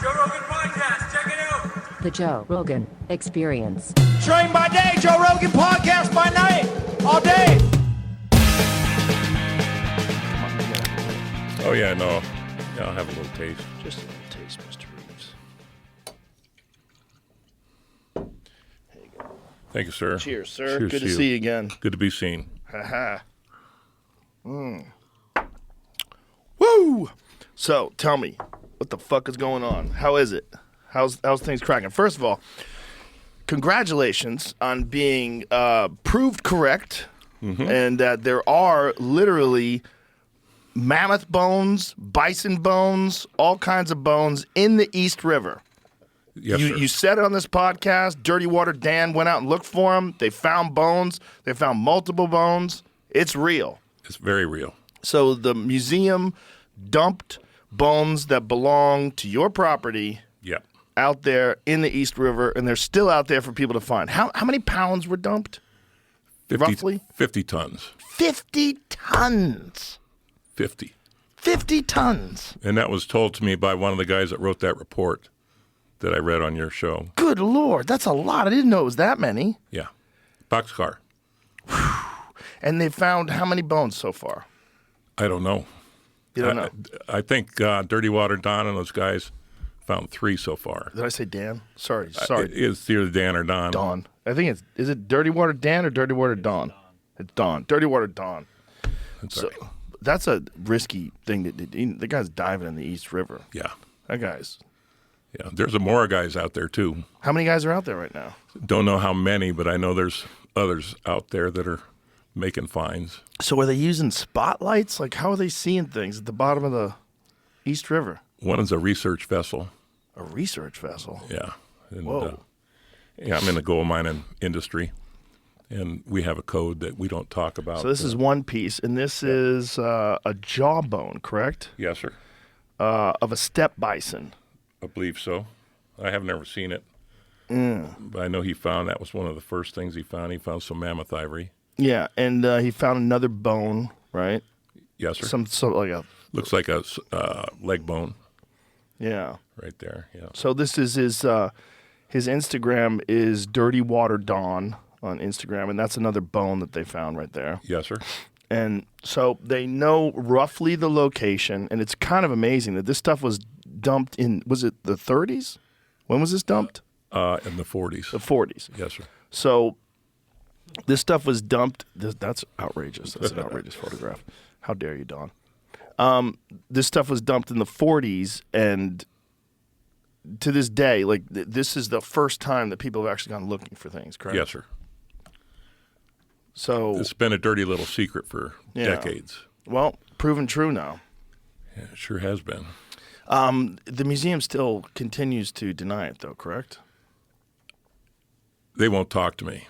Joe Rogan Podcast. Check it out. The Joe Rogan Experience. Train by day, Joe Rogan Podcast by night, all day. Oh, yeah, no. Yeah, I'll have a little taste. Just a little taste, Mr. Reeves. There you go. Thank you, sir. Cheers, sir. Cheers Good to see you again. Good to be seen. Ha-ha. Woo! So, tell me, what the fuck is going on? How is it? How's things cracking? First of all, congratulations on being proved correct, and that there are literally mammoth bones, bison bones, all kinds of bones in the East River. Yes, sir. You said it on this podcast. Dirty Water Dan went out and looked for them. They found bones. They found multiple bones. It's real. It's very real. So the museum dumped bones that belong to your property Yeah. out there in the East River, and they're still out there for people to find. How many pounds were dumped? 50, Roughly? 50 tons. 50 tons. 50. 50 tons. And that was told to me by one of the guys that wrote that report that I read on your show. Good Lord, that's a lot. I didn't know it was that many. Yeah. Boxcar. And they found how many bones so far? I don't know. You don't know. I think Dirty Water Don and those guys found 3 so far. Did I say Dan? Sorry. It's either Dan or Don. Dawn. I think is it Dirty Water Dan or Dirty Water Dawn? It's Dawn. Dirty Water Dawn. That's So right. that's a risky thing. The guy's diving in the East River. Yeah. That guy's. Yeah. There's more guys out there, too. How many guys are out there right now? Don't know how many, but I know there's others out there that are making finds. So are they using spotlights? Like, how are they seeing things at the bottom of the East River? One is a research vessel. A research vessel. Yeah. And, Whoa. yeah, I'm in the gold mining industry, and we have a code that we don't talk about. So this is one piece, and this is a jawbone, correct? Yes, sir. Of a steppe bison. I believe so. I have never seen it. But I know that was one of the first things he found. He found some mammoth ivory. Yeah, and he found another bone, right? Yes, sir. Some like a Looks like a leg bone yeah. right there. Yeah. So this is his Instagram is Dirty Water Dawn on Instagram, and that's another bone that they found right there. Yes, sir. And so they know roughly the location, and it's kind of amazing that this stuff was dumped in, was it the 30s? When was this dumped? In the 40s. The 40s. Yes, sir. So this stuff was dumped. That's outrageous. That's an outrageous photograph. How dare you, Don? This stuff was dumped in the 40s, and to this day, like this is the first time that people have actually gone looking for things, correct? Yes, sir. So It's been a dirty little secret for Yeah. decades. well, proven true now. Yeah, it sure has been. The museum still continues to deny it, though, correct? They won't talk to me.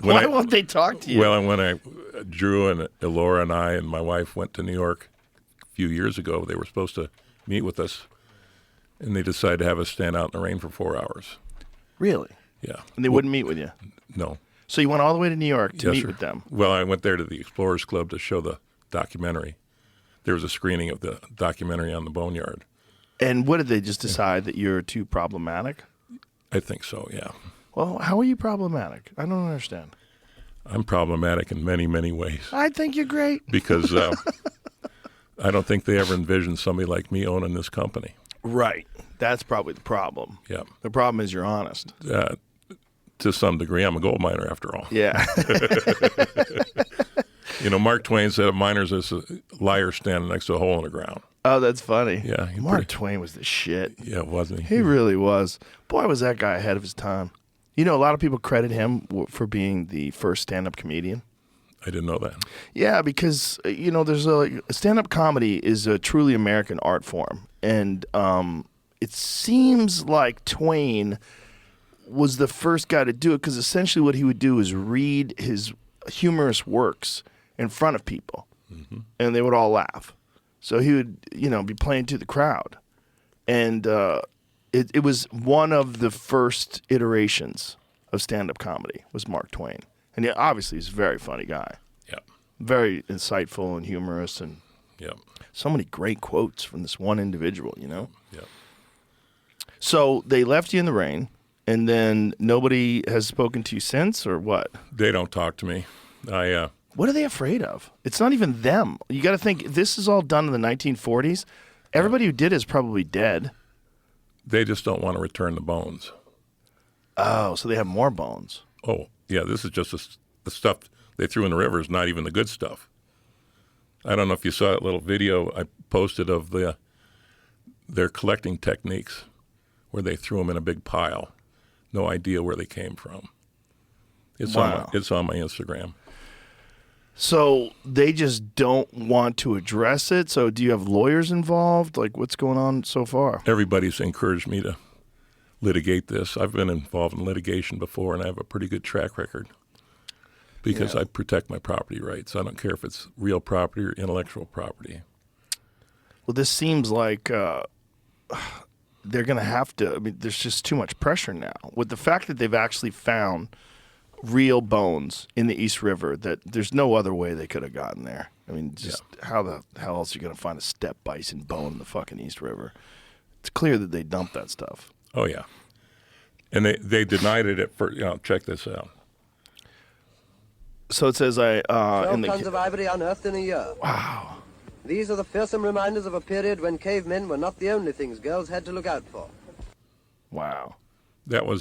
Why won't they talk to you? Well, when Drew and Elora and I and my wife went to New York a few years ago, they were supposed to meet with us, and they decided to have us stand out in the rain for 4 hours. Really? Yeah. And they wouldn't meet with you? No. So you went all the way to New York to Yes, meet sir. with them? Well, I went there to the Explorers Club to show the documentary. There was a screening of the documentary on the Boneyard. And what did they just decide that you're too problematic? I think so, yeah. Well, how are you problematic? I don't understand. I'm problematic in many, many ways I think you're great. because I don't think they ever envisioned somebody like me owning this company. Right. That's probably the problem. Yeah. The problem is you're honest. To some degree, I'm a gold miner after all. Yeah. You know, Mark Twain said a miner's is a liar standing next to a hole in the ground. Oh, that's funny. Yeah, Mark Twain was the shit. Yeah, wasn't he? He really was. Boy, was that guy ahead of his time. You know, a lot of people credit him for being the first stand-up comedian. I didn't know that. Yeah, because, you know, there's stand-up comedy is a truly American art form. And it seems like Twain was the first guy to do it because essentially what he would do is read his humorous works in front of people, and they would all laugh. So he would, you know, be playing to the crowd. And it was one of the first iterations of stand-up comedy was Mark Twain. And obviously he's a very funny guy. Yeah. Very insightful and humorous. And Yep. So many great quotes from this one individual, you know? Yep. So they left you in the rain, and then nobody has spoken to you since, or what? They don't talk to me. What are they afraid of? It's not even them. You got to think, this is all done in the 1940s. Everybody who did it is probably dead. They just don't want to return the bones. Oh, so they have more bones. Oh, yeah, this is just the stuff they threw in the river is not even the good stuff. I don't know if you saw that little video I posted of their collecting techniques where they threw them in a big pile. No idea where they came from. It's Wow. it's on my Instagram. So they just don't want to address it? So do you have lawyers involved? Like, what's going on so far? Everybody's encouraged me to litigate this. I've been involved in litigation before, and I have a pretty good track record because I protect my property rights. I don't care if it's real property or intellectual property. Well, this seems like they're going to have to. I mean, there's just too much pressure now. With the fact that they've actually found real bones in the East River, that there's no other way they could have gotten there. I mean, just how the hell else are you going to find a steppe bison bone in the fucking East River? It's clear that they dumped that stuff. Oh, yeah. And they denied it at first. Check this out. So it says 12 tons of ivory unearthed in a year. Wow. These are the fearsome reminders of a period when cavemen were not the only things girls had to look out for. Wow. That was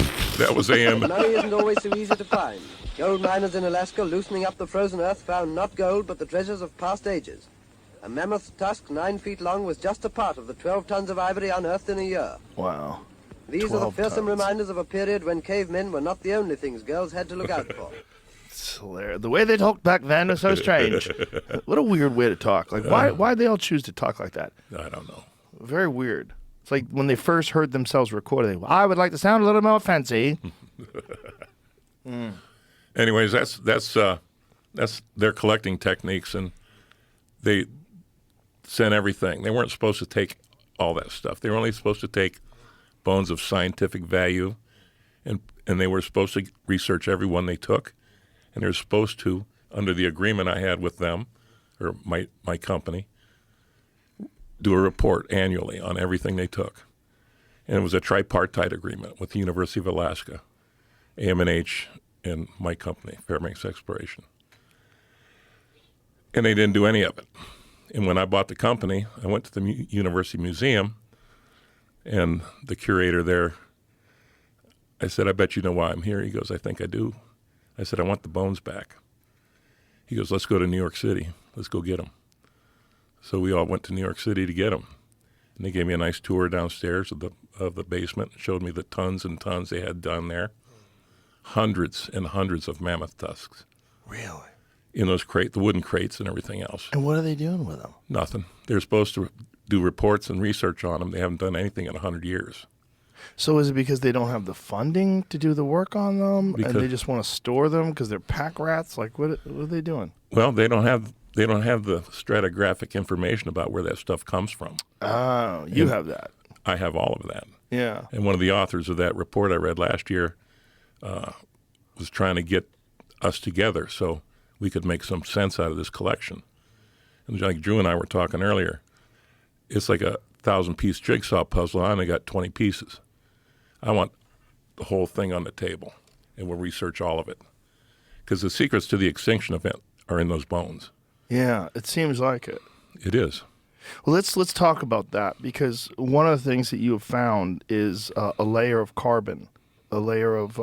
AM. Money isn't always so easy to find. Gold miners in Alaska loosening up the frozen earth found not gold but the treasures of past ages. A mammoth's tusk 9 feet long was just a part of the 12 tons of ivory unearthed in a year. Wow. These are the 12 fearsome tons. reminders of a period when cavemen were not the only things girls had to look out for. It's hilarious. The way they talked back then was so strange. What a weird way to talk. Like, why'd they all choose to talk like that? I don't know. Very weird. It's like when they first heard themselves recorded, I would like to sound a little more fancy. Anyways, that's their collecting techniques, and they sent everything. They weren't supposed to take all that stuff. They were only supposed to take bones of scientific value, and they were supposed to research every one they took, and they were supposed to, under the agreement I had with them, or my company, do a report annually on everything they took. And it was a tripartite agreement with the University of Alaska, AM&H, and my company, Fairbanks Exploration. And they didn't do any of it. And when I bought the company, I went to the University Museum, and the curator there, I said, I bet you know why I'm here. He goes, I think I do. I said, I want the bones back. He goes, let's go to New York City. Let's go get them. So we all went to New York City to get them. And they gave me a nice tour downstairs of the basement, showed me the tons and tons they had done there. Hundreds and hundreds of mammoth tusks. Really? In those the wooden crates and everything else. And what are they doing with them? Nothing. They're supposed to do reports and research on them. They haven't done anything in 100 years. So is it because they don't have the funding to do the work on them, Because- and they just want to store them because they're pack rats? Like, what are they doing? Well, they don't have the stratigraphic information about where that stuff comes from. Oh, you have that. I have all of that. Yeah. And one of the authors of that report I read last year was trying to get us together so we could make some sense out of this collection. And like Drew and I were talking earlier, it's like a 1,000-piece jigsaw puzzle. I only got 20 pieces. I want the whole thing on the table, and we'll research all of it. Because the secrets to the extinction event are in those bones. Yeah, it seems like it. It is. Well, let's talk about that, because one of the things that you have found is a layer of carbon, a layer of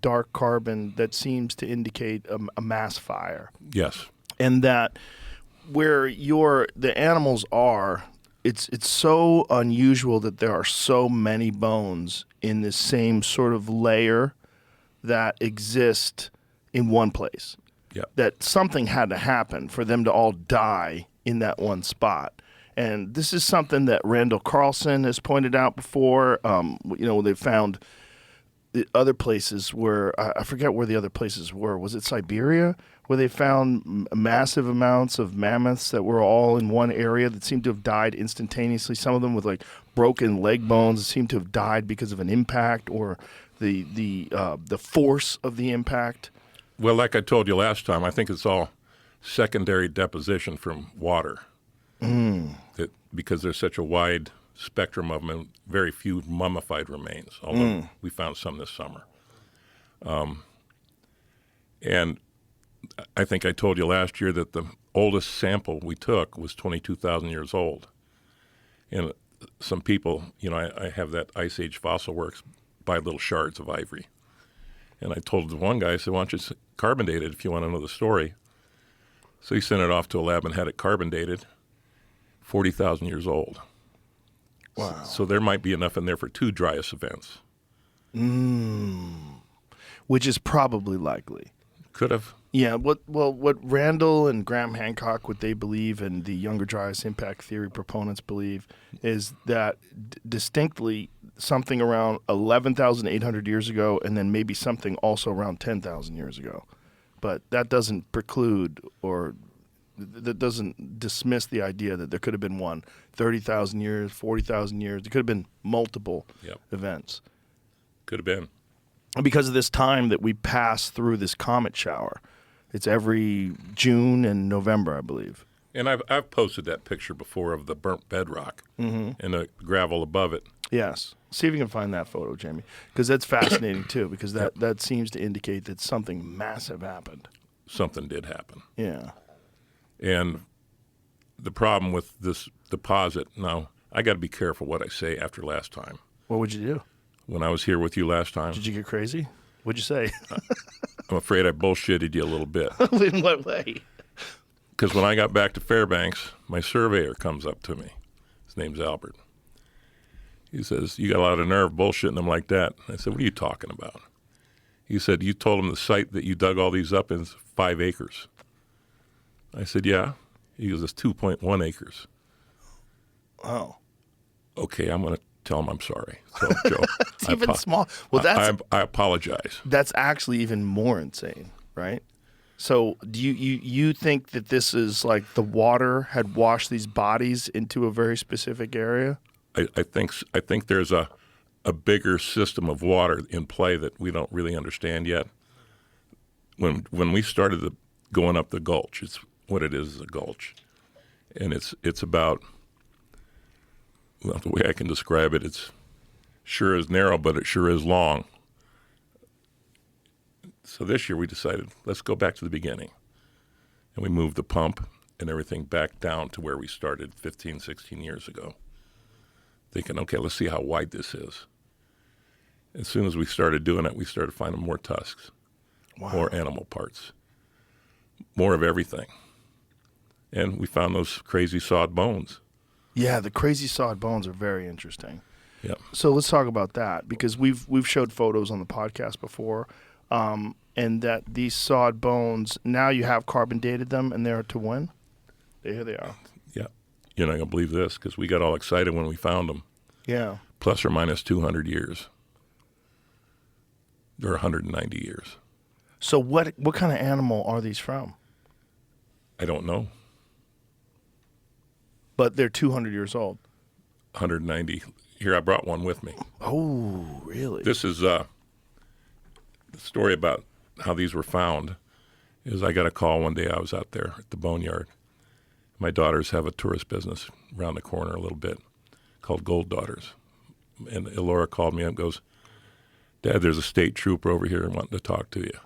dark carbon that seems to indicate a mass fire, Yes. and that where the animals are, it's so unusual that there are so many bones in this same sort of layer that exist in one place. Yeah. That something had to happen for them to all die in that one spot. And this is something that Randall Carlson has pointed out before. They found the other places where, I forget where the other places were. Was it Siberia? Where they found massive amounts of mammoths that were all in one area that seemed to have died instantaneously. Some of them with like broken leg bones that seemed to have died because of an impact or the force of the impact. Well, like I told you last time, I think it's all secondary deposition from water. That because there's such a wide spectrum of them, and very few mummified remains. Although we found some this summer, and I think I told you last year that the oldest sample we took was 22,000 years old. And some people, I have that Ice Age Fossil Works buy little shards of ivory. And I told the one guy, I said, why don't you carbon date it if you want to know the story? So he sent it off to a lab and had it carbon dated, 40,000 years old. Wow. So there might be enough in there for 2 dryas events. Which is probably likely. Could have. Yeah, what Randall and Graham Hancock, what they believe, and the Younger Dryas impact theory proponents believe, is that distinctly something around 11,800 years ago, and then maybe something also around 10,000 years ago. But that doesn't preclude or that doesn't dismiss the idea that there could have been one 30,000 years, 40,000 years. There could have been multiple events. Could have been. And because of this time that we pass through this comet shower. It's every June and November, I believe. And I've posted that picture before of the burnt bedrock and the gravel above it. Yes. See if you can find that photo, Jamie, because that's fascinating too, because that seems to indicate that something massive happened. Something did happen. Yeah. And the problem with this deposit, now, I got to be careful what I say after last time. What would you do? When I was here with you last time. Did you get crazy? What'd you say? I'm afraid I bullshitted you a little bit. In what way? Because when I got back to Fairbanks, my surveyor comes up to me. His name's Albert. He says, you got a lot of nerve bullshitting them like that. I said, what are you talking about? He said, you told him the site that you dug all these up in is 5 acres. I said, yeah. He goes, it's 2.1 acres. Oh. Okay, I'm going to tell him I'm sorry. So, Joe, it's even small. Well, I apologize. That's actually even more insane, right? So do you think that this is like the water had washed these bodies into a very specific area? I think there's a bigger system of water in play that we don't really understand yet. When we started going up the gulch, it's what it is a gulch, and it's about, well, the way I can describe it, it's sure is narrow, but it sure is long. So this year we decided, let's go back to the beginning. And we moved the pump and everything back down to where we started 15, 16 years ago. Thinking, okay, let's see how wide this is. As soon as we started doing it, we started finding more tusks, more animal parts, more of everything. And we found those crazy sawed bones. Yeah, the crazy sawed bones are very interesting. Yeah. So let's talk about that, because we've showed photos on the podcast before, and that these sawed bones, now you have carbon dated them, and they're to when? Here they are. Yeah. You're not going to believe this, because we got all excited when we found them. Yeah. Plus or minus 200 years. Or 190 years. So what kind of animal are these from? I don't know. But they're 200 years old. 190. Here, I brought one with me. Oh, really? This is the story about how these were found. Is I got a call one day. I was out there at the boneyard. My daughters have a tourist business around the corner a little bit called Gold Daughters. And Elora called me up and goes, Dad, there's a state trooper over here wanting to talk to you.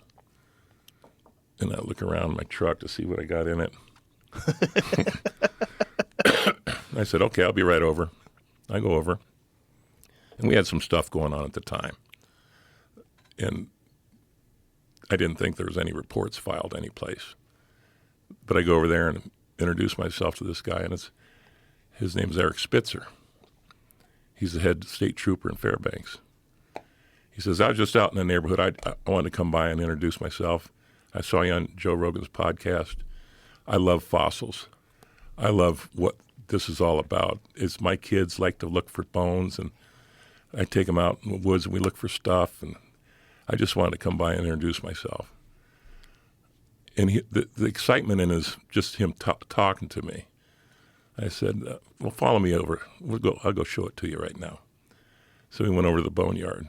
And I look around my truck to see what I got in it. I said, okay, I'll be right over. I go over. And we had some stuff going on at the time. And I didn't think there was any reports filed any place. But I go over there and introduce myself to this guy, and his name's Eric Spitzer. He's the head state trooper in Fairbanks. He says, I was just out in the neighborhood. I wanted to come by and introduce myself. I saw you on Joe Rogan's podcast. I love fossils. I love what this is all about. It's my kids like to look for bones, and I take them out in the woods and we look for stuff, and I just wanted to come by and introduce myself. And the excitement in is just him talking to me. I said, well, follow me over. I'll go show it to you right now. So he went over to the boneyard.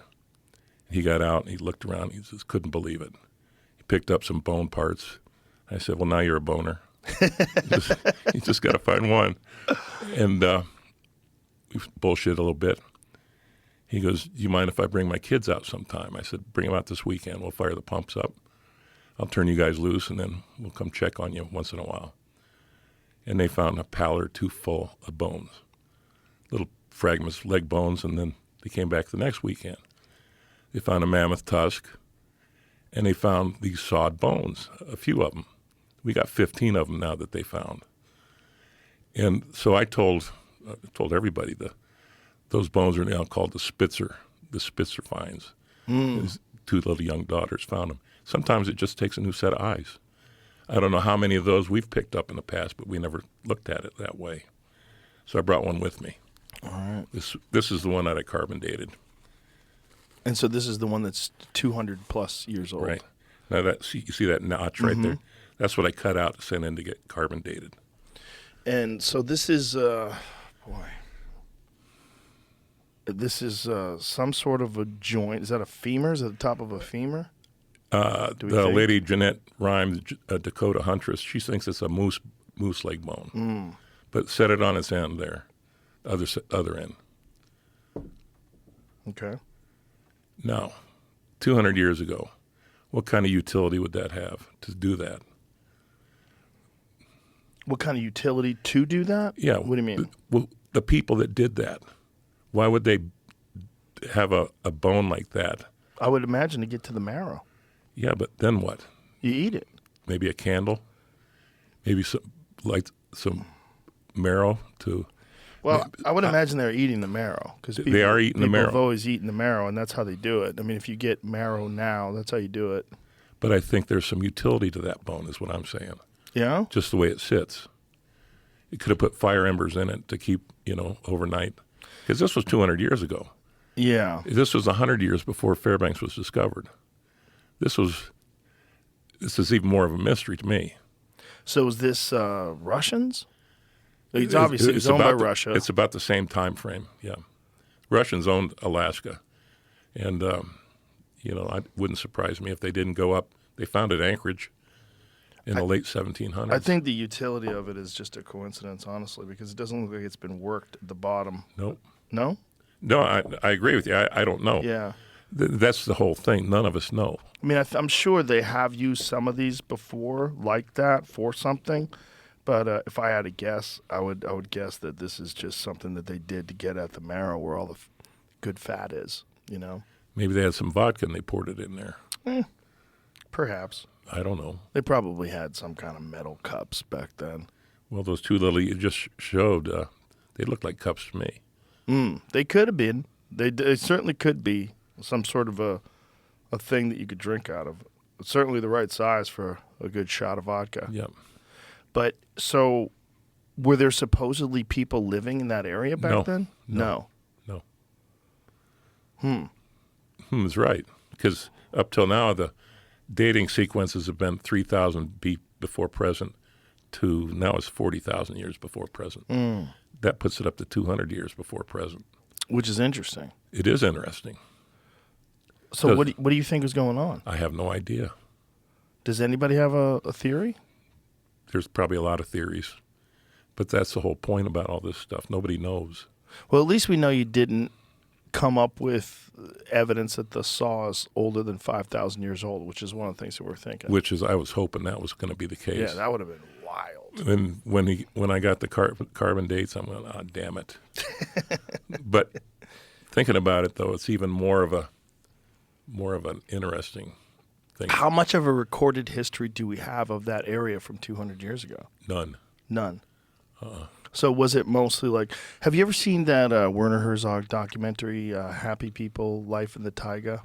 He got out and he looked around. He just couldn't believe it. He picked up some bone parts. I said, well, now you're a boner. You just got to find one. And we bullshit a little bit. He goes, do you mind if I bring my kids out sometime? I said, bring them out this weekend. We'll fire the pumps up. I'll turn you guys loose, and then we'll come check on you once in a while. And they found a pallet or two full of bones, little fragments, leg bones, and then they came back the next weekend. They found a mammoth tusk, and they found these sawed bones, a few of them. We got 15 of them now that they found. And so I told everybody those bones are now called the Spitzer finds. These two little young daughters found them. Sometimes it just takes a new set of eyes. I don't know how many of those we've picked up in the past, but we never looked at it that way. So I brought one with me. All right. This is the one that I carbon dated. And so this is the one that's 200 plus years old. Right. Now you see that notch right there? That's what I cut out to send in to get carbon dated. And so this is, this is some sort of a joint. Is that a femur? Is that the top of a femur? The lady, Jeanette Rhymes, a Dakota huntress, she thinks it's a moose leg bone. But set it on its end there, other end. Okay. Now, 200 years ago, what kind of utility would that have to do that? What kind of utility to do that? Yeah. What do you mean? The people that did that, why would they have a bone like that? I would imagine to get to the marrow. Yeah, but then what? You eat it. Maybe a candle? Maybe some marrow to... Well, I would imagine they're eating the marrow. Because they are eating the marrow. People have always eaten the marrow, and that's how they do it. I mean, if you get marrow now, that's how you do it. But I think there's some utility to that bone is what I'm saying. Yeah? Just the way it sits. You could have put fire embers in it to keep, overnight. Because this was 200 years ago. Yeah. This was 100 years before Fairbanks was discovered. This is even more of a mystery to me. So is this Russians? It's obviously owned by Russia. It's about the same time frame, yeah. Russians owned Alaska. And, it wouldn't surprise me if they didn't go up. They founded Anchorage in the late 1700s. I think the utility of it is just a coincidence, honestly, because it doesn't look like it's been worked at the bottom. Nope. No? No, I agree with you. I don't know. Yeah. That's the whole thing. None of us know. I mean, I'm sure they have used some of these before like that for something, but if I had to guess, I would guess that this is just something that they did to get at the marrow where all the good fat is, Maybe they had some vodka and they poured it in there. Perhaps. I don't know. They probably had some kind of metal cups back then. Well, those two little you just showed, they look like cups to me. They could have been. They certainly could be some sort of a thing that you could drink out of. It's certainly the right size for a good shot of vodka. Yeah. But so were there supposedly people living in that area back then? No. Is right. Because up till now, the dating sequences have been 3,000 before present to now it's 40,000 years before present. That puts it up to 200 years before present. Which is interesting. It is interesting. So what do you think is going on? I have no idea. Does anybody have a theory? There's probably a lot of theories. But that's the whole point about all this stuff. Nobody knows. Well, at least we know you didn't come up with evidence that the saw is older than 5,000 years old, which is one of the things that we're thinking. Which is, I was hoping that was going to be the case. Yeah, that would have been wild. And when I got the carbon dates, I'm going, oh, damn it. But thinking about it, though, it's even more of an interesting thing. How much of a recorded history do we have of that area from 200 years ago? None. So was it mostly like, have you ever seen that Werner Herzog documentary, Happy People, Life in the Taiga?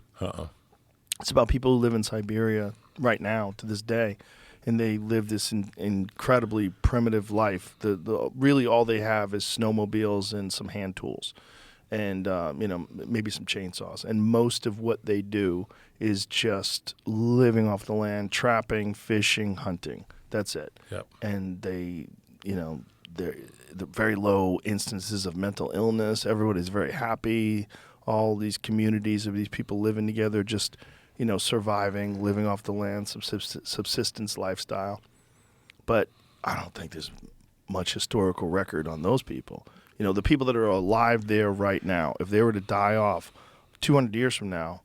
It's about people who live in Siberia right now to this day, and they live this incredibly primitive life. Really all they have is snowmobiles and some hand tools and maybe some chainsaws. And most of what they do is just living off the land, trapping, fishing, hunting. That's it. Yep. And they, they're very low instances of mental illness. Everybody's very happy. All these communities of these people living together, just, surviving, living off the land, subsistence lifestyle. But I don't think there's much historical record on those people. You know, the people that are alive there right now, if they were to die off 200 years from now,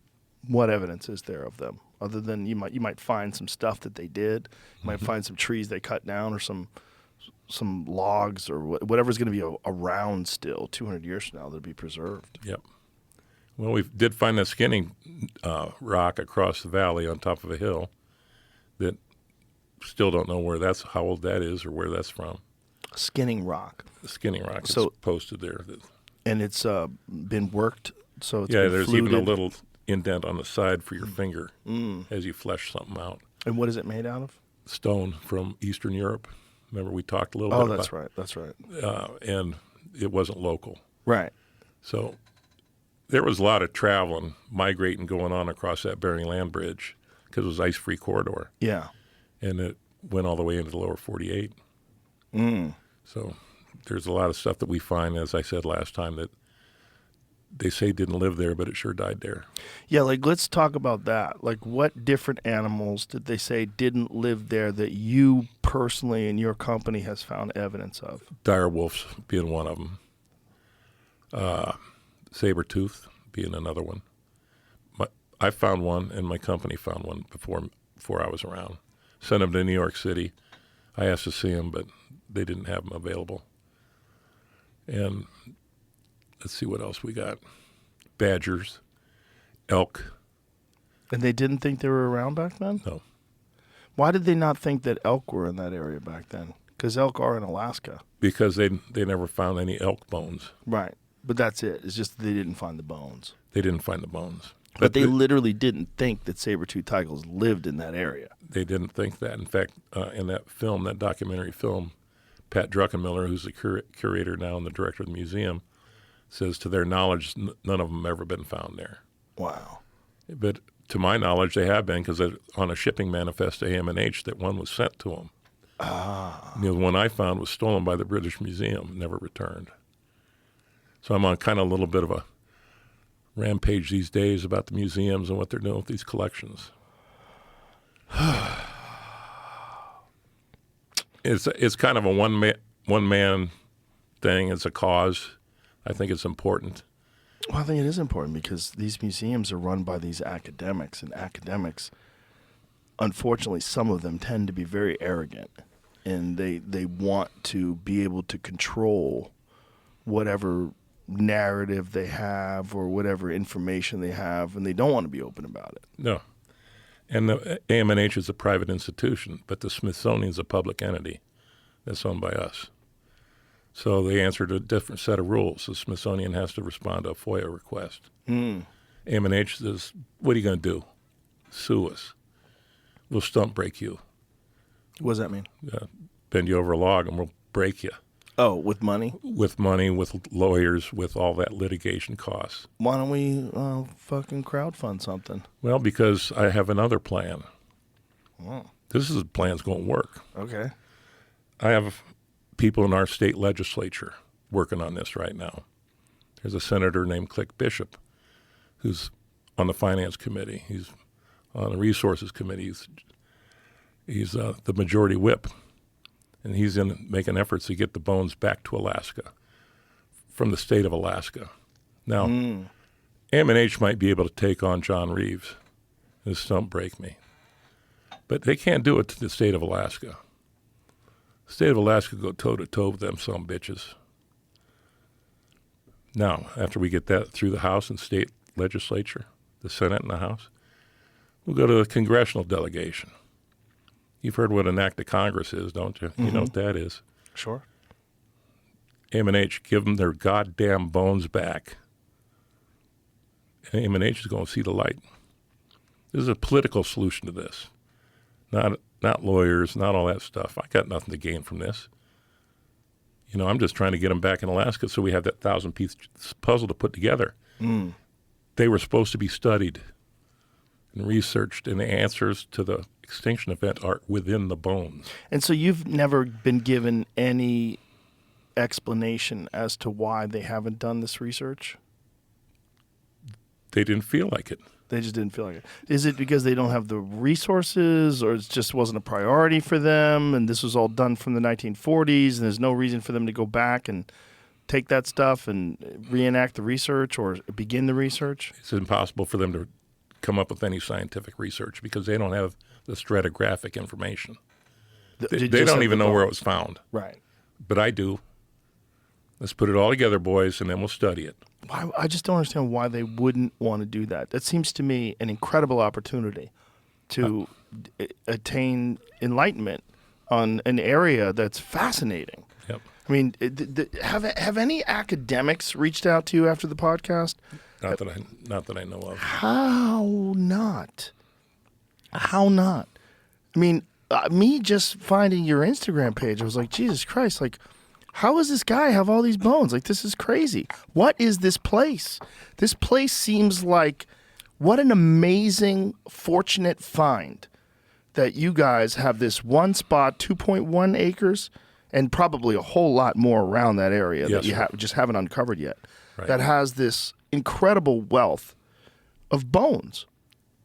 what evidence is there of them? Other than you might find some stuff that they did. You might find some trees they cut down or some logs or whatever's going to be around still 200 years from now that'll be preserved. Yep. Well, we did find that skinning rock across the valley on top of a hill that still don't know how old that is or where that's from. Skinning rock. The skinning rock So- is posted there. And it's been worked, so it's Yeah, been there's fluted. even a little indent on the side for your finger as you flesh something out. And what is it made out of? Stone from Eastern Europe. Remember we talked a little Oh, bit that's about right. That's right. and it wasn't local. Right. So there was a lot of traveling, migrating going on across that Bering Land Bridge because it was ice-free corridor. Yeah. And it went all the way into the lower 48. So there's a lot of stuff that we find, as I said last time, that they say didn't live there, but it sure died there. Yeah, like let's talk about that. Like what different animals did they say didn't live there that you personally and your company has found evidence of? Dire wolves being one of them. Saber-tooth being another one. I found one, and my company found one before I was around. Sent them to New York City. I asked to see them, but they didn't have them available. And let's see what else we got. Badgers, elk. And they didn't think they were around back then? No. Why did they not think that elk were in that area back then? Because elk are in Alaska. Because they never found any elk bones. Right. But that's it. It's just they didn't find the bones. They didn't find the bones. But they literally didn't think that saber-toothed tigers lived in that area. They didn't think that. In fact, in that film, that documentary film, Pat Druckenmiller, who's the curator now and the director of the museum, says to their knowledge, none of them have ever been found there. Wow. But to my knowledge, they have been because on a shipping manifest to AM&H that one was sent to them. The one I found was stolen by the British Museum, never returned. So I'm on kind of a little bit of a rampage these days about the museums and what they're doing with these collections. It's kind of a one man thing. It's a cause. I think it's important. Well, I think it is important because these museums are run by these academics, and academics, unfortunately, some of them tend to be very arrogant, and they want to be able to control whatever narrative they have or whatever information they have, and they don't want to be open about it. No. And the AM&H is a private institution, but the Smithsonian is a public entity that's owned by us. So they answer to a different set of rules. The Smithsonian has to respond to a FOIA request. AM&H says, what are you going to do? Sue us. We'll stump break you. What does that mean? Bend you over a log and we'll break you. Oh, with money? With money, with lawyers, with all that litigation costs. Why don't we fucking crowdfund something? Well, because I have another plan. Oh. This is a plan that's going to work. Okay. I have people in our state legislature working on this right now. There's a senator named Click Bishop who's on the finance committee. He's on the resources committee. He's the majority whip. And he's making efforts to get the bones back to Alaska from the state of Alaska. Now, AM&H might be able to take on John Reeves and stump break me. But they can't do it to the state of Alaska. The state of Alaska go toe-to-toe with them some bitches. Now, after we get that through the House and state legislature, the Senate and the House, we'll go to the congressional delegation. You've heard what an act of Congress is, don't you? You know what that is. Sure. AM&H, give them their goddamn bones back. And AM&H is going to see the light. This is a political solution to this. Not lawyers, not all that stuff. I got nothing to gain from this. You know, I'm just trying to get them back in Alaska so we have that 1,000-piece puzzle to put together. They were supposed to be studied and researched, and the answers to the extinction event are within the bones. And so you've never been given any explanation as to why they haven't done this research? They didn't feel like it. They just didn't feel like it. Is it because they don't have the resources, or it just wasn't a priority for them, and this was all done from the 1940s, and there's no reason for them to go back and take that stuff and reenact the research or begin the research? It's impossible for them to come up with any scientific research because they don't have the stratigraphic information. They don't even know where it was found. Right. But I do. Let's put it all together, boys, and then we'll study it. I just don't understand why they wouldn't want to do that. That seems to me an incredible opportunity to attain enlightenment on an area that's fascinating. Yep. I mean, have any academics reached out to you after the podcast? Not that I know of. How not? How not? I mean, me just finding your Instagram page, I was like, Jesus Christ, like, how does this guy have all these bones? Like, this is crazy. What is this place? This place seems like, what an amazing, fortunate find that you guys have this one spot, 2.1 acres, and probably a whole lot more around that area that you just haven't uncovered yet, that has this incredible wealth of bones.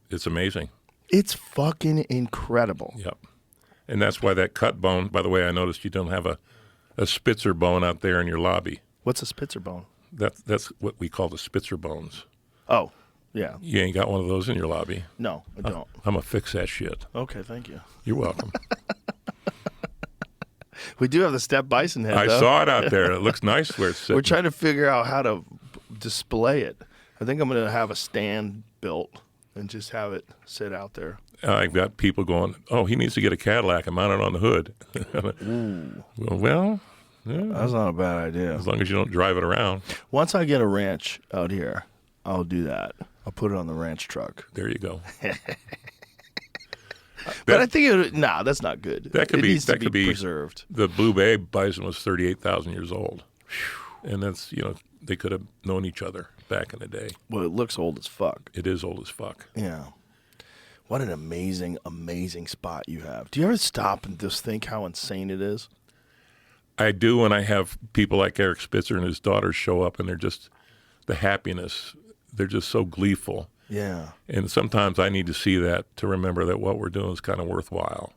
It's amazing. It's fucking incredible. Yep. And that's why that cut bone, by the way, I noticed you don't have a Spitzer bone out there in your lobby. What's a Spitzer bone? That's what we call the Spitzer bones. Oh, yeah. You ain't got one of those in your lobby. No, I don't. I'm going to fix that shit. Okay, thank you. You're welcome. We do have the step bison head, I though. saw it out there. It looks nice where it's sitting. We're trying to figure out how to display it. I think I'm going to have a stand built and just have it sit out there. I've got people going, oh, he needs to get a Cadillac and mount it on the hood. Well, yeah, That's not a bad idea. as long as you don't drive it around. Once I get a ranch out here, I'll do that. I'll put it on the ranch truck. There you go. But I think that's not good. That could it be needs to be could be preserved. The Blue Bay bison was 38,000 years old, and that's they could have known each other back in the day. Well, it looks old as fuck. It is old as fuck. Yeah. What an amazing, amazing spot you have. Do you ever stop and just think how insane it is? I do when I have people like Eric Spitzer and his daughters show up, and they're just the happiness. They're just so gleeful. Yeah. And sometimes I need to see that to remember that what we're doing is kind of worthwhile.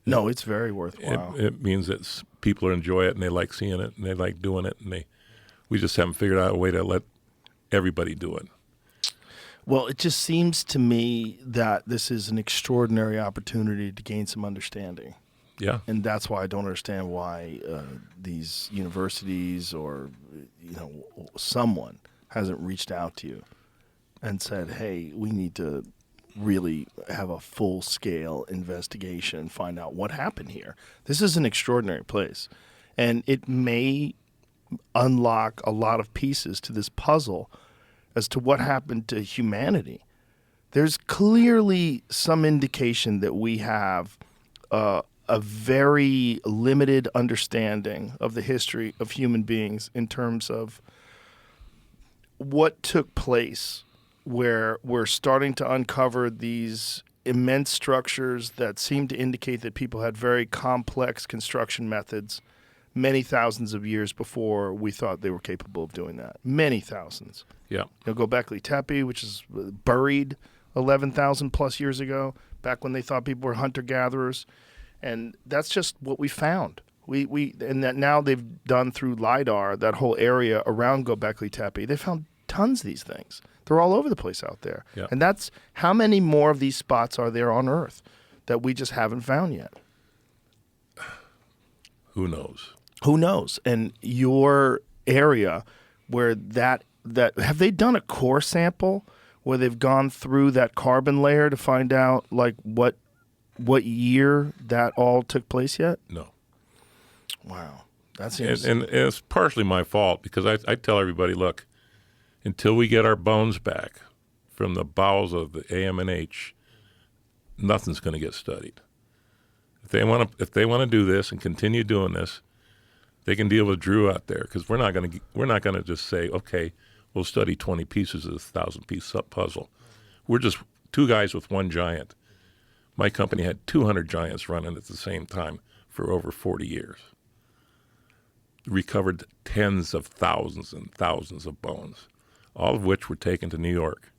No, it's very worthwhile. It means that people enjoy it and they like seeing it and they like doing it, and we just haven't figured out a way to let everybody do it. Well, it just seems to me that this is an extraordinary opportunity to gain some understanding. Yeah. And that's why I don't understand why these universities or someone hasn't reached out to you and said, hey, we need to really have a full-scale investigation and find out what happened here. This is an extraordinary place. And it may unlock a lot of pieces to this puzzle as to what happened to humanity. There's clearly some indication that we have a very limited understanding of the history of human beings in terms of what took place, where we're starting to uncover these immense structures that seem to indicate that people had very complex construction methods many thousands of years before we thought they were capable of doing that. Many thousands. Yeah. Göbekli Tepe, which is buried 11,000 plus years ago, back when they thought people were hunter-gatherers. And that's just what we found. And that now they've done through LIDAR, that whole area around Göbekli Tepe, they found tons of these things. They're all over the place out there. Yeah. And that's how many more of these spots are there on Earth that we just haven't found yet? Who knows? Who knows? And your area where that have they done a core sample where they've gone through that carbon layer to find out like what year that all took place yet? No. Wow. That seems And it's partially my fault because I tell everybody, look, until we get our bones back from the bowels of the AM&H, nothing's going to get studied. If they want to do this and continue doing this, they can deal with Drew out there because we're not going to just say, okay, we'll study 20 pieces of this 1,000-piece puzzle. We're just two guys with one giant. My company had 200 giants running at the same time for over 40 years. Recovered tens of thousands and thousands of bones, all of which were taken to New York.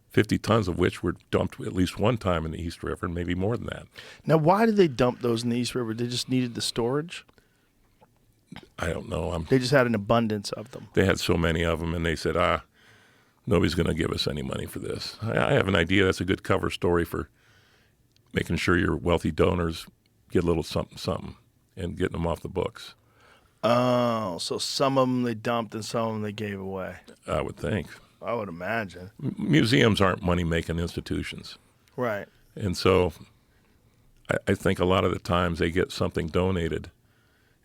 50 tons of which were dumped at least one time in the East River, and maybe more than that. Now, why did they dump those in the East River? They just needed the storage? I don't know. They just had an abundance of them. They had so many of them, and they said, nobody's going to give us any money for this. I have an idea that's a good cover story for making sure your wealthy donors get a little something and getting them off the books. Oh, so some of them they dumped and some of them they gave away. I would think. I would imagine. Museums aren't money-making institutions. Right. And so I think a lot of the times they get something donated,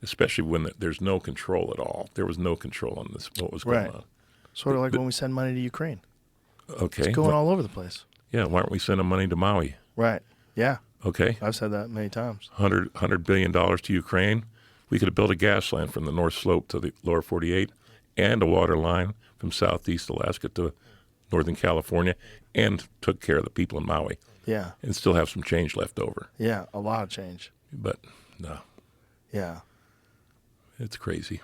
especially when there's no control at all. There was no control on this, what was going on. Sort of like when we send money to Ukraine. Okay. It's going all over the place. Yeah, why aren't we sending money to Maui? Right. Yeah. Okay. I've said that many times. $100 billion to Ukraine. We could have built a gas line from the North Slope to the lower 48 and a water line from southeast Alaska to Northern California and took care of the people in Maui. Yeah. And still have some change left over. Yeah, a lot of change. But no, Yeah. it's crazy.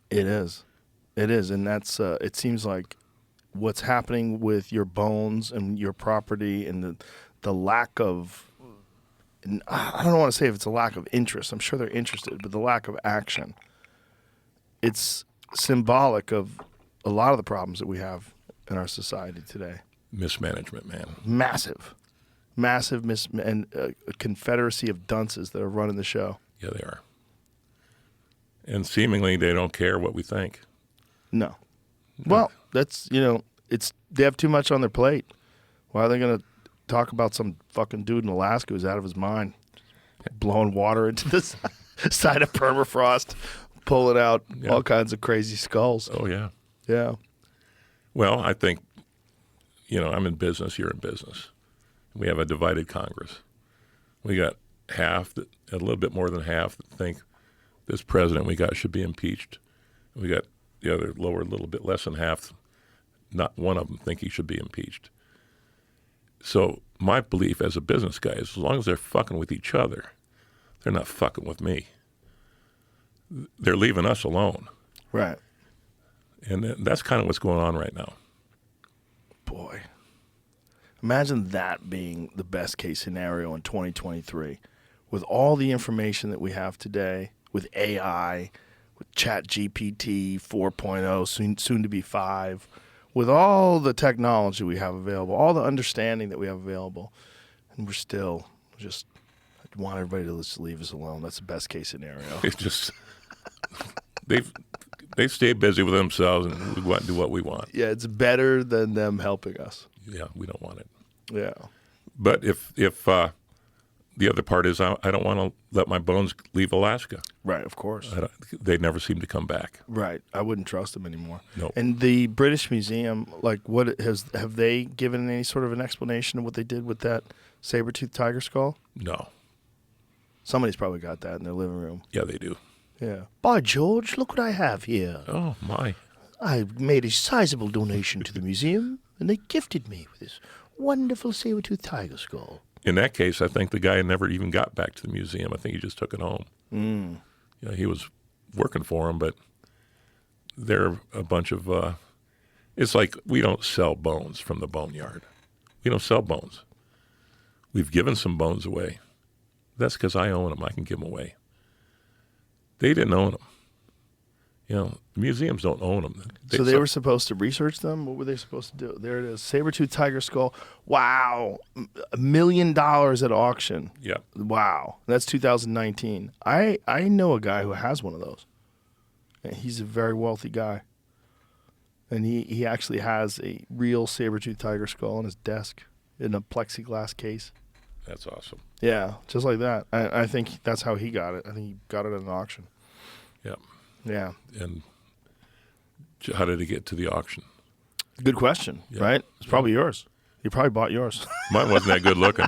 It is. It is. And that's, it seems like what's happening with your bones and your property and the lack of, and I don't want to say if it's a lack of interest. I'm sure they're interested, but the lack of action. It's symbolic of a lot of the problems that we have in our society today. Mismanagement, man. Massive and a confederacy of dunces that are running the show. Yeah, they are. And seemingly they don't care what we think. No. Well, that's, it's they have too much on their plate. Why are they going to talk about some fucking dude in Alaska who's out of his mind, blowing water into the side of permafrost, pulling out all kinds of crazy skulls? Oh, yeah. Yeah. Well, I think, I'm in business, you're in business. We have a divided Congress. We got half, a little bit more than half, that think this president we got should be impeached. We got the other lower, a little bit less than half, not one of them think he should be impeached. So my belief as a business guy is as long as they're fucking with each other, they're not fucking with me. They're leaving us alone. Right. And that's kind of what's going on right now. Boy. Imagine that being the best case scenario in 2023 with all the information that we have today, with AI, with ChatGPT 4.0, soon to be 5, with all the technology we have available, all the understanding that we have available, and we're still just want everybody to just leave us alone. That's the best case scenario. It's just they stay busy with themselves, and we want to do what we want. Yeah, it's better than them helping us. Yeah, we don't want it. Yeah. But if the other part is I don't want to let my bones leave Alaska. Right, of course. They never seem to come back. Right. I wouldn't trust them anymore. Nope. And the British Museum, have they given any sort of an explanation of what they did with that saber-toothed tiger skull? No. Somebody's probably got that in their living room. Yeah, they do. Yeah. By George, look what I have here. Oh, my. I made a sizable donation to the museum, and they gifted me with this wonderful saber-toothed tiger skull. In that case, I think the guy never even got back to the museum. I think he just took it home. He was working for him, but they're a bunch of it's like we don't sell bones from the boneyard. We don't sell bones. We've given some bones away. That's because I own them. I can give them away. They didn't own them. The museums don't own them. So they were supposed to research them? What were they supposed to do? There it is. Saber-toothed tiger skull. Wow. $1 million at auction. Yeah. Wow. That's 2019. I know a guy who has one of those. And he's a very wealthy guy. And he actually has a real saber-toothed tiger skull on his desk in a plexiglass case. That's awesome. Yeah, just like that. I think that's how he got it. I think he got it at an auction. Yeah. Yeah. And how did it get to the auction? Good question, right? It's probably yours. You probably bought yours. Mine wasn't that good looking.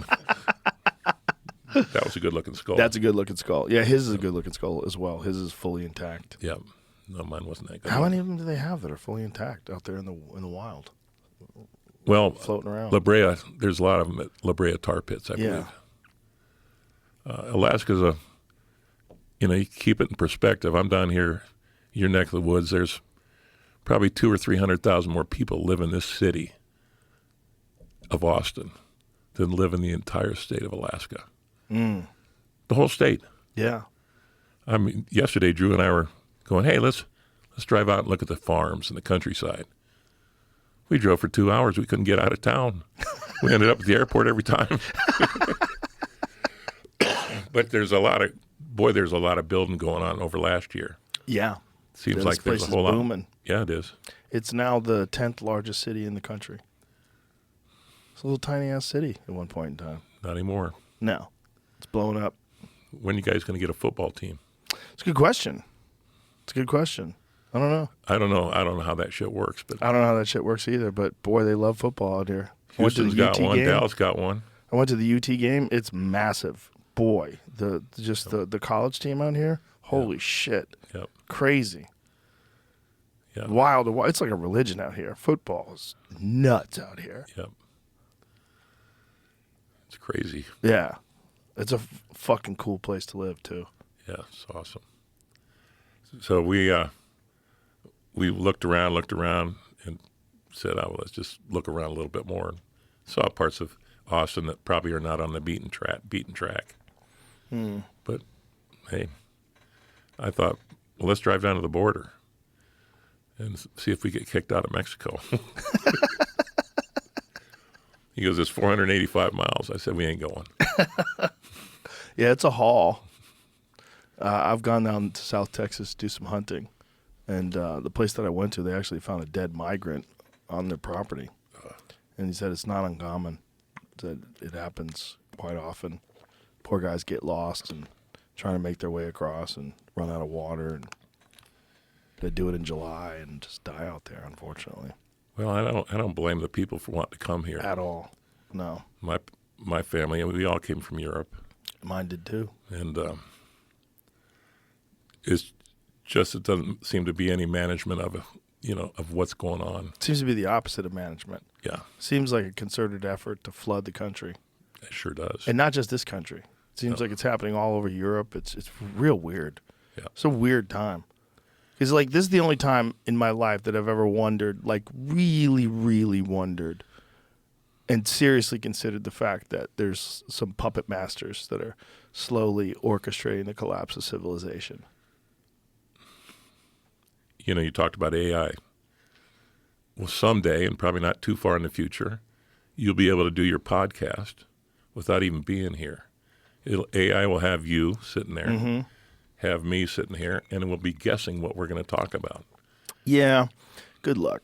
That was a good looking skull. That's a good looking skull. Yeah, his is a good looking skull as well. His is fully intact. Yeah. No, mine wasn't that good. How many of them do they have that are fully intact out there in the wild? Well, floating around. La Brea, there's a lot of them at La Brea tar pits, I believe. Alaska's you keep it in perspective. I'm down here, your neck of the woods. There's probably 200,000 or 300,000 more people live in this city of Austin than live in the entire state of Alaska. The whole state. Yeah. I mean, yesterday Drew and I were going, hey, let's drive out and look at the farms and the countryside. We drove for 2 hours. We couldn't get out of town. We ended up at the airport every time. But there's a lot of building going on over last year. Yeah. Seems This like there's place a whole is lot. booming. Yeah, it is. It's now the 10th largest city in the country. It's a little tiny ass city at one point in time. Not anymore. No. It's blowing up. When are you guys going to get a football team? It's a good question. I don't know. I don't know how that shit works, but I don't know how that shit works either, but boy, they love football out here. Houston's got one. Dallas got one. I went to the UT game. It's massive. Boy, the college team out here, holy shit. Yep. Crazy. Yeah. Wild. It's like a religion out here. Football is nuts out here. Yep. It's crazy. Yeah. It's a fucking cool place to live, too. Yeah, it's awesome. So we looked around and said, oh, well, let's just look around a little bit more. And saw parts of Austin that probably are not on the beaten track. But, hey, I thought, well, let's drive down to the border and see if we get kicked out of Mexico. He goes, it's 485 miles. I said, we ain't going. Yeah, it's a haul. I've gone down to South Texas to do some hunting, and the place that I went to, they actually found a dead migrant on their property. And he said it's not uncommon. That it happens quite often. Poor guys get lost and trying to make their way across and run out of water, and they do it in July and just die out there, unfortunately. Well, I don't blame the people for wanting to come here. At all. No. My family, we all came from Europe. Mine did too. And it's just, it doesn't seem to be any management of what's going on. Seems to be the opposite of management. Yeah, Seems like a concerted effort to flood the country. it sure does. And not just this country. It seems like it's happening all over Europe. It's real weird. Yeah. It's a weird time. Because, like, this is the only time in my life that I've ever wondered, like, really, really wondered and seriously considered the fact that there's some puppet masters that are slowly orchestrating the collapse of civilization. You talked about AI. Well, someday, and probably not too far in the future, you'll be able to do your podcast without even being here. AI will have you sitting there, have me sitting here, and we'll be guessing what we're going to talk about. Yeah. Good luck.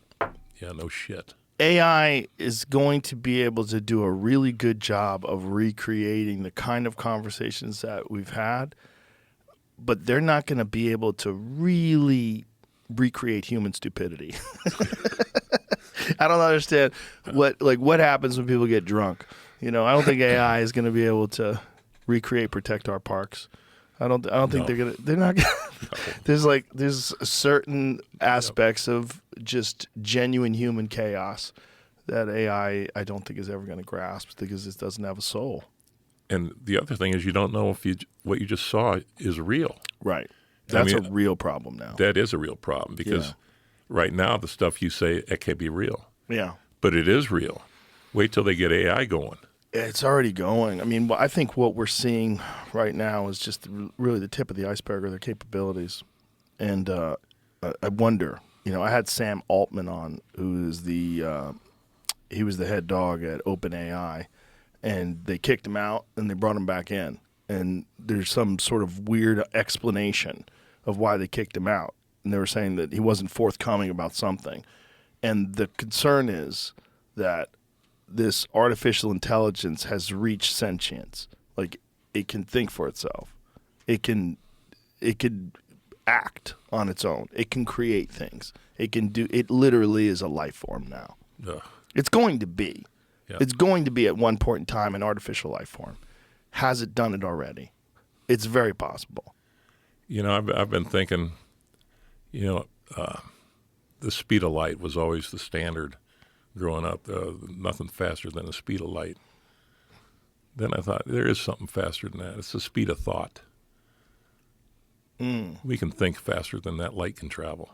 Yeah, no shit. AI is going to be able to do a really good job of recreating the kind of conversations that we've had, but they're not going to be able to really recreate human stupidity. I don't understand what happens when people get drunk. I don't think AI is going to be able to recreate Protect Our Parks. I don't think they're not gonna. There's certain aspects of just genuine human chaos that AI I don't think is ever going to grasp because it doesn't have a soul. And the other thing is you don't know if what you just saw is real. Right. That's a real problem now. That is a real problem because right now the stuff you say, it can't be real. Yeah. But it is real. Wait till they get AI going. It's already going. I mean, I think what we're seeing right now is just really the tip of the iceberg of their capabilities. And I wonder, I had Sam Altman on, who is he was the head dog at OpenAI, and they kicked him out and they brought him back in. And there's some sort of weird explanation of why they kicked him out. And they were saying that he wasn't forthcoming about something. And the concern is that this artificial intelligence has reached sentience. Like, it can think for itself. It can act on its own. It can create things. It literally is a life form now. Ugh. It's going to be. Yep. It's going to be at one point in time an artificial life form. Has it done it already? It's very possible. I've been thinking, the speed of light was always the standard growing up. Nothing faster than the speed of light. Then I thought, there is something faster than that. It's the speed of thought. We can think faster than that light can travel.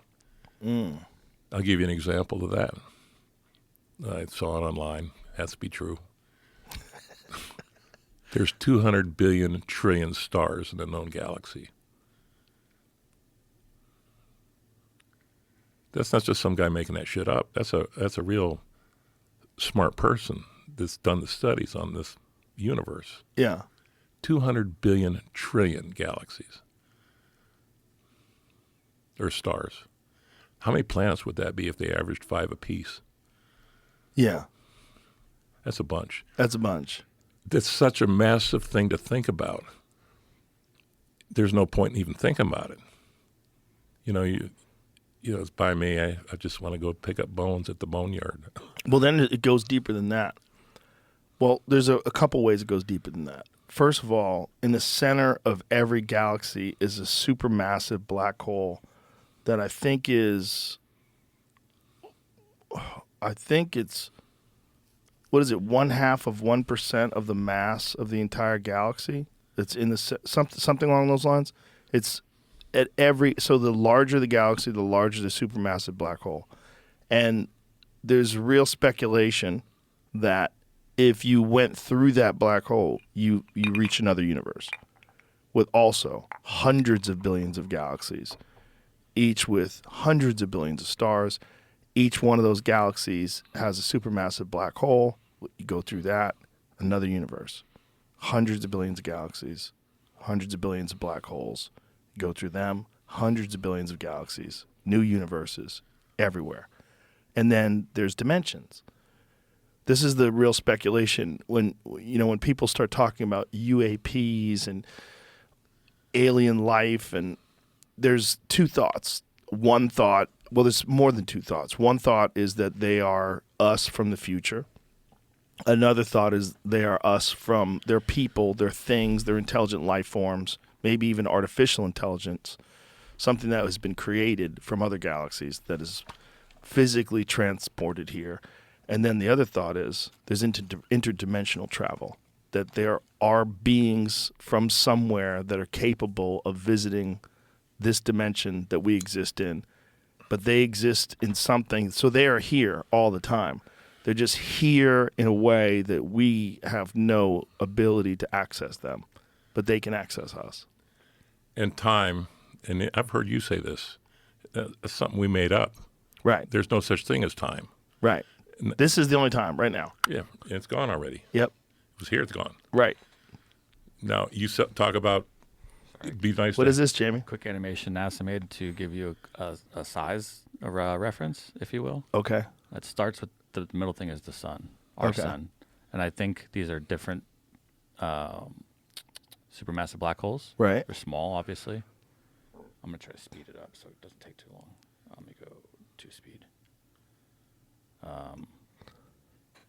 I'll give you an example of that. I saw it online. has to be true. There's 200 billion trillion stars in the known galaxy. That's not just some guy making that shit up. That's a real smart person that's done the studies on this universe. Yeah. 200 billion trillion galaxies. Or stars. How many planets would that be if they averaged 5 apiece? Yeah. That's a bunch. That's a bunch. That's such a massive thing to think about. There's no point in even thinking about it. It's by me. I just want to go pick up bones at the boneyard. Well, then it goes deeper than that. Well, there's a couple ways it goes deeper than that. First of all, in the center of every galaxy is a supermassive black hole that I think it's, what is it, 0.5% of the mass of the entire galaxy? It's in the something along those lines. It's at so the larger the galaxy, the larger the supermassive black hole. And there's real speculation that if you went through that black hole, you reach another universe with also hundreds of billions of galaxies, each with hundreds of billions of stars. Each one of those galaxies has a supermassive black hole. You go through that, another universe. Hundreds of billions of galaxies, hundreds of billions of black holes. You go through them, hundreds of billions of galaxies, new universes everywhere. And then there's dimensions. This is the real speculation when people start talking about UAPs and alien life, and there's two thoughts. One thought, well, there's more than two thoughts. One thought is that they are us from the future. Another thought is they are us from their people, their things, their intelligent life forms, maybe even artificial intelligence, something that has been created from other galaxies that is physically transported here. And then the other thought is there's interdimensional travel, that there are beings from somewhere that are capable of visiting this dimension that we exist in, but they exist in something, so they are here all the time. They're just here in a way that we have no ability to access them, but they can access us. And time, and I've heard you say this, it's something we made up. Right. There's no such thing as time. Right. This is the only time right now. Yeah, it's gone already. Yep. It was here, it's gone. Right. Now, you talk about, it'd be nice. What is this, Jamie? Quick animation NASA made to give you a size or a reference, if you will. Okay. It starts with the middle thing is the sun, our Okay. sun. And I think these are different supermassive black holes. Right. They're small, obviously. I'm going to try to speed it up so it doesn't take too long. Let me go 2 speed.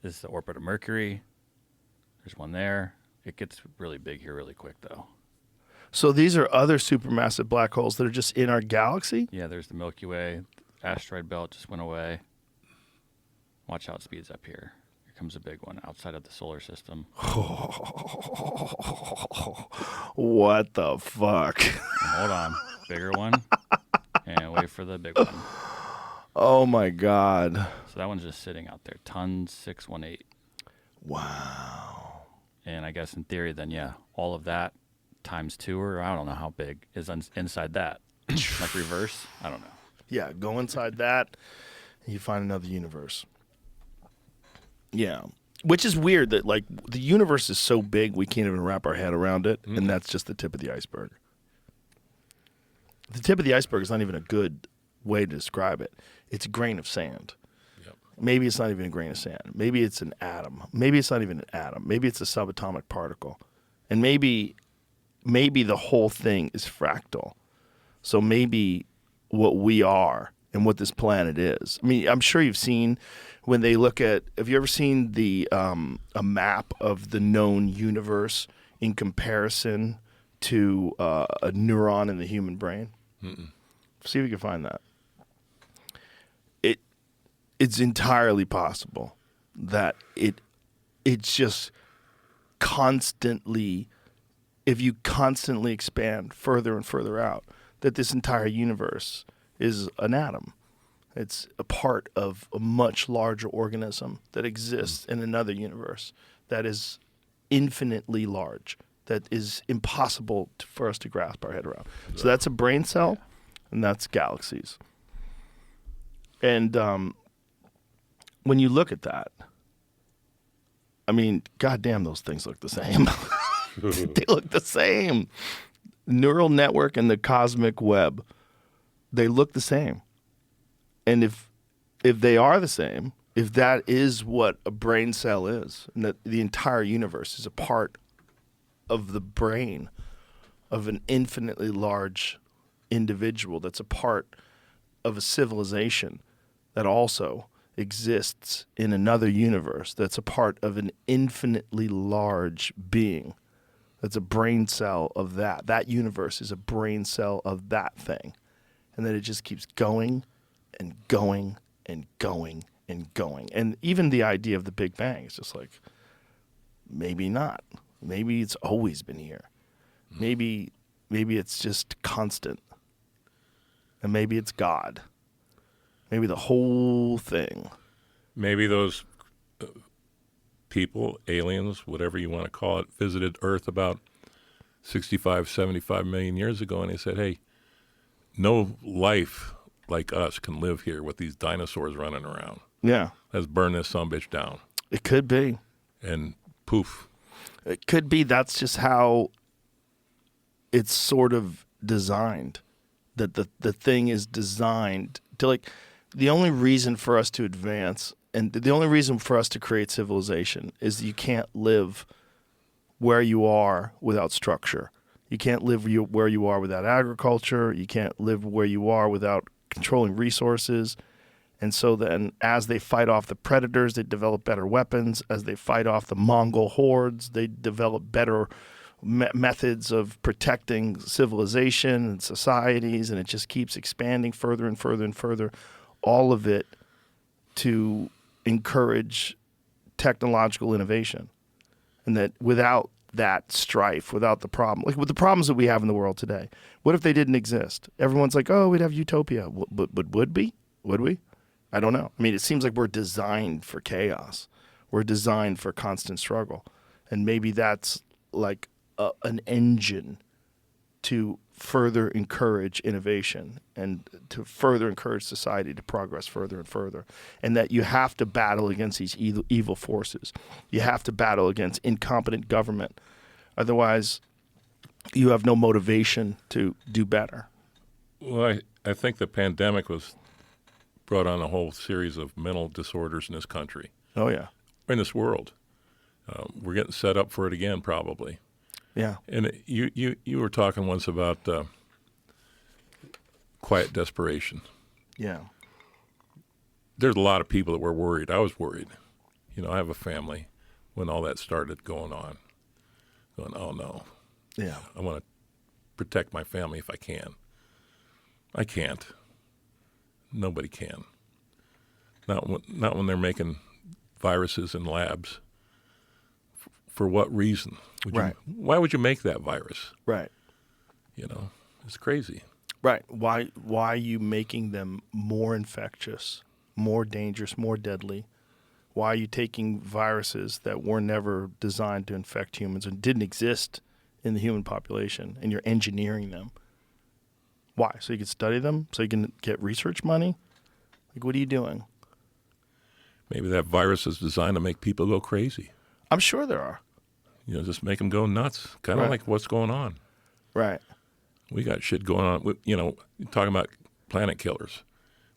This is the orbit of Mercury. There's one there. It gets really big here really quick, though. So these are other supermassive black holes that are just in our galaxy? Yeah, there's the Milky Way. The asteroid belt just went away. Watch how it speeds up here. Here comes a big one outside of the solar system. What the fuck? Hold on. Bigger one. And wait for the big one. Oh, my God. So that one's just sitting out there. Ton 618. Wow. And I guess in theory, then, yeah, all of that times 2, or I don't know how big, is inside that. Like reverse? I don't know. Yeah, go inside that, and you find another universe. Yeah. Which is weird that, like, the universe is so big we can't even wrap our head around it, and that's just the tip of the iceberg. The tip of the iceberg is not even a good way to describe it. It's a grain of sand. Yep. Maybe it's not even a grain of sand. Maybe it's an atom. Maybe it's not even an atom. Maybe it's a subatomic particle. And maybe the whole thing is fractal. So maybe what we are and what this planet is. I mean, I'm sure you've seen when they look at, have you ever seen the a map of the known universe in comparison to a neuron in the human brain? Mm-mm. See if you can find that. It's entirely possible that it's just constantly, if you constantly expand further and further out, that this entire universe is an atom. It's a part of a much larger organism that exists in another universe that is infinitely large, that is impossible for us to grasp our head around. So that's a brain cell, and that's galaxies. And when you look at that, I mean, goddamn, those things look the same. They look the same. Neural network and the cosmic web, they look the same. And if they are the same, if that is what a brain cell is, and that the entire universe is a part of the brain of an infinitely large individual that's a part of a civilization that also exists in another universe that's a part of an infinitely large being, that's a brain cell of that universe is a brain cell of that thing, and then it just keeps going and going and going and going. And even the idea of the Big Bang is just like, maybe not. Maybe it's always been here. Maybe it's just constant. And maybe it's God. Maybe the whole thing. Maybe those people, aliens, whatever you want to call it, visited Earth about 65, 75 million years ago, and they said, hey, no life like us can live here with these dinosaurs running around. Yeah. Let's burn this sumbitch down. It could be. And poof. It could be that's just how it's sort of designed. That the thing is designed to, like, the only reason for us to advance and the only reason for us to create civilization is you can't live where you are without structure. You can't live where you are without agriculture. You can't live where you are without controlling resources. And so then as they fight off the predators, they develop better weapons. As they fight off the Mongol hordes, they develop better methods of protecting civilization and societies, and it just keeps expanding further and further and further, all of it to encourage technological innovation. And that without that strife, without the problem, like with the problems that we have in the world today, what if they didn't exist? Everyone's like, oh, we'd have utopia. But would we? Would we? I don't know. I mean, it seems like we're designed for chaos. We're designed for constant struggle. And maybe that's like an engine to further encourage innovation and to further encourage society to progress further and further. And that you have to battle against these evil forces. You have to battle against incompetent government. Otherwise, you have no motivation to do better. Well, I think the pandemic brought on a whole series of mental disorders in this country. Oh, yeah. In this world. We're getting set up for it again, probably. Yeah. And you were talking once about quiet desperation. Yeah. There's a lot of people that were worried. I was worried. You know, I have a family when all that started going on. Going, oh, no. Yeah. I want to protect my family if I can. I can't. Nobody can. Not when they're making viruses in labs. For what reason? Right. Why would you make that virus? Right. You know, it's crazy. Right. Why are you making them more infectious, more dangerous, more deadly? Why are you taking viruses that were never designed to infect humans and didn't exist in the human population, and you're engineering them? Why? So you can study them? So you can get research money? Like, what are you doing? Maybe that virus is designed to make people go crazy. I'm sure there are. You know, just make them go nuts. Kind of Right. like what's going on. Right. We got shit going on. You know, you're talking about planet killers.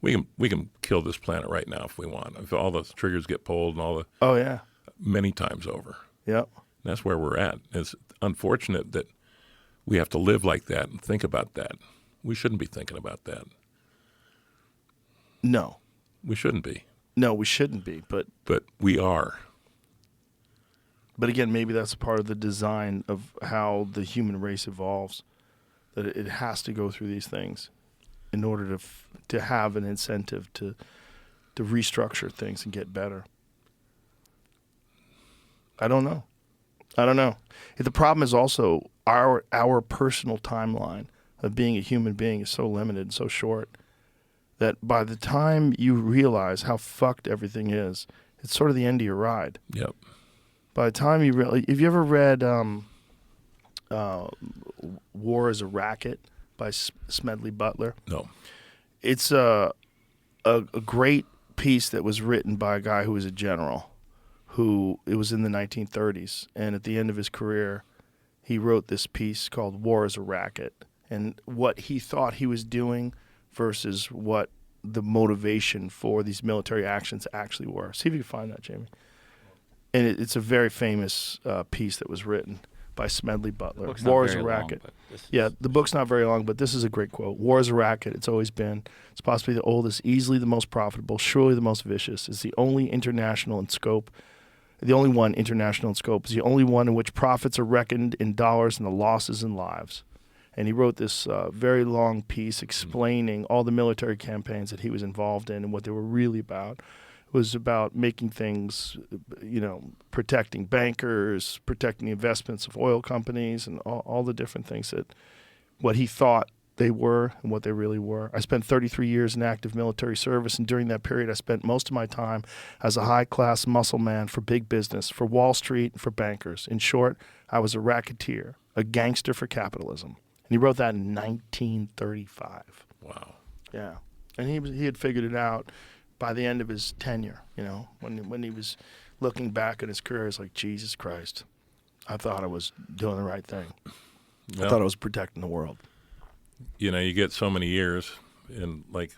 We can kill this planet right now if we want. If all the triggers get pulled and all the Oh, yeah. many times over. Yep. That's where we're at. It's unfortunate that we have to live like that and think about that. We shouldn't be thinking about that. No. We shouldn't be. No, we shouldn't be. But we are. again, maybe that's part of the design of how the human race evolves, that it has to go through these things in order to have an incentive to restructure things and get better. I don't know. The problem is also our personal timeline of being a human being is so limited and so short that by the time you realize how fucked everything is, it's sort of the end of your ride. Yep. By the time you really, have you ever read War is a Racket by Smedley Butler? No. It's a great piece that was written by a guy who was a general, it was in the 1930s, and at the end of his career, he wrote this piece called War is a Racket, and what he thought he was doing versus what the motivation for these military actions actually were. See if you can find that, Jamie. And it's a very famous piece that was written by Smedley Butler. Book's not War is a very long, Racket. but this is- Yeah, the book's not very long, but this is a great quote. War is a racket. It's always been. It's possibly the oldest, easily the most profitable, surely the most vicious. It's the only international in scope. The only one international in scope. It's the only one in which profits are reckoned in dollars and the losses in lives. And he wrote this very long piece explaining all the military campaigns that he was involved in and what they were really about. It was about making things, protecting bankers, protecting the investments of oil companies, and all the different things that what he thought they were and what they really were. I spent 33 years in active military service, and during that period, I spent most of my time as a high-class muscle man for big business, for Wall Street, and for bankers. In short, I was a racketeer, a gangster for capitalism. And he wrote that in 1935. Wow. Yeah, and he had figured it out by the end of his tenure. When he was looking back at his career, it's like, Jesus Christ, I thought I was doing the right thing. I thought I was protecting the world. You get so many years, and like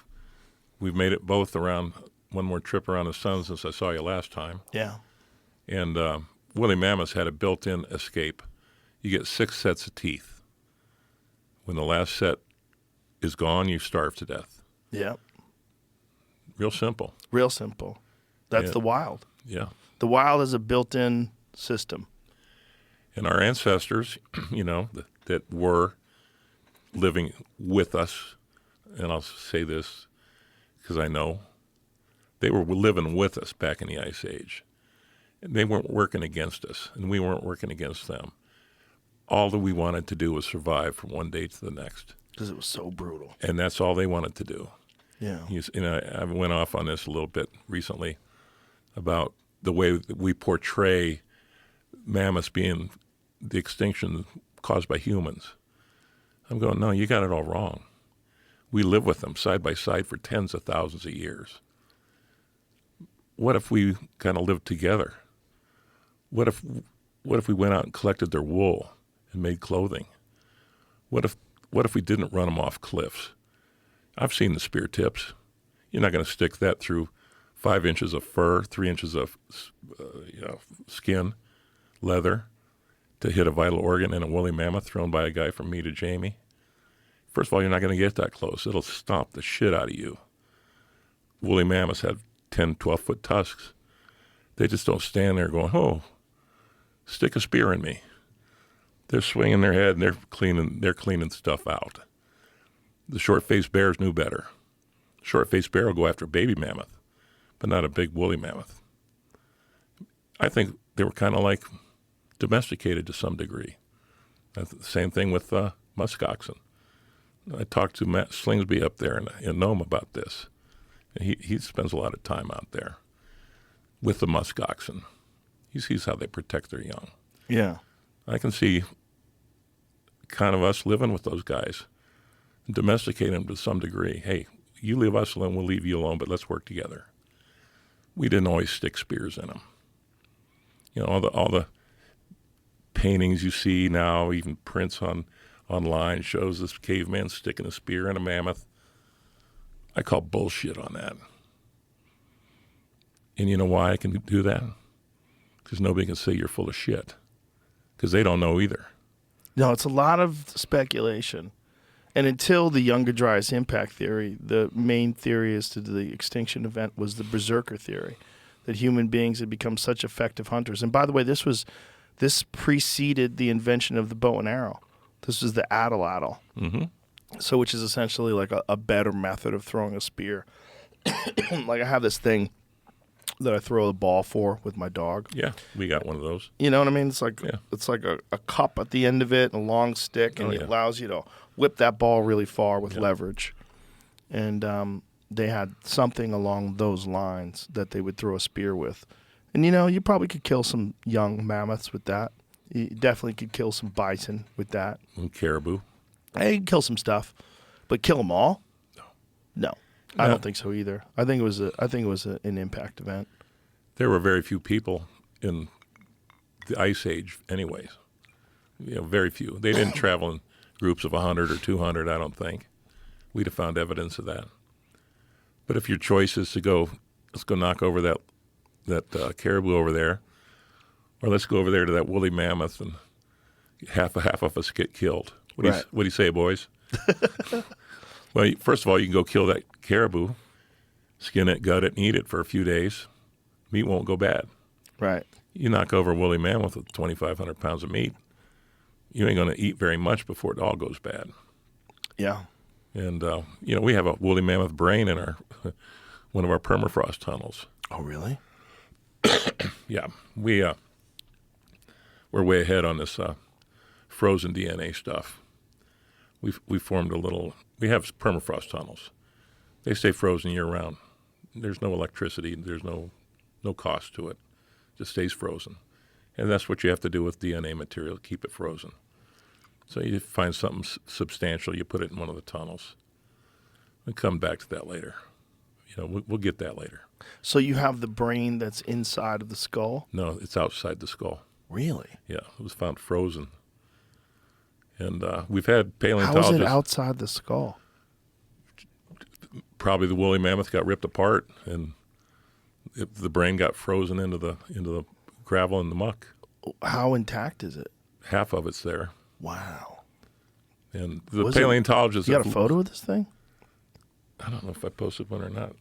we've made it both around one more trip around the sun since I saw you last time. Yeah. And woolly mammoths had a built-in escape. You get 6 sets of teeth. When the last set is gone, you starve to death. Yeah. Real simple. Real simple. That's Yeah. the wild. Yeah. The wild is a built-in system. And our ancestors, that were living with us, and I'll say this because I know, they were living with us back in the Ice Age. And they weren't working against us, and we weren't working against them. All that we wanted to do was survive from one day to the next. Because it was so brutal. And that's all they wanted to do. Yeah. I went off on this a little bit recently about the way that we portray mammoths being the extinction caused by humans. I'm going, no, you got it all wrong. We live with them side by side for tens of thousands of years. What if we kind of lived together? What if we went out and collected their wool and made clothing? What if we didn't run them off cliffs? I've seen the spear tips. You're not going to stick that through 5 inches of fur, 3 inches of skin, leather, to hit a vital organ in a woolly mammoth thrown by a guy from me to Jamie. First of all, you're not going to get that close. It'll stomp the shit out of you. Woolly mammoths have 10, 12-foot tusks. They just don't stand there going, oh, stick a spear in me. They're swinging their head and they're cleaning stuff out. The short-faced bears knew better. Short-faced bear will go after a baby mammoth, but not a big woolly mammoth. I think they were kind of like domesticated to some degree. That's the same thing with muskoxen. I talked to Matt Slingsby up there in Nome about this. And he spends a lot of time out there with the muskoxen. He sees how they protect their young. Yeah. I can see kind of us living with those guys and domesticating them to some degree. Hey, you leave us alone, we'll leave you alone, but let's work together. We didn't always stick spears in them. All the paintings you see now, even prints online, shows this caveman sticking a spear in a mammoth. I call bullshit on that. And you know why I can do that? Because nobody can say you're full of shit. Because they don't know either. No, it's a lot of speculation. And until the Younger Dryas impact theory, the main theory as to the extinction event was the berserker theory, that human beings had become such effective hunters. And by the way, this preceded the invention of the bow and arrow. This was the atlatl. Mm-hmm. So, which is essentially like a better method of throwing a spear. Like I have this thing that I throw the ball for with my dog. Yeah, we got one of those. You know what I mean? It's like Yeah. it's like a cup at the end of it and a long stick, and Oh, it yeah. allows you to whip that ball really far with leverage. And they had something along those lines that they would throw a spear with. And, you probably could kill some young mammoths with that. You definitely could kill some bison with that. And caribou. Hey, you can kill some stuff. But kill them all? No. I No. don't think so either. I think it was an impact event. There were very few people in the Ice Age anyways. Very few. They didn't travel in groups of 100 or 200, I don't think. We'd have found evidence of that. But if your choice is to let's go knock over that caribou over there, or let's go over there to that woolly mammoth and half of us get killed. What do you say, boys? Well, first of all, you can go kill that caribou, skin it, gut it, and eat it for a few days. Meat won't go bad. Right. You knock over a woolly mammoth with 2,500 pounds of meat, you ain't going to eat very much before it all goes bad. Yeah. And, we have a woolly mammoth brain in one of our permafrost tunnels. Oh, really? Yeah. We're way ahead on this frozen DNA stuff. We formed we have permafrost tunnels. They stay frozen year-round. There's no electricity. There's no cost to it. It just stays frozen. And that's what you have to do with DNA material, keep it frozen. So you find something substantial, you put it in one of the tunnels. We'll come back to that later. We'll get that later. So you have the brain that's inside of the skull? No, it's outside the skull. Really? Yeah, it was found frozen. And we've had How paleontologists. is it outside the skull? Probably the woolly mammoth got ripped apart, and the brain got frozen into the gravel and the muck. How intact is it? Half of it's there. Wow. And the Was it- paleontologists. You got a photo of this thing? I don't know if I posted one or not.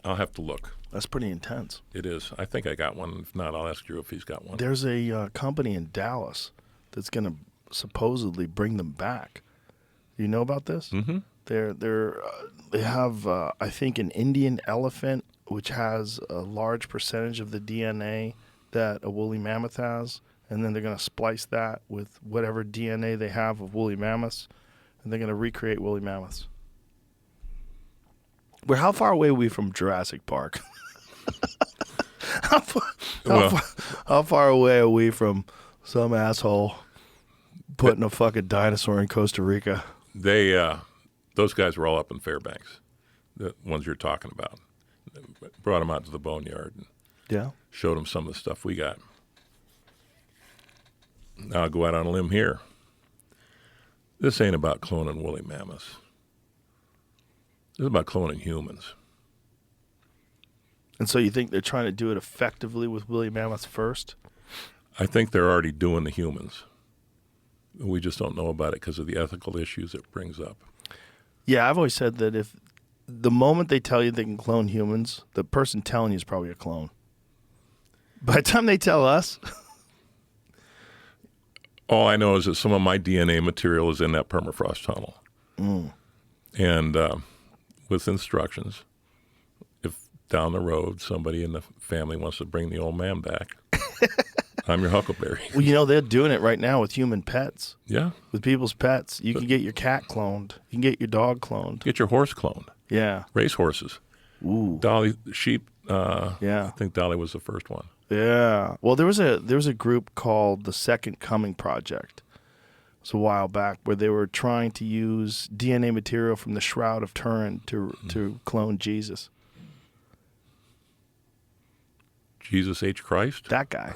I'll have to look. That's pretty intense. It is. I think I got one. If not, I'll ask Drew if he's got one. There's a company in Dallas that's going to supposedly bring them back. You know about this? Mm-hmm. They have I think an Indian elephant which has a large percentage of the DNA that a woolly mammoth has, and then they're going to splice that with whatever DNA they have of woolly mammoths, and they're going to recreate woolly mammoths. How far away are we from Jurassic Park? How far away are we from some asshole putting a fucking dinosaur in Costa Rica? Those guys were all up in Fairbanks, the ones you're talking about. Brought them out to the boneyard and Yeah. showed them some of the stuff we got. Now I'll go out on a limb here. This ain't about cloning woolly mammoths. This is about cloning humans. And so you think they're trying to do it effectively with woolly mammoths first? I think they're already doing the humans. We just don't know about it because of the ethical issues it brings up. Yeah, I've always said that if the moment they tell you they can clone humans, the person telling you is probably a clone. By the time they tell us, All I know is that some of my DNA material is in that permafrost tunnel. And with instructions, if down the road somebody in the family wants to bring the old man back, I'm your huckleberry. well, they're doing it right now with human pets, Yeah. with people's pets. You can get your cat cloned. You can get your dog cloned. Get your horse cloned. Yeah. Race horses. Ooh. Dolly, sheep. Yeah. I think Dolly was the first one. Yeah. Well, there was a group called the Second Coming Project. It was a while back where they were trying to use DNA material from the Shroud of Turin to clone Jesus. Jesus H. Christ. That guy.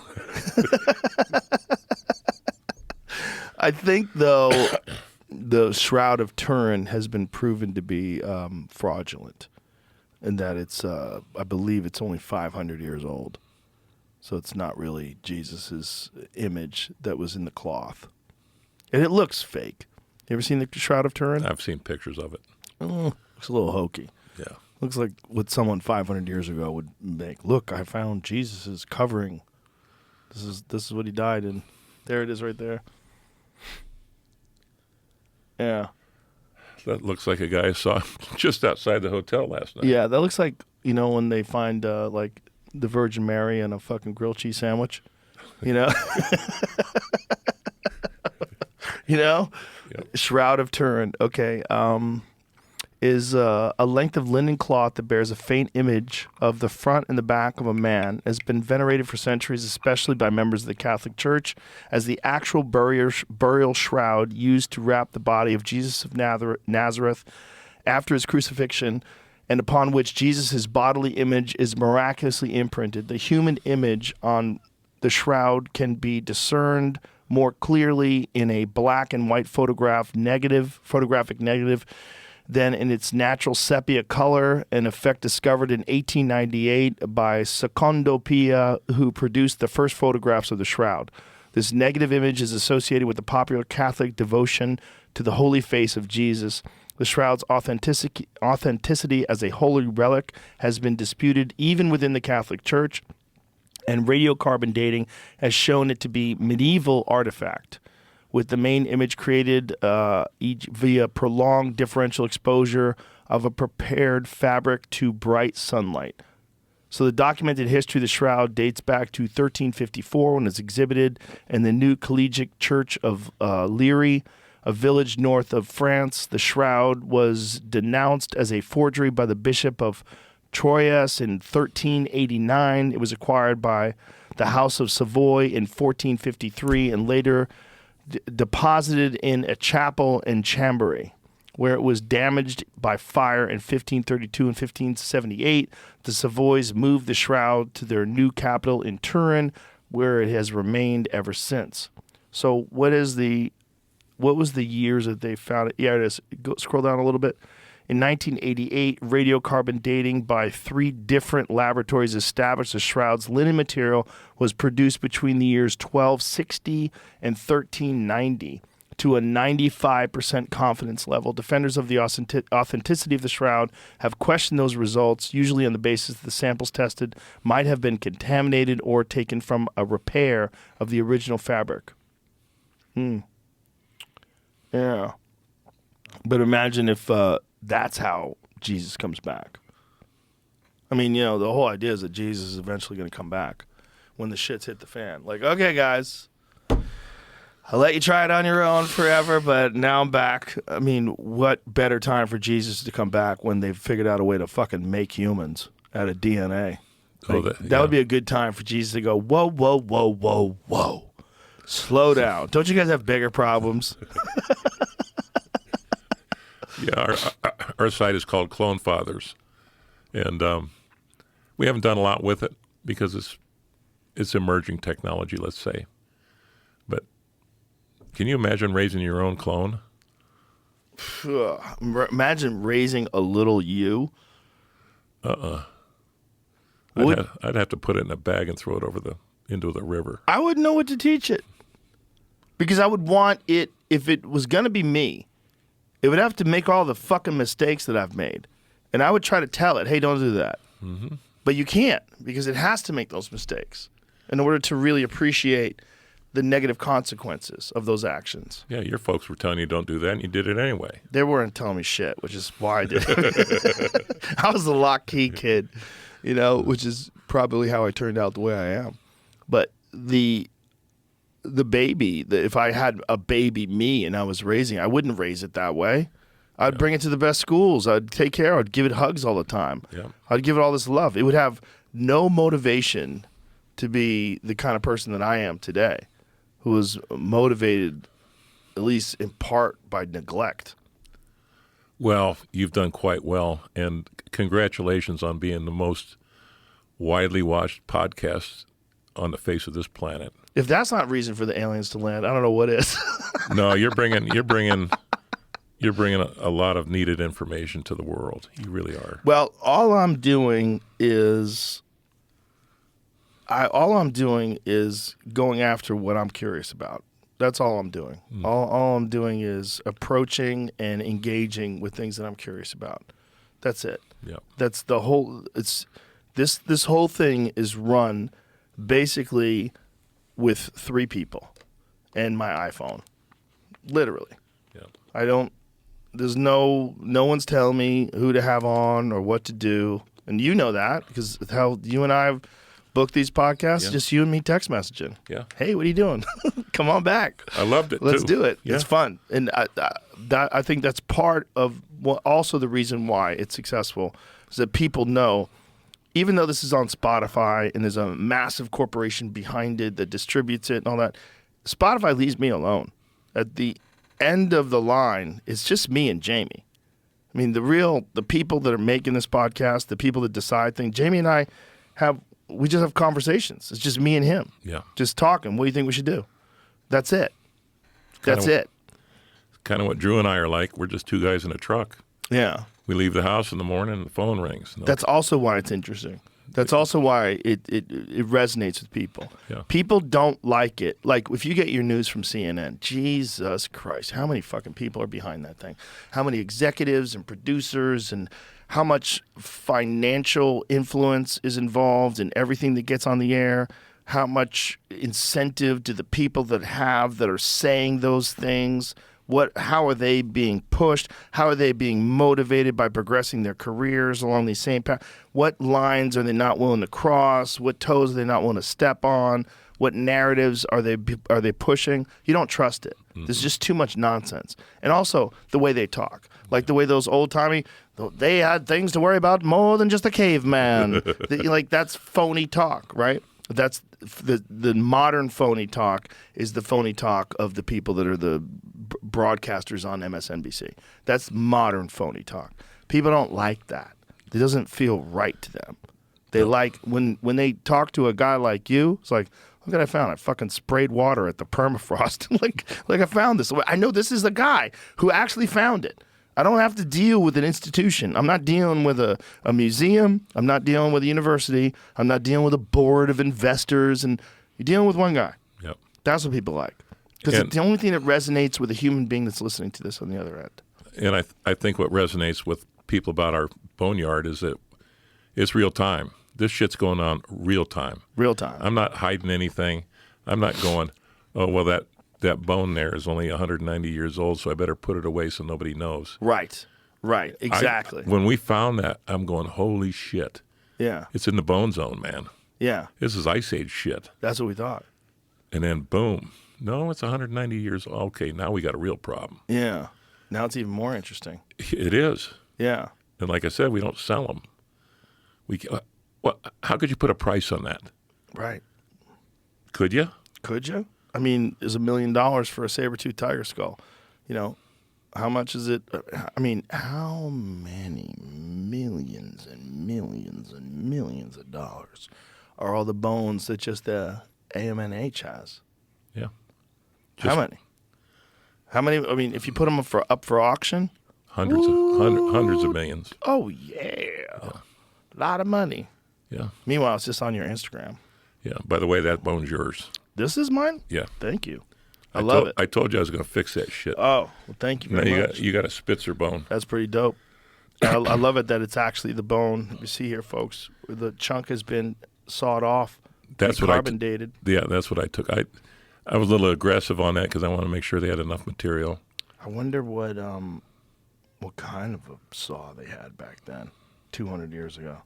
I think, though, the Shroud of Turin has been proven to be fraudulent, and that it's, I believe, it's only 500 years old. So it's not really Jesus's image that was in the cloth, and it looks fake. You ever seen the Shroud of Turin? I've seen pictures of it. Looks a little hokey. Yeah. Looks like what someone 500 years ago would make. Look, I found Jesus's covering. This is what he died in. There it is, right there. Yeah. That looks like a guy I saw just outside the hotel last night. Yeah, that looks like, when they find, like, the Virgin Mary in a fucking grilled cheese sandwich. You know? Yep. Shroud of Turin. Okay. is a length of linen cloth that bears a faint image of the front and the back of a man. Has been venerated for centuries, especially by members of the Catholic Church, as the actual burial shroud used to wrap the body of Jesus of Nazareth after his crucifixion, and upon which Jesus' bodily image is miraculously imprinted. The human image on the shroud can be discerned more clearly in a black and white photographic negative than in its natural sepia color, an effect discovered in 1898 by Secondo Pia, who produced the first photographs of the shroud. This negative image is associated with the popular Catholic devotion to the holy face of Jesus. The shroud's authenticity as a holy relic has been disputed even within the Catholic Church, and radiocarbon dating has shown it to be medieval artifact, with the main image created via prolonged differential exposure of a prepared fabric to bright sunlight. So the documented history of the shroud dates back to 1354 when it was exhibited in the New Collegiate Church of Liry, a village north of France. The shroud was denounced as a forgery by the Bishop of Troyes in 1389. It was acquired by the House of Savoy in 1453 and later deposited in a chapel in Chambéry, where it was damaged by fire in 1532 and 1578. The Savoys moved the shroud to their new capital in Turin, where it has remained ever since. So what was the years that they found it? Yeah, it is. Scroll down a little bit. In 1988, radiocarbon dating by 3 different laboratories established the shroud's linen material was produced between the years 1260 and 1390 to a 95% confidence level. Defenders of the authenticity of the shroud have questioned those results, usually on the basis that the samples tested might have been contaminated or taken from a repair of the original fabric. Yeah. But imagine if that's how Jesus comes back. I mean, the whole idea is that Jesus is eventually going to come back when the shit's hit the fan. Like, okay, guys, I'll let you try it on your own forever, but now I'm back. I mean, what better time for Jesus to come back when they've figured out a way to fucking make humans out of DNA? That would be a good time for Jesus to go, whoa, whoa, whoa, whoa, whoa. Slow down. Don't you guys have bigger problems? Yeah, our site is called Clone Fathers, and we haven't done a lot with it because it's emerging technology, let's say. But can you imagine raising your own clone? Imagine raising a little you. I'd have to put it in a bag and throw it into the river. I wouldn't know what to teach it because I would want it, if it was going to be me, it would have to make all the fucking mistakes that I've made. And I would try to tell it, hey, don't do that. Mm-hmm. But you can't, because it has to make those mistakes in order to really appreciate the negative consequences of those actions. Yeah, your folks were telling you don't do that, and you did it anyway. They weren't telling me shit, which is why I did it. I was the lock-key kid, which is probably how I turned out the way I am. But the baby, if I had a baby me and I was raising, I wouldn't raise it that way. I'd bring it to the best schools. I'd take care. I'd give it hugs all the time. Yeah. I'd give it all this love. It would have no motivation to be the kind of person that I am today, who was motivated, at least in part, by neglect. Well, you've done quite well, and congratulations on being the most widely watched podcast on the face of this planet. If that's not reason for the aliens to land, I don't know what is. No, you're bringing a lot of needed information to the world. You really are. Well, all I'm doing is going after what I'm curious about. That's all I'm doing. All I'm doing is approaching and engaging with things that I'm curious about. That's it. Yeah. That's the whole. It's this whole thing is run basically with 3 people and my iPhone. Literally. Yeah. There's no one's telling me who to have on or what to do. And you know that because how you and I have booked these podcasts, just you and me text messaging. Yeah. Hey, what are you doing? Come on back. I loved it, Let's too. do it. Yeah. It's fun. And that I think that's part of also the reason why it's successful is that people know, even though this is on Spotify and there's a massive corporation behind it that distributes it and all that, Spotify leaves me alone. At the end of the line, it's just me and Jamie. I mean, the people that are making this podcast, the people that decide things, Jamie and I we just have conversations. It's just me and him. Yeah. Just talking. What do you think we should do? That's it. That's it. Kind of what Drew and I are like. We're just two guys in a truck. Yeah. We leave the house in the morning and the phone rings. No. That's also why it's interesting. That's also why it resonates with people. Yeah. People don't like it. Like, if you get your news from CNN, Jesus Christ, how many fucking people are behind that thing? How many executives and producers, and how much financial influence is involved in everything that gets on the air? How much incentive do the people that are saying those things? How are they being pushed? How are they being motivated by progressing their careers along the same path? What lines are they not willing to cross? What toes are they not willing to step on? What narratives are they pushing? You don't trust it. Mm-hmm. There's just too much nonsense. And also the way they talk, like the way those old-timey, they had things to worry about more than just a caveman. Like, that's phony talk, right? That's the modern phony talk is the phony talk of the people that are the broadcasters on MSNBC. That's modern phony talk. People don't like that. It doesn't feel right to them. They like when they talk to a guy like you. It's like, look what I found. I fucking sprayed water at the permafrost. like I found this. I know this is the guy who actually found it. I don't have to deal with an institution. I'm not dealing with a museum. I'm not dealing with a university. I'm not dealing with a board of investors. And you're dealing with one guy. Yep. That's what people like. Because it's the only thing that resonates with a human being that's listening to this on the other end. And I think what resonates with people about our boneyard is that it's real time. This shit's going on real time. Real time. I'm not hiding anything. I'm not going, oh, well, that bone there is only 190 years old, so I better put it away so nobody knows. Right. Exactly. When we found that, I'm going, holy shit. Yeah. It's in the bone zone, man. Yeah. This is Ice Age shit. That's what we thought. And then, boom. No, it's 190 years old. Okay, now we got a real problem. Yeah. Now it's even more interesting. It is. Yeah. And like I said, we don't sell them. How could you put a price on that? Right. Could you? Could you? I mean, is $1 million for a saber-tooth tiger skull? You know, how much is it? I mean, how many millions and millions and millions of dollars are all the bones that just the AMNH has? Yeah. How many? How many? I mean, if you put them up for auction, hundreds of millions. Oh yeah, a lot of money. Yeah. Meanwhile, it's just on your Instagram. Yeah. By the way, that bone's yours. This is mine? Yeah. Thank you. I love it. I told you I was going to fix that shit. Oh, well, thank you very much. You got a Spitzer bone. That's pretty dope. I love it that it's actually the bone. You see here, folks, the chunk has been sawed off. That's what carbon dated. Yeah, that's what I took. I was a little aggressive on that because I want to make sure they had enough material. I wonder what kind of a saw they had back then, 200 years ago.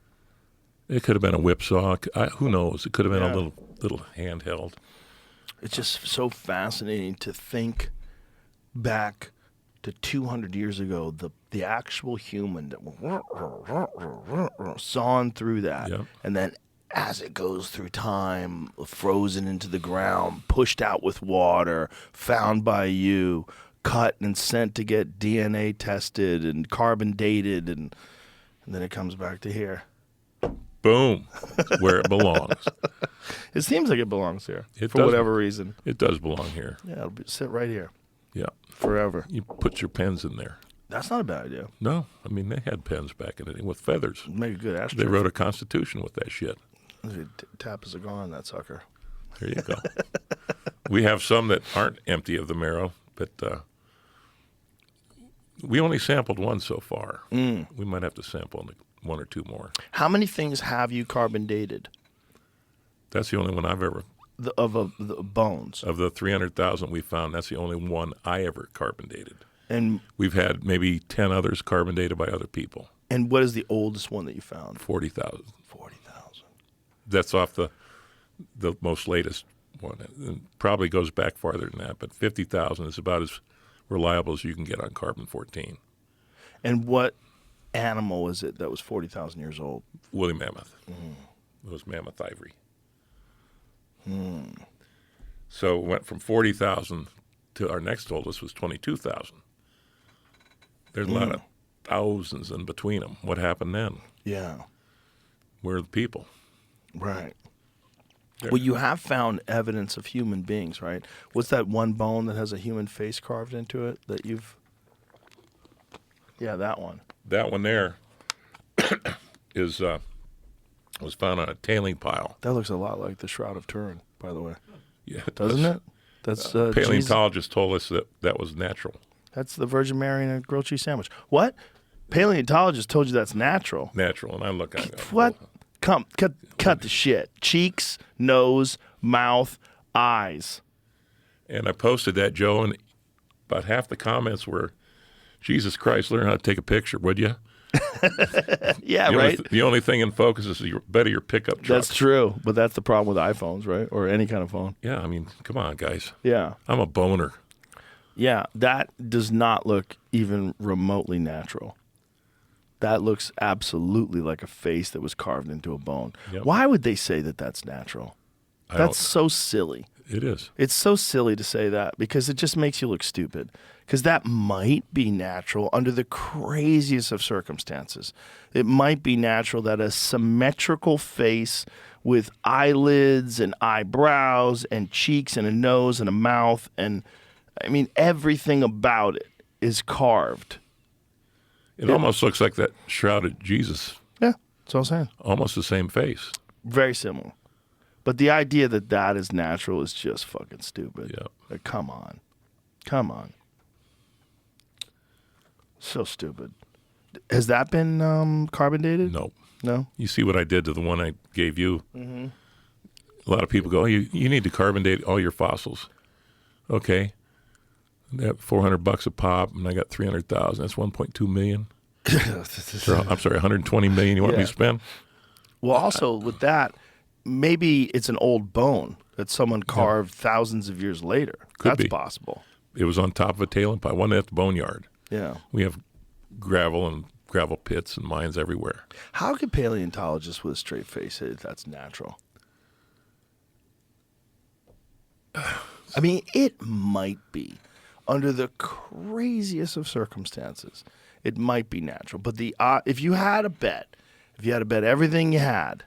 It could have been a whip saw. Who knows? It could have been a little handheld. It's just so fascinating to think back to 200 years ago, the actual human that sawing through that, and then as it goes through time, frozen into the ground, pushed out with water, found by you, cut and sent to get DNA tested and carbon dated, and then it comes back to here. Boom, where it belongs. It seems like it belongs here for whatever reason. It does belong here. Yeah, it'll sit right here. Yeah. Forever. You put your pens in there. That's not a bad idea. No, I mean, they had pens back in the day with feathers. Make a good ashtray. They wrote a constitution with that shit. Tap a cigar on that sucker. There you go. We have some that aren't empty of the marrow, but we only sampled one so far. We might have to sample one or two more. How many things have you carbon dated? That's the only one I've ever. The bones. Of the 300,000 we found, that's the only one I ever carbon dated. And we've had maybe 10 others carbon dated by other people. And what is the oldest one that you found? 40,000. 40,000. That's off the most latest one. It probably goes back farther than that, but 50,000 is about as reliable as you can get on carbon-14. And what animal was it that was 40,000 years old? Woolly mammoth. It was mammoth ivory. So it went from 40,000 to our next oldest was 22,000. There's a lot of thousands in between them. What happened then? Yeah. We're the people. Right. Well, you have found evidence of human beings, right? What's that one bone that has a human face carved into it that you've... Yeah, that one. That one there is was found on a tailing pile. That looks a lot like the Shroud of Turin, by the way. Yeah, Doesn't it? That's paleontologists told us that was natural. That's the Virgin Mary in a grilled cheese sandwich. What? Paleontologists told you that's natural. Natural, and I look at it. What? Cut the shit. Cheeks, nose, mouth, eyes. And I posted that, Joe, and about half the comments were, Jesus Christ, learn how to take a picture, would you? Yeah, the right? The only thing in focus is your bed of your pickup truck. That's true, but that's the problem with iPhones, right? Or any kind of phone. Yeah, I mean, come on, guys. Yeah. I'm a boner. Yeah, that does not look even remotely natural. That looks absolutely like a face that was carved into a bone. Yep. Why would they say that that's natural? That's so silly. It is. It's so silly to say that because it just makes you look stupid. Because that might be natural under the craziest of circumstances. It might be natural that a symmetrical face with eyelids and eyebrows and cheeks and a nose and a mouth and, I mean, everything about it is carved. It almost looks like that shrouded Jesus. Yeah, that's what I'm saying. Almost the same face. Very similar. But the idea that that is natural is just fucking stupid. Yeah. Like, come on. Come on. So stupid. Has that been carbon dated? No. No? You see what I did to the one I gave you? Mm-hmm. A lot of people go, oh, you need to carbon date all your fossils. Okay. That $400 a pop, and I got 300,000. That's 1.2 million. I'm sorry, 120 million. You want me to spend? Well, also with that, maybe it's an old bone that someone carved thousands of years later. Could That's be. possible. It was on top of a tailing pile. One at the boneyard. Yeah. We have gravel and gravel pits and mines everywhere. How could paleontologists with a straight face say that that's natural? I mean, it might be. Under the craziest of circumstances, it might be natural. But if you had a bet, everything you had,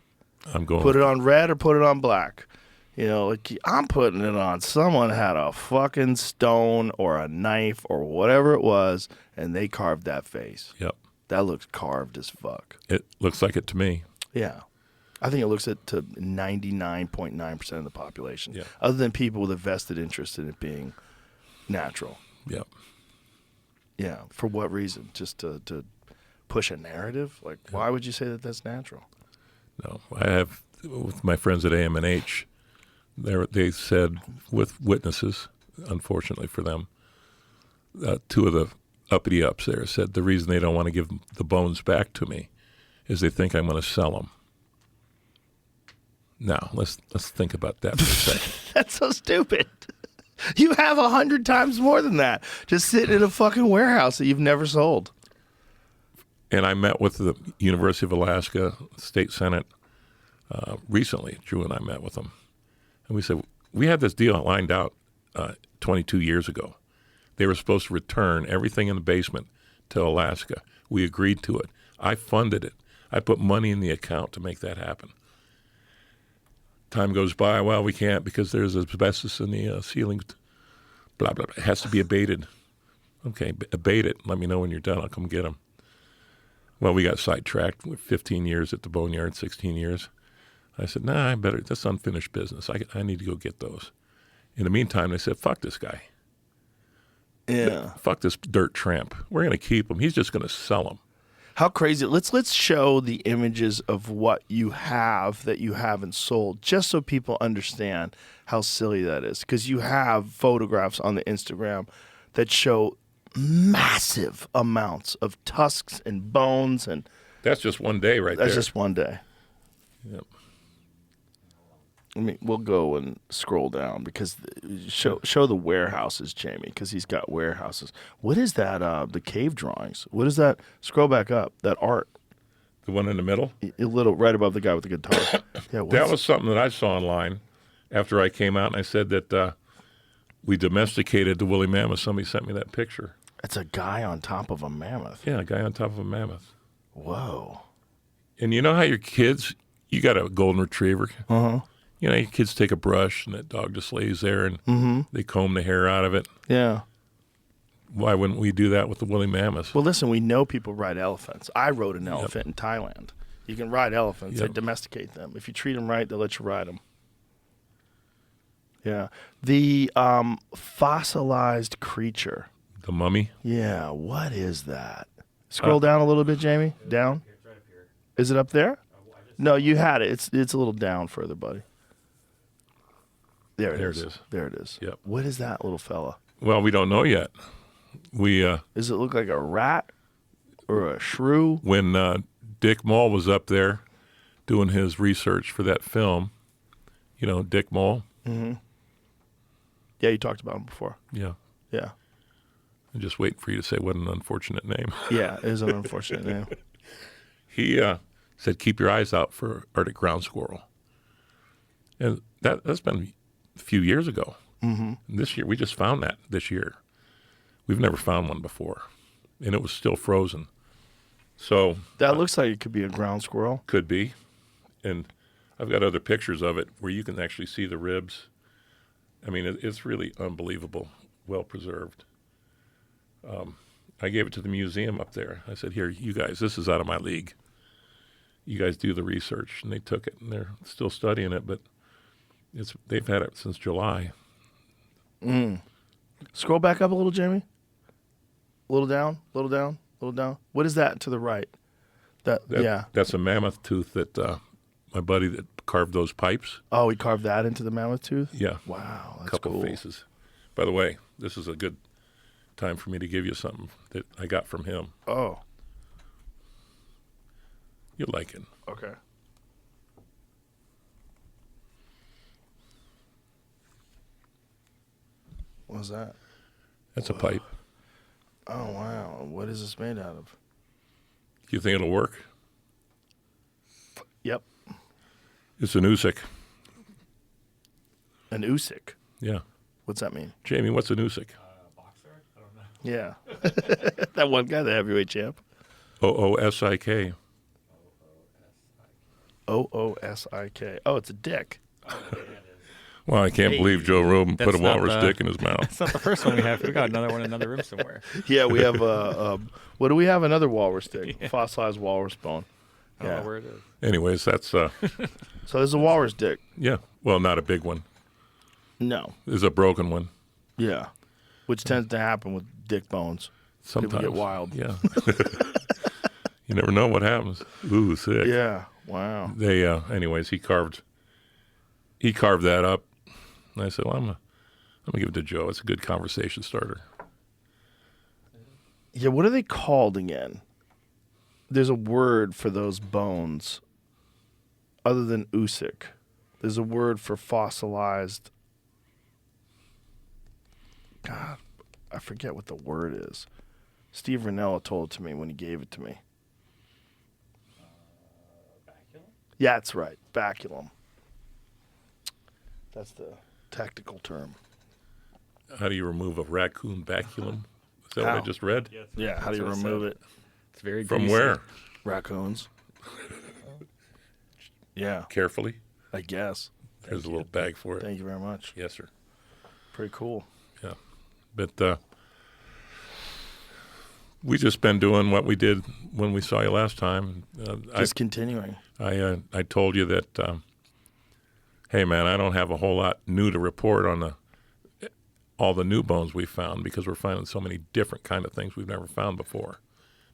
I'm going. put it on red or put it on black. You know, like I'm putting it on. Someone had a fucking stone or a knife or whatever it was, and they carved that face. Yep. That looks carved as fuck. It looks like it to me. Yeah. I think it looks at to 99.9% of the population, Yeah. other than people with a vested interest in it being natural. Yep. Yeah. For what reason? Just to push a narrative? Like, why would you say that that's natural? No, I have with my friends at AM&H. They said with witnesses, unfortunately for them, two of the uppity ups there said the reason they don't want to give the bones back to me is they think I'm going to sell them. Now let's think about that for a second. That's so stupid. You have 100 times more than that just sitting in a fucking warehouse that you've never sold. And I met with the University of Alaska State Senate recently. Drew and I met with them. And we said, we had this deal lined out 22 years ago. They were supposed to return everything in the basement to Alaska. We agreed to it. I funded it. I put money in the account to make that happen. Time goes by. Well, we can't because there's asbestos in the ceiling. Blah, blah, blah. It has to be abated. Okay, abate it. Let me know when you're done. I'll come get them. Well, we got sidetracked with 15 years at the boneyard, 16 years. I said, nah, that's unfinished business. I need to go get those. In the meantime, they said, fuck this guy. Yeah. Fuck this dirt tramp. We're going to keep him. He's just going to sell them. How crazy. Let's show the images of what you have that you haven't sold, just so people understand how silly that is. Because you have photographs on the Instagram that show massive amounts of tusks and bones. And that's just one day right there. that's just one day. Yep. We'll go and scroll down because show the warehouses, Jamie, because he's got warehouses. What is that? The cave drawings. What is that? Scroll back up. That art. The one in the middle? A little right above the guy with the guitar. Yeah. That was something that I saw online after I came out, and I said that we domesticated the woolly mammoth. Somebody sent me that picture. It's a guy on top of a mammoth. Yeah, a guy on top of a mammoth. Whoa. And you know how your kids, you got a golden retriever. Uh-huh. You know, your kids take a brush and that dog just lays there and they comb the hair out of it. Yeah. Why wouldn't we do that with the woolly mammoths? Well, listen, we know people ride elephants. I rode an elephant in Thailand. You can ride elephants. They domesticate them. If you treat them right, they'll let you ride them. Yeah. The fossilized creature. The mummy? Yeah. What is that? Scroll down a little bit, Jamie. Down. It's right up here. Is it up there? No, you had it. It's a little down further, buddy. There it is. There it is. Yep. What is that little fella? Well, we don't know yet. We Does it look like a rat or a shrew? when Dick Moll was up there doing his research for that film, you know, Dick Moll. Mm-hmm. Yeah, you talked about him before. Yeah. Yeah. I'm just waiting for you to say what an unfortunate name. Yeah, it is an unfortunate name. He said, keep your eyes out for Arctic ground squirrel. And that's been a few years ago. Mm-hmm. This year, we just found that this year. We've never found one before. And it was still frozen. So That looks like it could be a ground squirrel. could be. And I've got other pictures of it where you can actually see the ribs. I mean, it's really unbelievable, well preserved. I gave it to the museum up there. I said, here, you guys, this is out of my league. You guys do the research. And they took it, and they're still studying it, but they've had it since July. Scroll back up a little, Jamie. A little down, a little down, a little down. What is that to the right? Yeah. That's a mammoth tooth that my buddy that carved those pipes. Oh, he carved that into the mammoth tooth? Yeah. Wow, that's Couple cool. faces. By the way, this is a good time for me to give you something that I got from him. Oh, You'll like it. okay. What was that? That's a pipe. Oh, wow. What is this made out of? Do you think it'll work? Yep. It's an Usyk. An Usyk. Yeah. What's that mean? Jamie, what's an Usyk? Boxer? I don't know. Yeah. That one guy, the heavyweight champ. Oosik. Oosik. Oh, it's a dick. Well, I can't believe Joe Rogan put a That's not walrus the- dick in his mouth. It's not the first one we have. We got another one in another room somewhere. Yeah, we have what do we have? Another walrus dick. Fossilized walrus bone. I don't Yeah. know where it is. Anyways, that's, So there's a walrus dick. yeah. Well, not a big one. No. There's a broken one. Yeah. Which tends to happen with dick bones. Sometimes. get wild. Yeah. You never know what happens. Ooh, sick. Yeah. Wow. They, anyways, he carved that up. And I said, well, I'm gonna give it to Joe. It's a good conversation starter. Yeah, what are they called again? There's a word for those bones other than Usyk. There's a word for fossilized. God, I forget what the word is. Steve Ranella told it to me when he gave it to me. Yeah, that's right. Baculum. That's the technical term. How do you remove a raccoon baculum? Is that what I How? just read? Yeah, how do you what it remove it? It's very From greasy. where? Raccoons. Yeah, Carefully. I guess. There's a little bag for it. Thank you very much. Yes, sir. Pretty cool. Yeah. But we just been doing what we did when we saw you last time. Just continuing. I told you that, hey, man, I don't have a whole lot new to report on all the new bones we found because we're finding so many different kind of things we've never found before.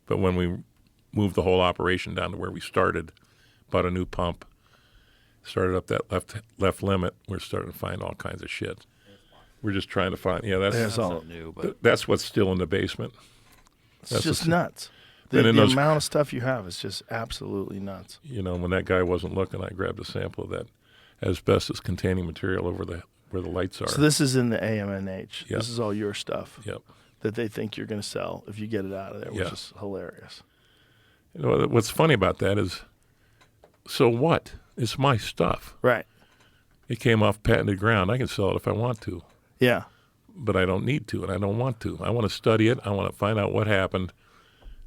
But when we moved the whole operation down to where we started, bought a new pump, started up that left limit, we're starting to find all kinds of shit. We're just trying to find, There's That's all. not new, but that's what's still in the basement. It's That's just what's- nuts. And The in those- amount of stuff you have is just absolutely nuts. You know, when that guy wasn't looking, I grabbed a sample of that asbestos-containing material over where the lights are. So this is in the AMNH. Yep. This is all your stuff Yep. that they think you're going to sell if you get it out of there, which Yeah. is hilarious. You know, what's funny about that is, so what? It's my stuff. Right. It came off patented ground. I can sell it if I want to, Yeah. but I don't need to, and I don't want to. I want to study it. I want to find out what happened.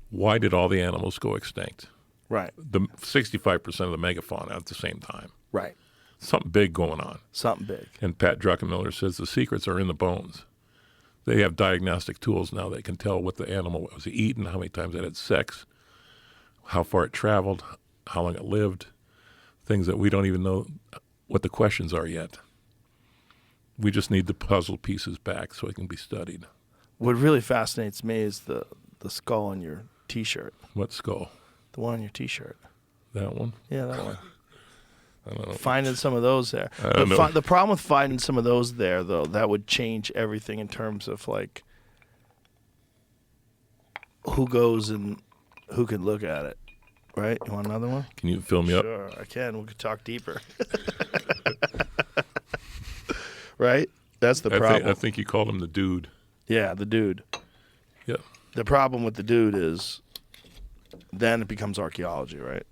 Why did all the animals go extinct? Right. The 65% of the megafauna at the same time. Right. Something big going on. Something big. And Pat Druckenmiller says the secrets are in the bones. They have diagnostic tools now that can tell what the animal was eaten, how many times it had sex, how far it traveled, how long it lived, things that we don't even know what the questions are yet. We just need the puzzle pieces back so it can be studied. What really fascinates me is the skull on your T-shirt. What skull? The one on your T-shirt. That one? Yeah, that one. I don't know. Finding some of those there. I don't know. The problem with finding some of those there, though, that would change everything in terms of, like, who goes and who can look at it. Right? You want another one? Can you fill me up? Sure, I can. We could talk deeper. Right? That's the problem. I think you called him the dude. Yeah, the dude. Yeah. The problem with the dude is then it becomes archaeology, right?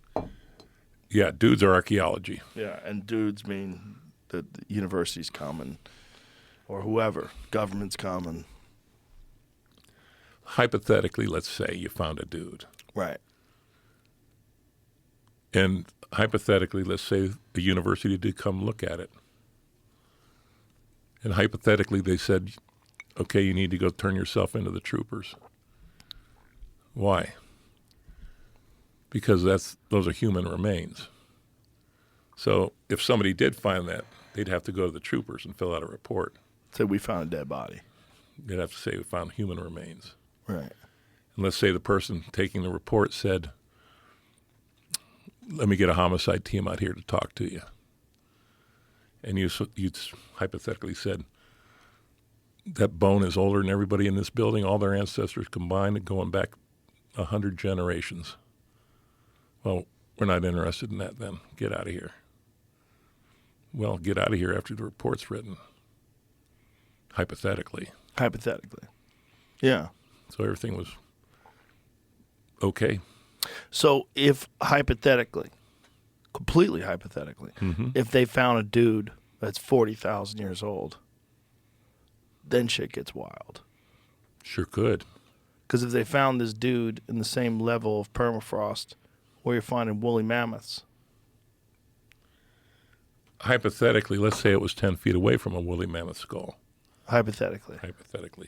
Yeah, dudes are archaeology. Yeah, and dudes mean that the universities come and, or whoever, governments come and. Hypothetically, let's say you found a dude. Right. And hypothetically, let's say the university did come look at it. And hypothetically, they said, okay, you need to go turn yourself into the troopers. Why? Because those are human remains. So if somebody did find that, they'd have to go to the troopers and fill out a report. So we found a dead body. They'd have to say we found human remains. Right. And let's say the person taking the report said, let me get a homicide team out here to talk to you. And you hypothetically said, that bone is older than everybody in this building, all their ancestors combined, going back 100 generations. Well, we're not interested in that then. Get out of here. Well, get out of here after the report's written. Hypothetically. Hypothetically. Yeah. So everything was okay. So if hypothetically, completely hypothetically, if they found a dude that's 40,000 years old, then shit gets wild. Sure could. Because if they found this dude in the same level of permafrost where you're finding woolly mammoths. Hypothetically, let's say it was 10 feet away from a woolly mammoth skull. Hypothetically. Hypothetically.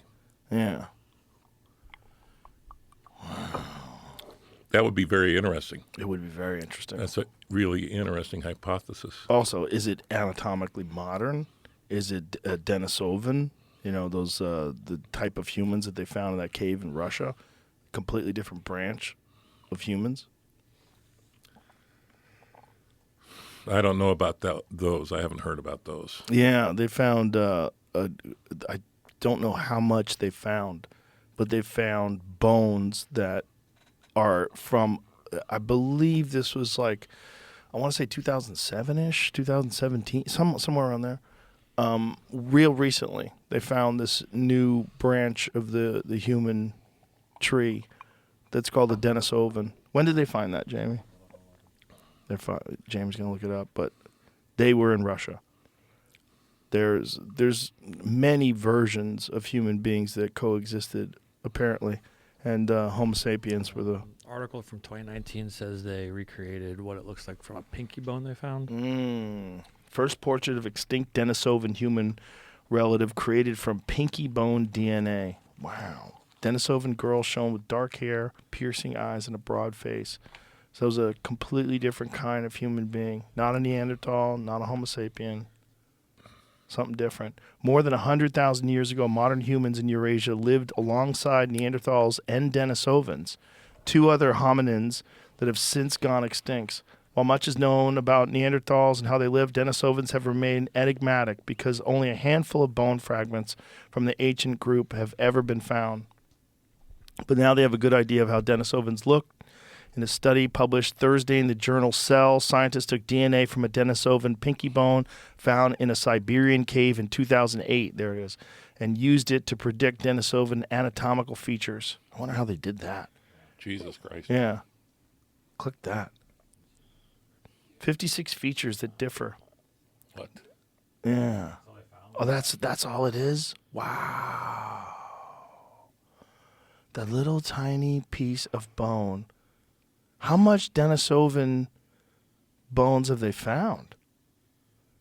Yeah. That would be very interesting. It would be very interesting. That's a really interesting hypothesis. Also, is it anatomically modern? Is it Denisovan? You know, those the type of humans that they found in that cave in Russia? Completely different branch of humans? I don't know about those. I haven't heard about those. Yeah, they found, I don't know how much they found, but they found bones that are from, I believe this was like, I want to say 2007-ish, 2017, somewhere around there. Real recently, they found this new branch of the human tree that's called the Denisovan. When did they find that, Jamie? Jamie's going to look it up, but they were in Russia. There's many versions of human beings that coexisted, apparently, and Homo sapiens were the... Article from 2019 says they recreated what it looks like from a pinky bone they found. First portrait of extinct Denisovan human relative created from pinky bone DNA. Wow. Denisovan girl shown with dark hair, piercing eyes, and a broad face. So it was a completely different kind of human being. Not a Neanderthal, not a Homo sapien. Something different. More than 100,000 years ago, modern humans in Eurasia lived alongside Neanderthals and Denisovans, two other hominins that have since gone extinct. While much is known about Neanderthals and how they lived, Denisovans have remained enigmatic because only a handful of bone fragments from the ancient group have ever been found. But now they have a good idea of how Denisovans looked In a study published Thursday in the journal Cell, scientists took DNA from a Denisovan pinky bone found in a Siberian cave in 2008. There it is. And used it to predict Denisovan anatomical features. I wonder how they did that. Jesus Christ. Yeah. Click that. 56 features that differ. What? Yeah. Oh, that's all it is? Wow. The little tiny piece of bone. How much Denisovan bones have they found?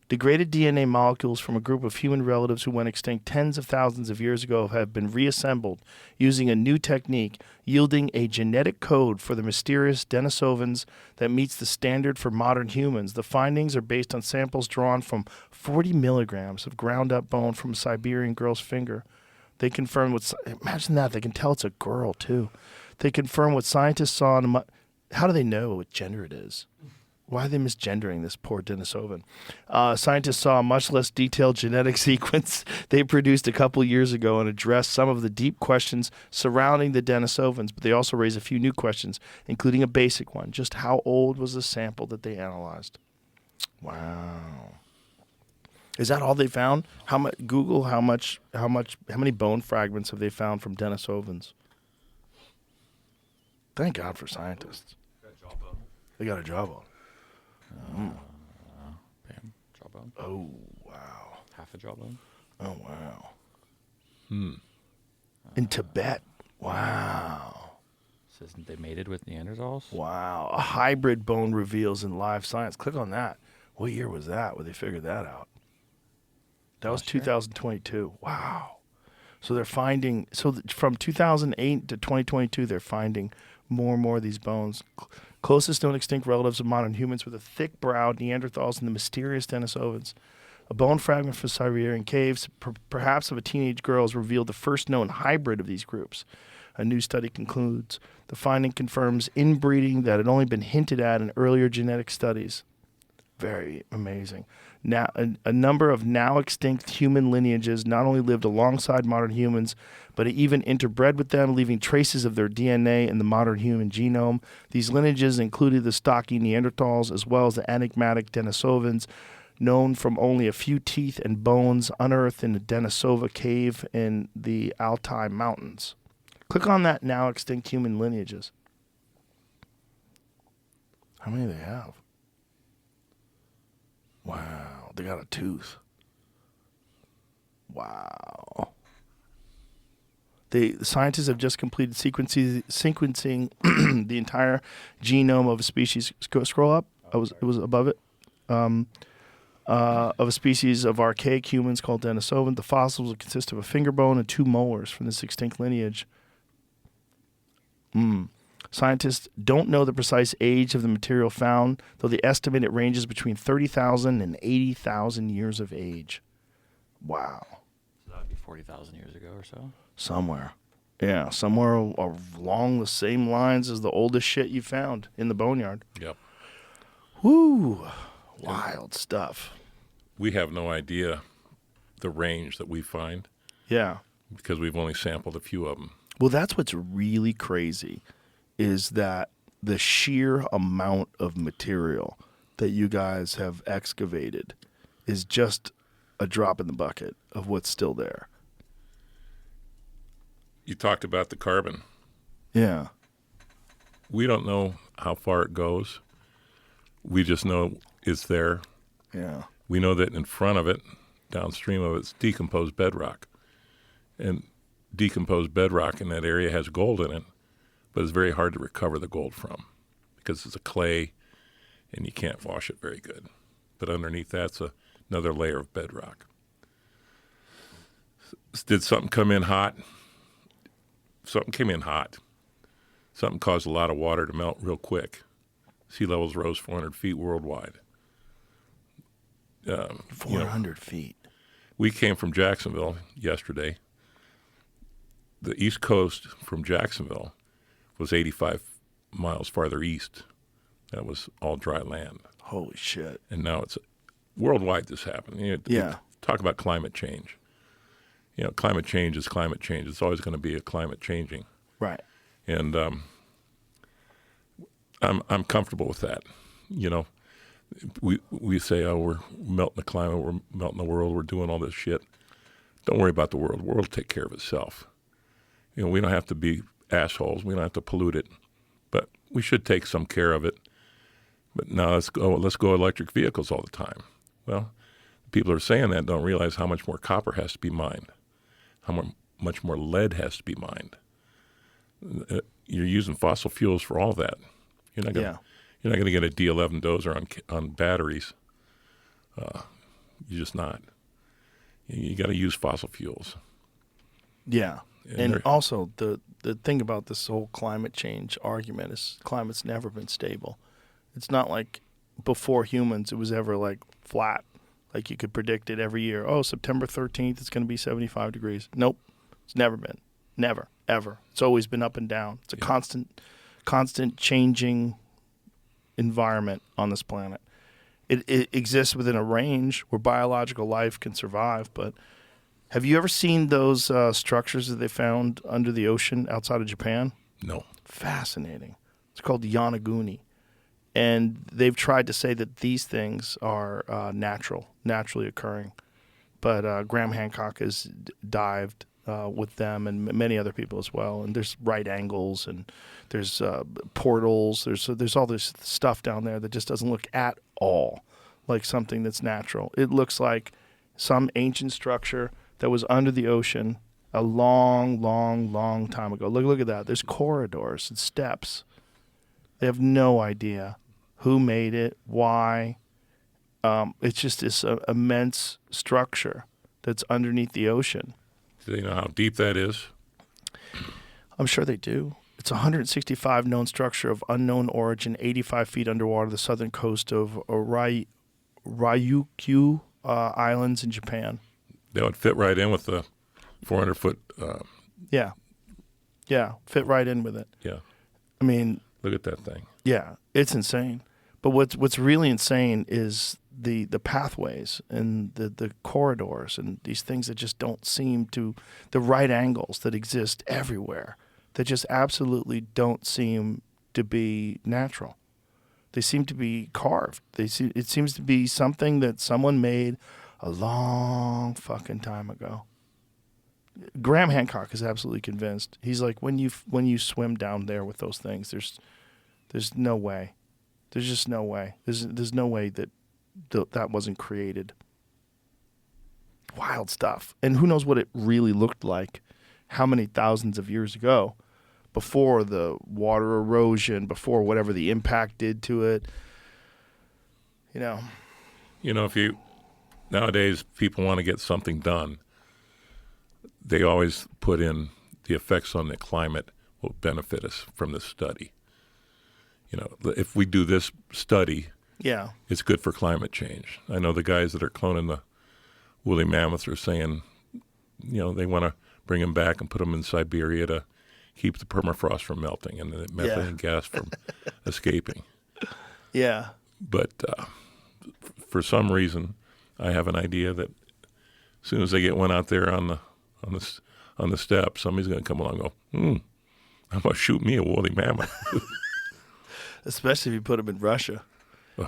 Degraded DNA molecules from a group of human relatives who went extinct tens of thousands of years ago have been reassembled using a new technique, yielding a genetic code for the mysterious Denisovans that meets the standard for modern humans. The findings are based on samples drawn from 40 milligrams of ground-up bone from a Siberian girl's finger. They confirm what... Imagine that. They can tell it's a girl, too. They confirm what scientists saw in... How do they know what gender it is? Why are they misgendering this poor Denisovan? Scientists saw a much less detailed genetic sequence they produced a couple years ago and addressed some of the deep questions surrounding the Denisovans, but they also raised a few new questions, including a basic one. Just how old was the sample that they analyzed? Wow. Is that all they found? How many bone fragments have they found from Denisovans? Thank God for scientists. They got a jawbone. Bam. Jawbone. Oh, wow. Half a jawbone. Oh, wow. In Tibet. Wow. Says they mated with Neanderthals. Wow. A hybrid bone reveals in Live Science. Click on that. What year was that where they figured that out? That was 2022. Wow. So they're finding, from 2008 to 2022, they're finding more and more of these bones. Closest known extinct relatives of modern humans were the thick-browed Neanderthals and the mysterious Denisovans. A bone fragment from Siberian caves, perhaps of a teenage girl, has revealed the first known hybrid of these groups. A new study concludes the finding confirms inbreeding that had only been hinted at in earlier genetic studies. Very amazing. Now, a number of now extinct human lineages not only lived alongside modern humans, but even interbred with them, leaving traces of their DNA in the modern human genome. These lineages included the stocky Neanderthals, as well as the enigmatic Denisovans, known from only a few teeth and bones unearthed in the Denisova cave in the Altai Mountains. Click on that now extinct human lineages. How many do they have? Wow, they got a tooth. Wow. The scientists have just completed sequencing the entire genome of a species. Scroll up. It was above it. Of a species of archaic humans called Denisovan. The fossils would consist of a finger bone and 2 molars from this extinct lineage. Scientists don't know the precise age of the material found, though they estimate it ranges between 30,000 and 80,000 years of age. Wow. So that would be 40,000 years ago or so? Somewhere. Yeah, somewhere along the same lines as the oldest shit you found in the boneyard. Yep. Woo. Wild stuff. We have no idea the range that we find Yeah. because we've only sampled a few of them. Well, that's what's really crazy is that the sheer amount of material that you guys have excavated is just a drop in the bucket of what's still there. You talked about the carbon. Yeah. We don't know how far it goes. We just know it's there. Yeah. We know that in front of it, downstream of it's decomposed bedrock. And decomposed bedrock in that area has gold in it, but it's very hard to recover the gold from because it's a clay and you can't wash it very good. But underneath that's another layer of bedrock. Did something come in hot? Something came in hot. Something caused a lot of water to melt real quick. Sea levels rose 400 feet worldwide. 400 feet. We came from Jacksonville yesterday. The East Coast from Jacksonville was 85 miles farther east. That was all dry land. Holy shit. And now it's worldwide this happened. Talk about climate change. Climate change is climate change. It's always going to be a climate changing. Right. And I'm comfortable with that. You know, we say, oh, we're melting the climate, we're melting the world, we're doing all this shit. Don't worry about the world. The world will take care of itself. You know, we don't have to be assholes. We don't have to pollute it, but we should take some care of it. But now let's go electric vehicles all the time. Well, people are saying that don't realize how much more copper has to be mined, much more lead has to be mined. You're using fossil fuels for all that. You're not going to get a D11 dozer on batteries. You're just not. You got to use fossil fuels. Yeah. And also, the thing about this whole climate change argument is climate's never been stable. It's not like before humans it was ever like flat. Like you could predict it every year. Oh, September 13th, it's going to be 75 degrees. Nope. It's never been. Never. Ever. It's always been up and down. It's a constant changing environment on this planet. It exists within a range where biological life can survive, but have you ever seen those structures that they found under the ocean outside of Japan? No. Fascinating. It's called Yonaguni. And they've tried to say that these things are naturally occurring. But Graham Hancock has dived with them and many other people as well. And there's right angles and there's portals. There's all this stuff down there that just doesn't look at all like something that's natural. It looks like some ancient structure that was under the ocean a long, long, long time ago. Look at that. There's corridors and steps. They have no idea who made it, why. It's just this immense structure that's underneath the ocean. Do they know how deep that is? I'm sure they do. It's a 165 known structure of unknown origin, 85 feet underwater, the southern coast of Ryukyu Islands in Japan. That would fit right in with the 400-foot. Yeah, fit right in with it. Yeah. I mean, look at that thing. Yeah, it's insane. But what's really insane is the pathways and the corridors and these things that just don't seem to, the right angles that exist everywhere, that just absolutely don't seem to be natural. They seem to be carved. It seems to be something that someone made a long fucking time ago. Graham Hancock is absolutely convinced. He's like, when you swim down there with those things, there's no way. There's just no way. There's no way that that wasn't created. Wild stuff. And who knows what it really looked like how many thousands of years ago, before the water erosion, before whatever the impact did to it. You know, nowadays people want to get something done. They always put in the effects on the climate will benefit us from this study. You know, if we do this study, it's good for climate change. I know the guys that are cloning the woolly mammoths are saying, you know, they want to bring them back and put them in Siberia to keep the permafrost from melting and the methane gas from escaping. Yeah. But for some reason, I have an idea that as soon as they get one out there on the step, somebody's going to come along and go, I'm going to shoot me a woolly mammoth. Especially if you put them in Russia. Ugh.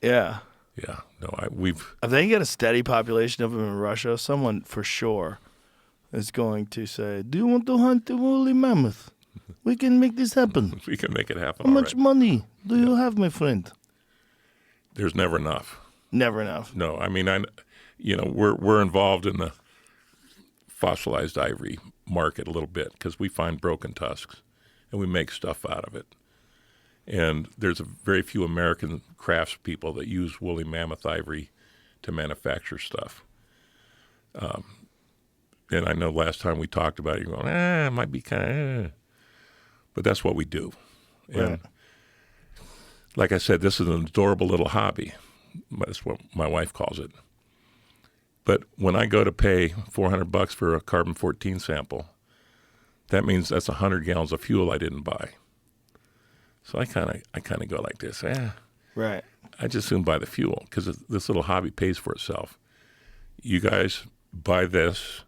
Yeah. Yeah. No, we've. If they get a steady population of them in Russia, someone for sure is going to say, "Do you want to hunt the woolly mammoth? We can make this happen. We can make it happen. How much money do you have, my friend?" There's never enough. Never enough. No, I mean, we're involved in the fossilized ivory market a little bit because we find broken tusks and we make stuff out of it. And there's a very few American craftspeople that use woolly mammoth ivory to manufacture stuff. And I know last time we talked about it, you're going, it might be kind of, but that's what we do. And like I said, this is an adorable little hobby. That's what my wife calls it. But when I go to pay $400 for a carbon-14 sample, that means that's 100 gallons of fuel I didn't buy. So I kind of go like this. Right. I just soon buy the fuel because this little hobby pays for itself. You guys buy this,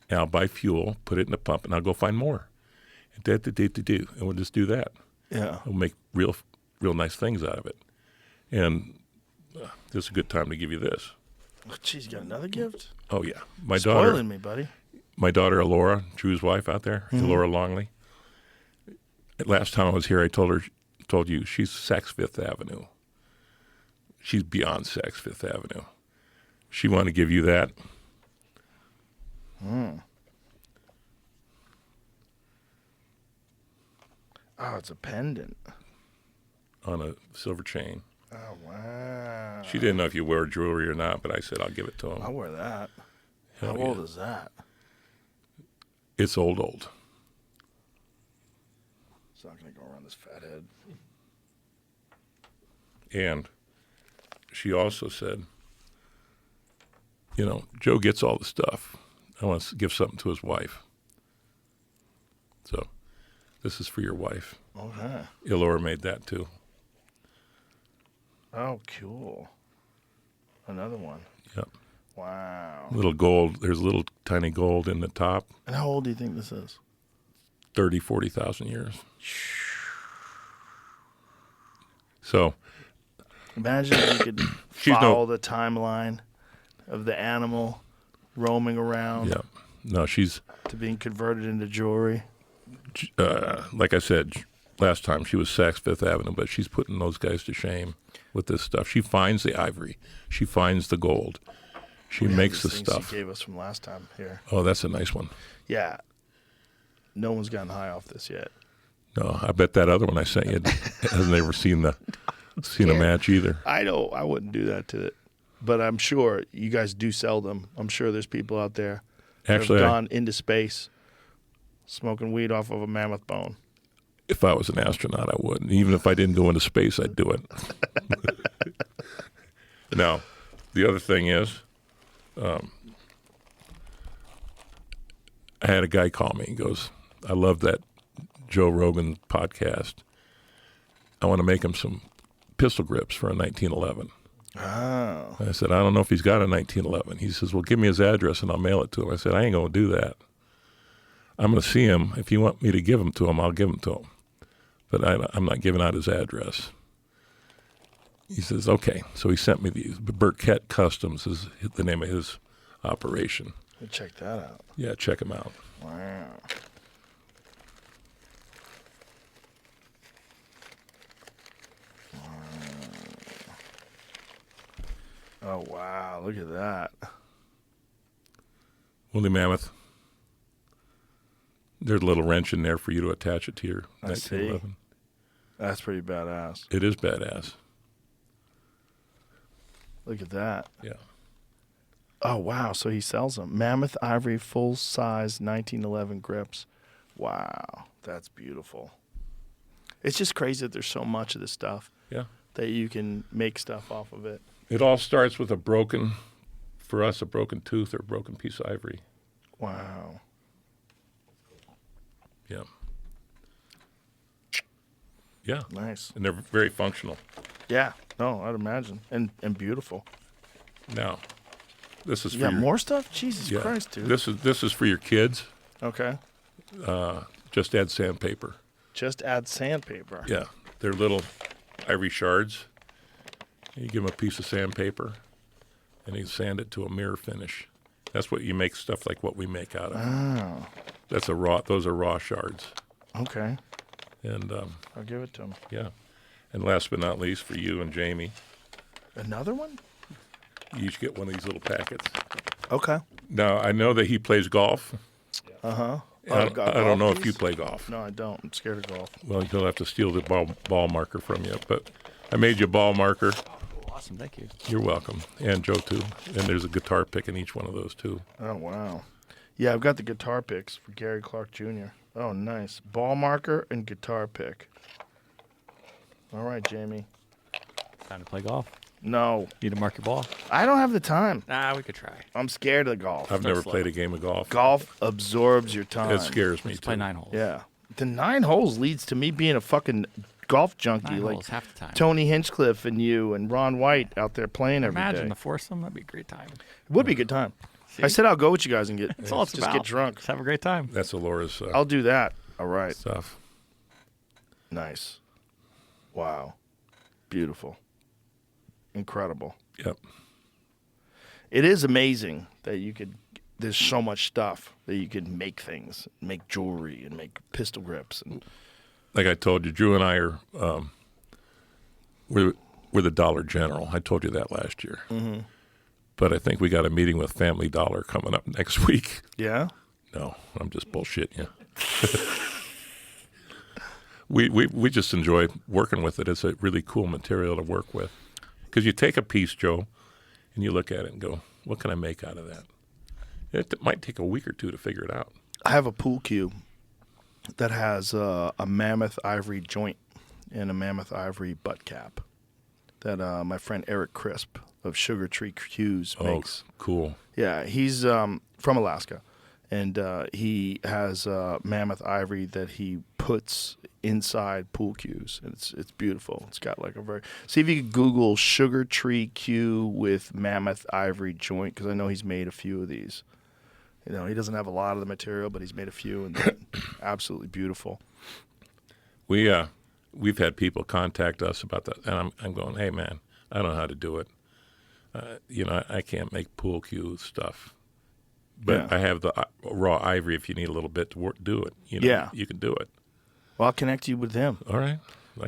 and I'll buy fuel, put it in the pump, and I'll go find more. And we'll just do that. Yeah. We'll make real real nice things out of it. And this is a good time to give you this. Oh, geez, you got another gift? Oh yeah, Spoiling me, buddy. My daughter Elora, Drew's wife out there, Mm-hmm. Elora Longley. Last time I was here, I told you she's sex Fifth Avenue. She's beyond sex Fifth Avenue. She wanted to give you that. Oh, it's a pendant. On a silver chain. Oh, wow. She didn't know if you wear jewelry or not, but I said I'll give it to him. I'll wear that. Hell How yeah. old is that? It's old. It's not going to go around this fat head. And she also said, Joe gets all the stuff. I want to give something to his wife. So this is for your wife. Okay. Elora made that too. Oh, cool. Another one. Yep. Wow. Little gold. There's a little tiny gold in the top. And how old do you think this is? 30, 40,000 years. So Imagine if you could She's no- follow the timeline of the animal roaming around yeah. No, she's, to being converted into jewelry. like I said last time, she was Saks Fifth Avenue, but she's putting those guys to shame with this stuff. She finds the ivory. She finds the gold. She We have makes the these things stuff. she gave us from last time here. Oh, that's a nice one. Yeah. No one's gotten high off this yet. No, I bet that other one I sent you hasn't ever seen a match either. I know I wouldn't do that to it, but I'm sure you guys do sell them. I'm sure there's people out there that Actually, have gone into space smoking weed off of a mammoth bone. if I was an astronaut, I wouldn't. Even if I didn't go into space, I'd do it. Now, the other thing is, I had a guy call me. He goes, I love that Joe Rogan podcast. I want to make him some pistol grips for a 1911. Oh. I said, I don't know if he's got a 1911. He says, well, give me his address and I'll mail it to him. I said, I ain't going to do that. I'm going to see him. If you want me to give them to him, I'll give them to him. But I'm not giving out his address. He says, okay. So he sent me these. Burkett Customs is the name of his operation. Check that out. Yeah, check him out. Wow. Oh, wow. Look at that. Woolly Mammoth. There's a little wrench in there for you to attach it to your I see. 1911. That's pretty badass. It is badass. Look at that. Yeah. Oh, wow. So he sells them. Mammoth Ivory full-size 1911 grips. Wow. That's beautiful. It's just crazy that there's so much of this stuff Yeah. that you can make stuff off of it. It all starts with a broken tooth or a broken piece of ivory. Wow. Yeah. Yeah. Nice. And they're very functional. Yeah. No, I'd imagine. And beautiful. Now, this is You for got your, more stuff? Jesus yeah. Christ, dude. This is for your kids. Okay. Just add sandpaper. Just add sandpaper. Yeah. They're little ivory shards. You give them a piece of sandpaper, and you sand it to a mirror finish. That's what you make stuff like what we make out of. Oh. Those are raw shards. Okay. And I'll give it to him. yeah. And last but not least, for you and Jamie, Another one? you each get one of these little packets. Okay. Now, I know that he plays golf. Uh-huh. I don't know if you play golf. No, I don't. I'm scared of golf. Well, you'll have to steal the ball marker from you. But I made you a ball marker. Awesome, thank you. You're welcome. And Joe, too. And there's a guitar pick in each one of those, too. Oh, wow. Yeah, I've got the guitar picks for Gary Clark Jr. Oh, nice. Ball marker and guitar pick. All right, Jamie. Time to play golf. No, Need to mark your ball? I don't have the time. Nah, we could try. I'm scared of golf. I've never slow. played a game of golf. Golf absorbs your time. It scares me, Let's too. play 9 holes. Yeah. The 9 holes leads to me being a fucking golf junkie 9 like holes, half the time. Tony Hinchcliffe and you and Ron White out there playing every day. Imagine the foursome. That'd be a great time. It would be a good time. See? I said I'll go with you guys and get That's all it's just about. get drunk. Just have a great time. That's Alora's I'll do that. All right. stuff. Nice. Wow. beautiful. Incredible. Yep. It is amazing that there's so much stuff that you could make things, make jewelry and make pistol grips. And Like I told you, Drew and I are, we're the Dollar General. I told you that last year. Mm-hmm. But I think we got a meeting with Family Dollar coming up next week. yeah? No, I'm just bullshitting you. we just enjoy working with it. It's a really cool material to work with. Because you take a piece, Joe, and you look at it and go, what can I make out of that? It might take a week or two to figure it out. I have a pool cue that has a mammoth ivory joint and a mammoth ivory butt cap that my friend Eric Crisp of Sugar Tree Cues makes. Oh, cool. Yeah, he's from Alaska, and he has mammoth ivory that he puts inside pool cues, and it's beautiful. It's got like a very. See if you could Google Sugar Tree Cue with mammoth ivory joint, because I know he's made a few of these. You know, he doesn't have a lot of the material, but he's made a few, and they're absolutely beautiful. We've had people contact us about that, and I'm going, hey man, I don't know how to do it. I can't make pool cue stuff, but Yeah. I have the raw ivory. If you need a little bit to do it, Yeah. you can do it. Well, I'll connect you with him. All right.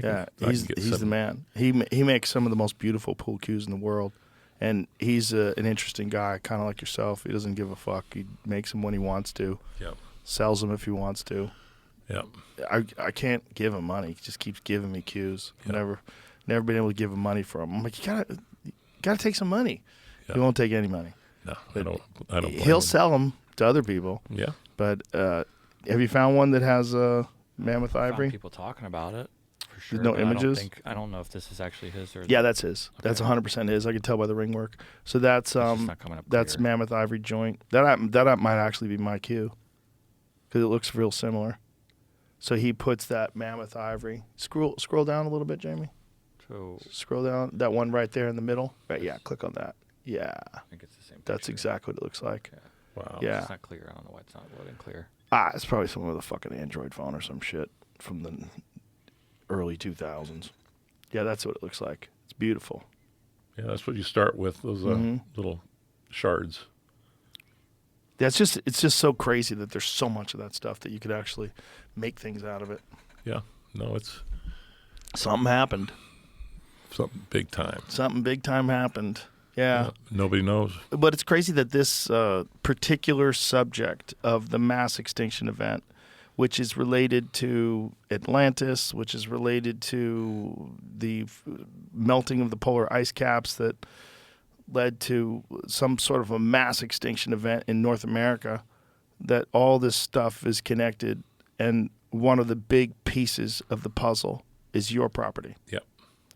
Yeah, he's the man. He makes some of the most beautiful pool cues in the world, and he's an interesting guy, kind of like yourself. He doesn't give a fuck. He makes them when he wants to. Yep. Sells them if he wants to. Yep. I can't give him money. He just keeps giving me cues. Yep. Never been able to give him money for him. I'm like, you gotta take some money. Yep. He won't take any money. No, I don't. Blame He'll him. sell them to other people. Yeah. But have you found one that has mammoth I found ivory? people talking about it for sure. no but images? I don't know if this is actually his or. Yeah, that's his. Okay. That's 100% his. I can tell by the ring work. So that's It's just not coming up that's clear. mammoth ivory joint. That might actually be my cue, because it looks real similar. So he puts that mammoth ivory. Scroll down a little bit, Jamie. So Scroll down. That one right there in the middle. Right. Yeah. Click on that. Yeah. I think it's the same. That's picture. exactly what it looks like. Wow. Yeah. It's not clear. I don't know why it's not loading clear. It's probably someone with a fucking Android phone or some shit from the early 2000s. Yeah, that's what it looks like. It's beautiful. Yeah, that's what you start with, those little shards. It's just so crazy that there's so much of that stuff that you could actually make things out of it. Yeah. No, it's Something happened. something big time. Something big time happened. Yeah. Nobody knows. But it's crazy that this particular subject of the mass extinction event, which is related to Atlantis, which is related to the melting of the polar ice caps that led to some sort of a mass extinction event in North America, that all this stuff is connected, and one of the big pieces of the puzzle is your property. Yep.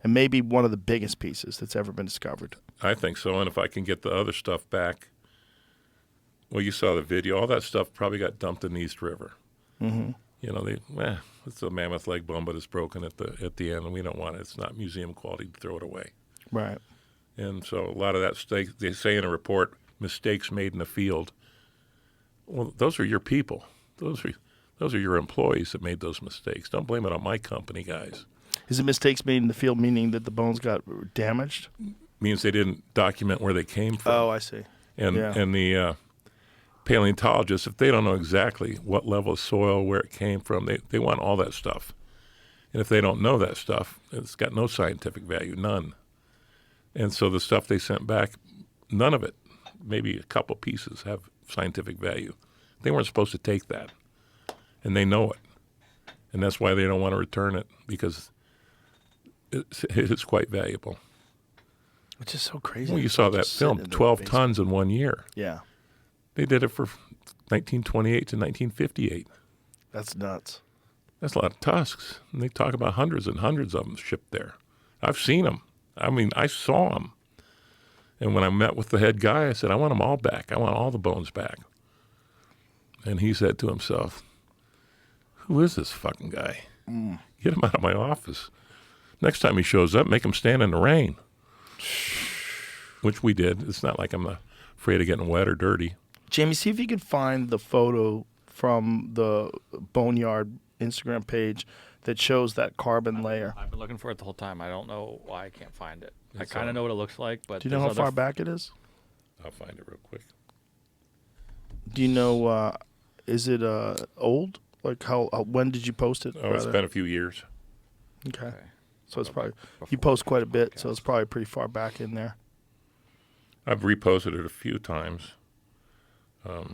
And maybe one of the biggest pieces that's ever been discovered. I think so. And if I can get the other stuff back, well, you saw the video. All that stuff probably got dumped in the East River. Mm-hmm. It's a mammoth leg bone, but it's broken at the end, and we don't want it. It's not museum quality to throw it away. Right. And so a lot of that, they say in a report, mistakes made in the field. Well, those are your people. Those are your employees that made those mistakes. Don't blame it on my company, guys. Is it mistakes made in the field, meaning that the bones got damaged? Means they didn't document where they came from. Oh, I see. And yeah. and the paleontologists, if they don't know exactly what level of soil, where it came from, they want all that stuff. And if they don't know that stuff, it's got no scientific value, none. And so the stuff they sent back, none of it, maybe a couple pieces, have scientific value. They weren't supposed to take that, and they know it. And that's why they don't want to return it, because it is quite valuable. Which is so crazy. Well, you saw that Just sitting film, in the 12 basement. tons in 1 year. Yeah. They did it for 1928 to 1958. That's nuts. That's a lot of tusks. And they talk about hundreds and hundreds of them shipped there. I've seen them. I mean, I saw them. And when I met with the head guy, I said, I want them all back. I want all the bones back. And he said to himself, who is this fucking guy? Get him out of my office. Next time he shows up, make him stand in the rain. Which we did. It's not like I'm afraid of getting wet or dirty. Jamie, see if you could find the photo from the Boneyard Instagram page that shows that carbon layer. I've been looking for it the whole time. I don't know why I can't find it. I kind of know what it looks like, but Do you know how far back it is? I'll find it real quick. Do you know, is it old? Like how when did you post it? Oh, it's been a few years. Okay. Okay. So it's probably, Before you post quite a the bit, so podcast. it's probably pretty far back in there. I've reposted it a few times. That's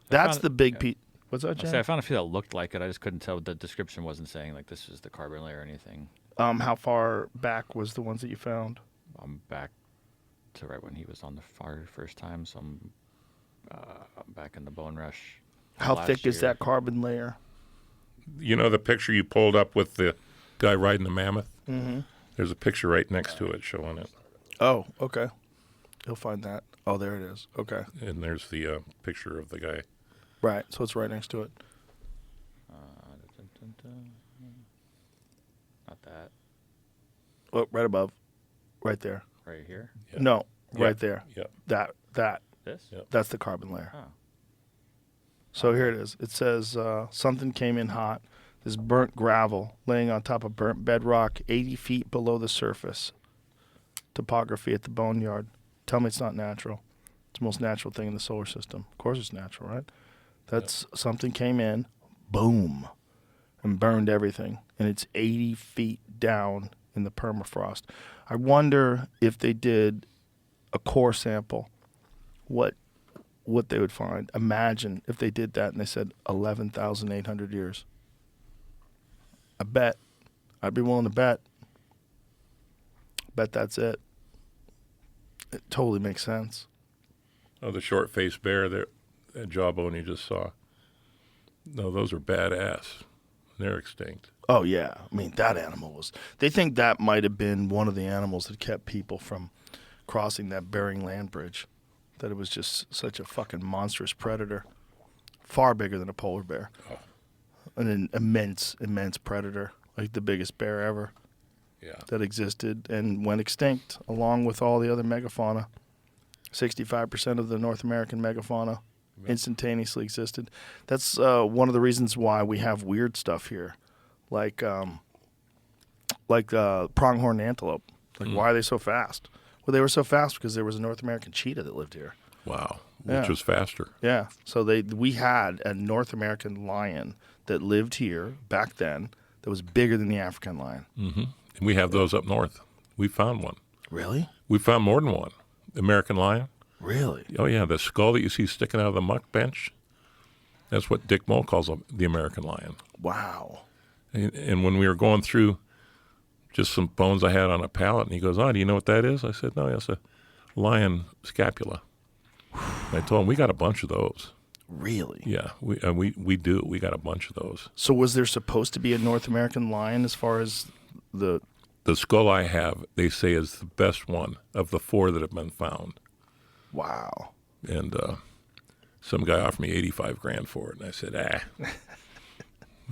found- the big yeah. piece. What's that, I Jen? found a few that looked like it. I just couldn't tell. The description wasn't saying like this is the carbon layer or anything. How far back was the ones that you found? I'm back to right when he was on the first time, so I'm back in the bone rush. How last thick is year. that carbon layer? You know the picture you pulled up with the guy riding the mammoth? Mm-hmm. There's a picture right next to it showing it. Oh, okay. You'll find that. Oh, there it is. Okay. And there's the picture of the guy. Right. So it's right next to it. Not that. Oh, right above. Right there. Right here. Yeah. No, Yeah. right there. Yep. That. This? Yep. That's the carbon layer. Oh. So here it is. It says something came in hot. This burnt gravel laying on top of burnt bedrock 80 feet below the surface. Topography at the boneyard. Tell me it's not natural. It's the most natural thing in the solar system. Of course it's natural, right? That's something came in, boom, and burned everything. And it's 80 feet down in the permafrost. I wonder if they did a core sample, what they would find. Imagine if they did that and they said 11,800 years. I bet. I'd be willing to bet. Bet that's it. It totally makes sense. Oh, the short-faced bear, there, that jawbone you just saw. No, those are badass. They're extinct. Oh, yeah. I mean, that animal was... They think that might have been one of the animals that kept people from crossing that Bering Land Bridge. That it was just such a fucking monstrous predator. Far bigger than a polar bear. Oh. An immense, immense predator. Like the biggest bear ever Yeah. that existed and went extinct along with all the other megafauna. 65% of the North American megafauna instantaneously existed. That's one of the reasons why we have weird stuff here. Like pronghorn antelope. Like, why are they so fast? Well, they were so fast because there was a North American cheetah that lived here. Wow. Yeah. Which was faster. Yeah. So we had a North American lion that lived here back then that was bigger than the African lion. Mm-hmm. And we have those up north. We found one. Really? We found more than one. American lion. Really? Oh, yeah. The skull that you see sticking out of the muck bench, that's what Dick Moll calls the American lion. Wow. And when we were going through just some bones I had on a pallet, and he goes, "Oh, do you know what that is?" I said, "No, it's a lion scapula." And I told him, we got a bunch of those. Really? Yeah, we do. We got a bunch of those. So was there supposed to be a North American lion as far as the... The skull I have, they say, is the best one of the 4 that have been found. Wow. And some guy offered me $85,000 for it, and I said,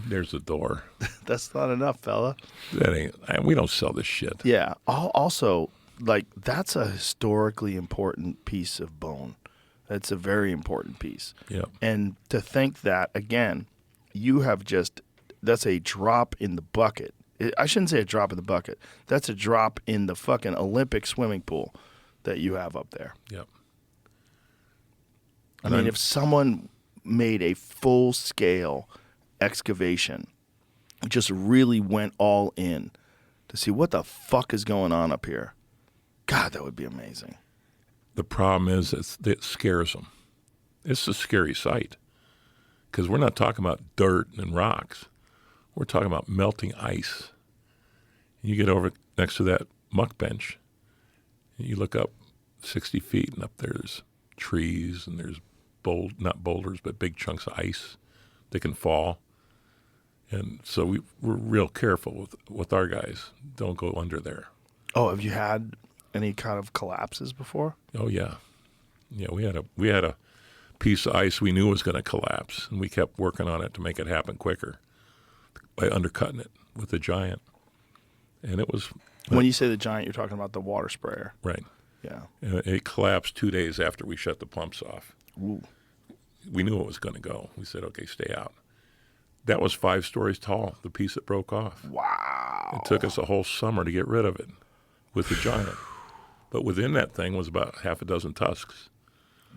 there's the door. That's not enough, fella. That ain't. We don't sell this shit. Yeah. Also, like, that's a historically important piece of bone. That's a very important piece. Yeah. And to think that, again, you have just... That's a drop in the bucket. I shouldn't say a drop in the bucket. That's a drop in the fucking Olympic swimming pool that you have up there. Yep. I mean, if someone made a full-scale excavation, just really went all in to see what the fuck is going on up here, God, that would be amazing. The problem is it scares them. It's a scary sight because we're not talking about dirt and rocks. We're talking about melting ice. You get over next to that muck bench, and you look up 60 feet, and up there's trees, and there's not boulders, but big chunks of ice that can fall. And so we're real careful with our guys. Don't go under there. Oh, have you had any kind of collapses before? Oh yeah, yeah. We had a piece of ice we knew was going to collapse, and we kept working on it to make it happen quicker by undercutting it with the giant. And it was When you say the giant, you're talking about the water sprayer. right. Yeah. And it collapsed 2 days after we shut the pumps off. Ooh. We knew it was going to go. We said, "Okay, stay out." That was 5 stories tall, the piece that broke off. Wow. It took us a whole summer to get rid of it with the giant. But within that thing was about half a dozen tusks.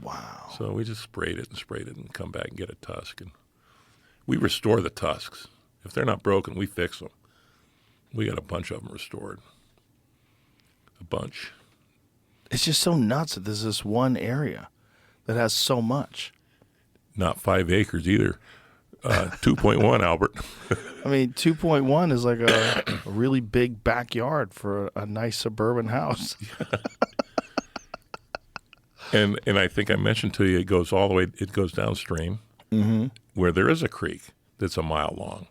Wow. So we just sprayed it and come back and get a tusk. And we restore the tusks. If they're not broken, we fix them. We got a bunch of them restored. A bunch. It's just so nuts that there's this one area that has so much. Not 5 acres either. 2.1, Albert. I mean, 2.1 is like a really big backyard for a nice suburban house. And I think I mentioned to you, it goes all the way, it goes downstream where there is a creek that's a mile long.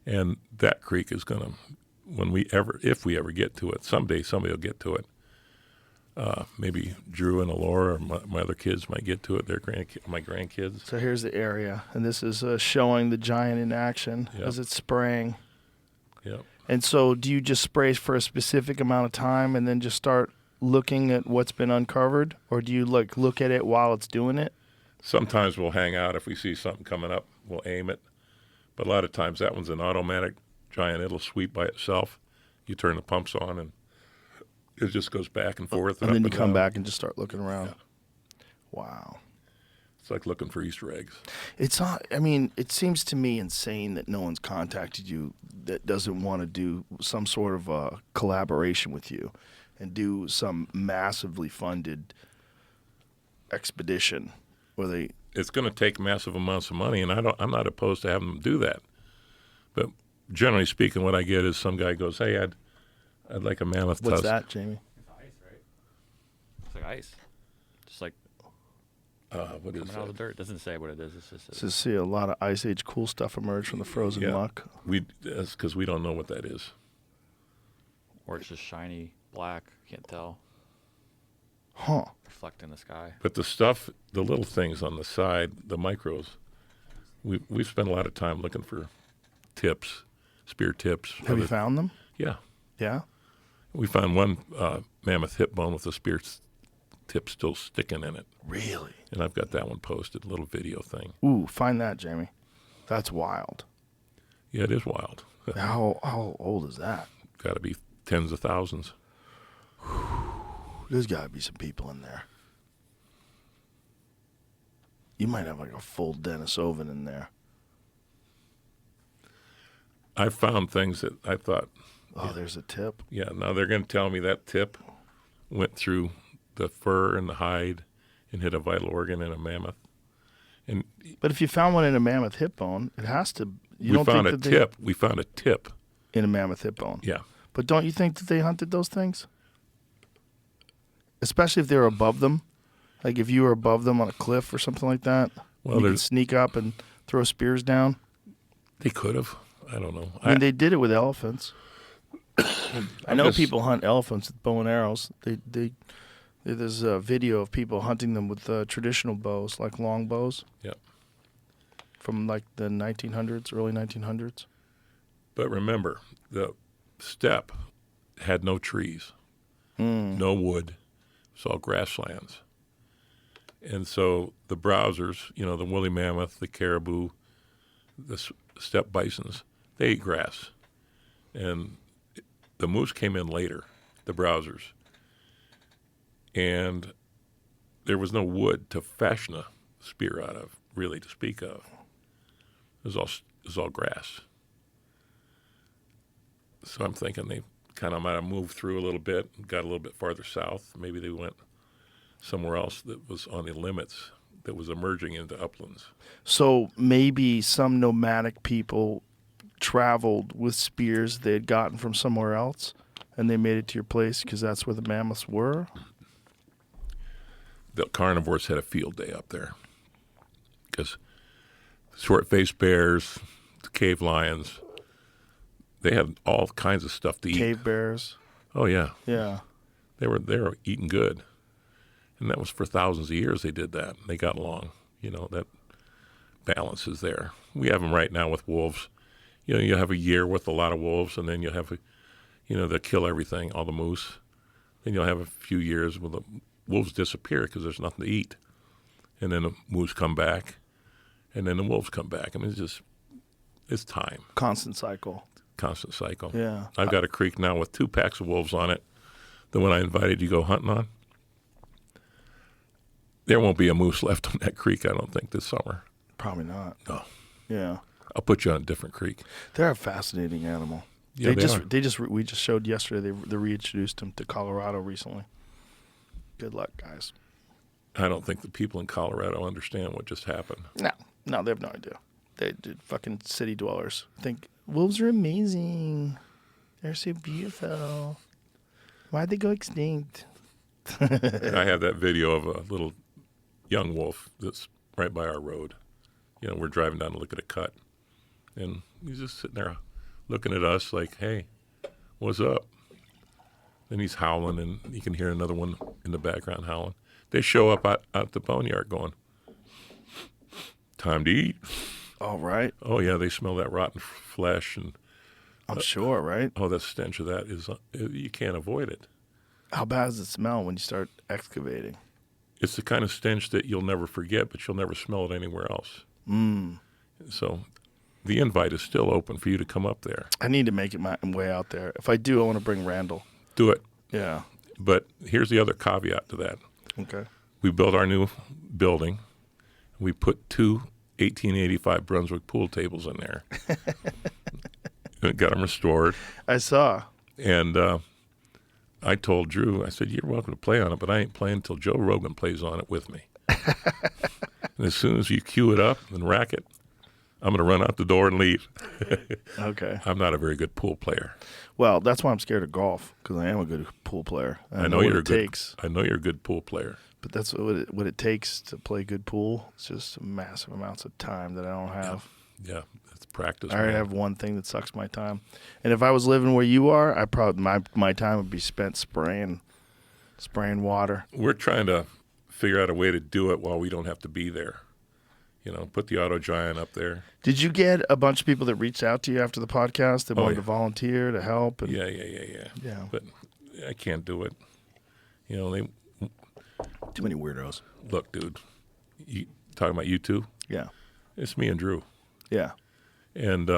And that creek is going to, if we ever get to it, someday somebody will get to it. Maybe Drew and Alora or my other kids might get to it. My grandkids. So here's the area, and this is showing the giant in action as it's spraying. Yep. And so do you just spray for a specific amount of time and then just start looking at what's been uncovered? Or do you look at it while it's doing it? Sometimes we'll hang out. If we see something coming up, we'll aim it. But a lot of times that one's an automatic giant. It'll sweep by itself. You turn the pumps on and it just goes back and forth. And then you come down. back and just start looking around. Yeah. Wow. It's like looking for Easter eggs. It's not, I mean, it seems to me insane that no one's contacted you that doesn't want to do some sort of a collaboration with you and do some massively funded expedition where they... It's going to take massive amounts of money, and I'm not opposed to having them do that. But generally speaking, what I get is some guy goes, "Hey, I'd like a mammoth tusk." What's that, Jamie? It's ice, right? It's like ice. Just like What is coming out of the that? dirt. It doesn't say what it is. It's just To see a lot of Ice Age cool stuff emerge from the frozen Yeah. muck. That's because we don't know what that is. or it's just shiny black. Can't tell. Huh. Reflecting the sky. But the stuff, the little things on the side, the micros, we've spent a lot of time looking for tips, spear tips. Have you found them? Yeah. Yeah? We found one mammoth hip bone with a spear tip still sticking in it. Really? And I've got that one posted, a little video thing. Ooh, find that, Jamie. That's wild. Yeah, it is wild. How old is that? Got to be tens of thousands. There's got to be some people in there. You might have like a full Dennis Oven in there. I found things that I thought, Oh, there's a tip. yeah, now they're going to tell me that tip went through the fur and the hide and hit a vital organ in a mammoth. And But if you found one in a mammoth hip bone, it has to. You we don't found think a that tip. We found a tip. in a mammoth hip bone. Yeah. But don't you think that they hunted those things? Especially if they were above them. Like if you were above them on a cliff or something like that. Well, you could there's- sneak up and throw spears down. They could have. I don't know. I mean, they did it with elephants. I know just- people hunt elephants with bow and arrows. There's a video of people hunting them with traditional bows, like long bows. Yep. From like the 1900s, early 1900s. But remember, the steppe had no trees, no wood. It's all grasslands. And so the browsers, the woolly mammoth, the caribou, the steppe bisons, they ate grass. And the moose came in later, the browsers. And there was no wood to fashion a spear out of, really, to speak of. It was all grass. So I'm thinking they kind of might have moved through a little bit, got a little bit farther south. Maybe they went somewhere else that was on the limits, that was emerging into uplands. So maybe some nomadic people traveled with spears they had gotten from somewhere else, and they made it to your place because that's where the mammoths were? The carnivores had a field day up there because short-faced bears, the cave lions, they had all kinds of stuff to eat. Cave bears. Oh, yeah. Yeah. They were eating good. And that was for thousands of years they did that. They got along. That balance is there. We have them right now with wolves. You have a year with a lot of wolves, and then you'll have, they'll kill everything, all the moose. Then you'll have a few years where the wolves disappear because there's nothing to eat. And then the moose come back, and then the wolves come back. I mean, it's just It's time. Constant cycle. Constant cycle. Yeah. I've got a creek now with 2 packs of wolves on it. The one I invited you to go hunting on. There won't be a moose left on that creek, I don't think, this summer. Probably not. No. Yeah. I'll put you on a different creek. They're a fascinating animal. Yeah, We just showed yesterday. They reintroduced them to Colorado recently. Good luck, guys. I don't think the people in Colorado understand what just happened. No, they have no idea. They did fucking city dwellers think wolves are amazing. They're so beautiful. Why'd they go extinct? I have that video of a little young wolf that's right by our road. You know, we're driving down to look at a cut, and he's just sitting there looking at us like, hey, what's up? Then he's howling, and you can hear another one in the background howling. They show up out at the boneyard going, time to eat. All right. Oh, yeah, they smell that rotten flesh. And I'm sure, right? oh, the stench of that is, you can't avoid it. How bad does it smell when you start excavating? It's the kind of stench that you'll never forget, but you'll never smell it anywhere else. So the invite is still open for you to come up there. I need to make it my way out there. If I do, I want to bring Randall. Do it. Yeah. But here's the other caveat to that. Okay. We built our new building. We put 2 1885 Brunswick pool tables in there. And got them restored. I saw. And I told Drew, I said, you're welcome to play on it, but I ain't playing until Joe Rogan plays on it with me. And as soon as you cue it up and Racket, I'm going to run out the door and leave. Okay. I'm not a very good pool player. Well, that's why I'm scared of golf, because I am a good pool player. I know what you're it takes. I know you're a good pool player. But that's what it takes to play good pool. It's just massive amounts of time that I don't have. Yeah, it's practice. I already man. have one thing that sucks my time. And if I was living where you are, I probably my time would be spent spraying water. We're trying to figure out a way to do it while we don't have to be there. You know, put the auto giant up there. Did you get a bunch of people that reached out to you after the podcast that wanted to volunteer to help? And, Yeah. But I can't do it. You know, they too many weirdos. look, dude. You talking about you two? Yeah. It's me and Drew. Yeah. And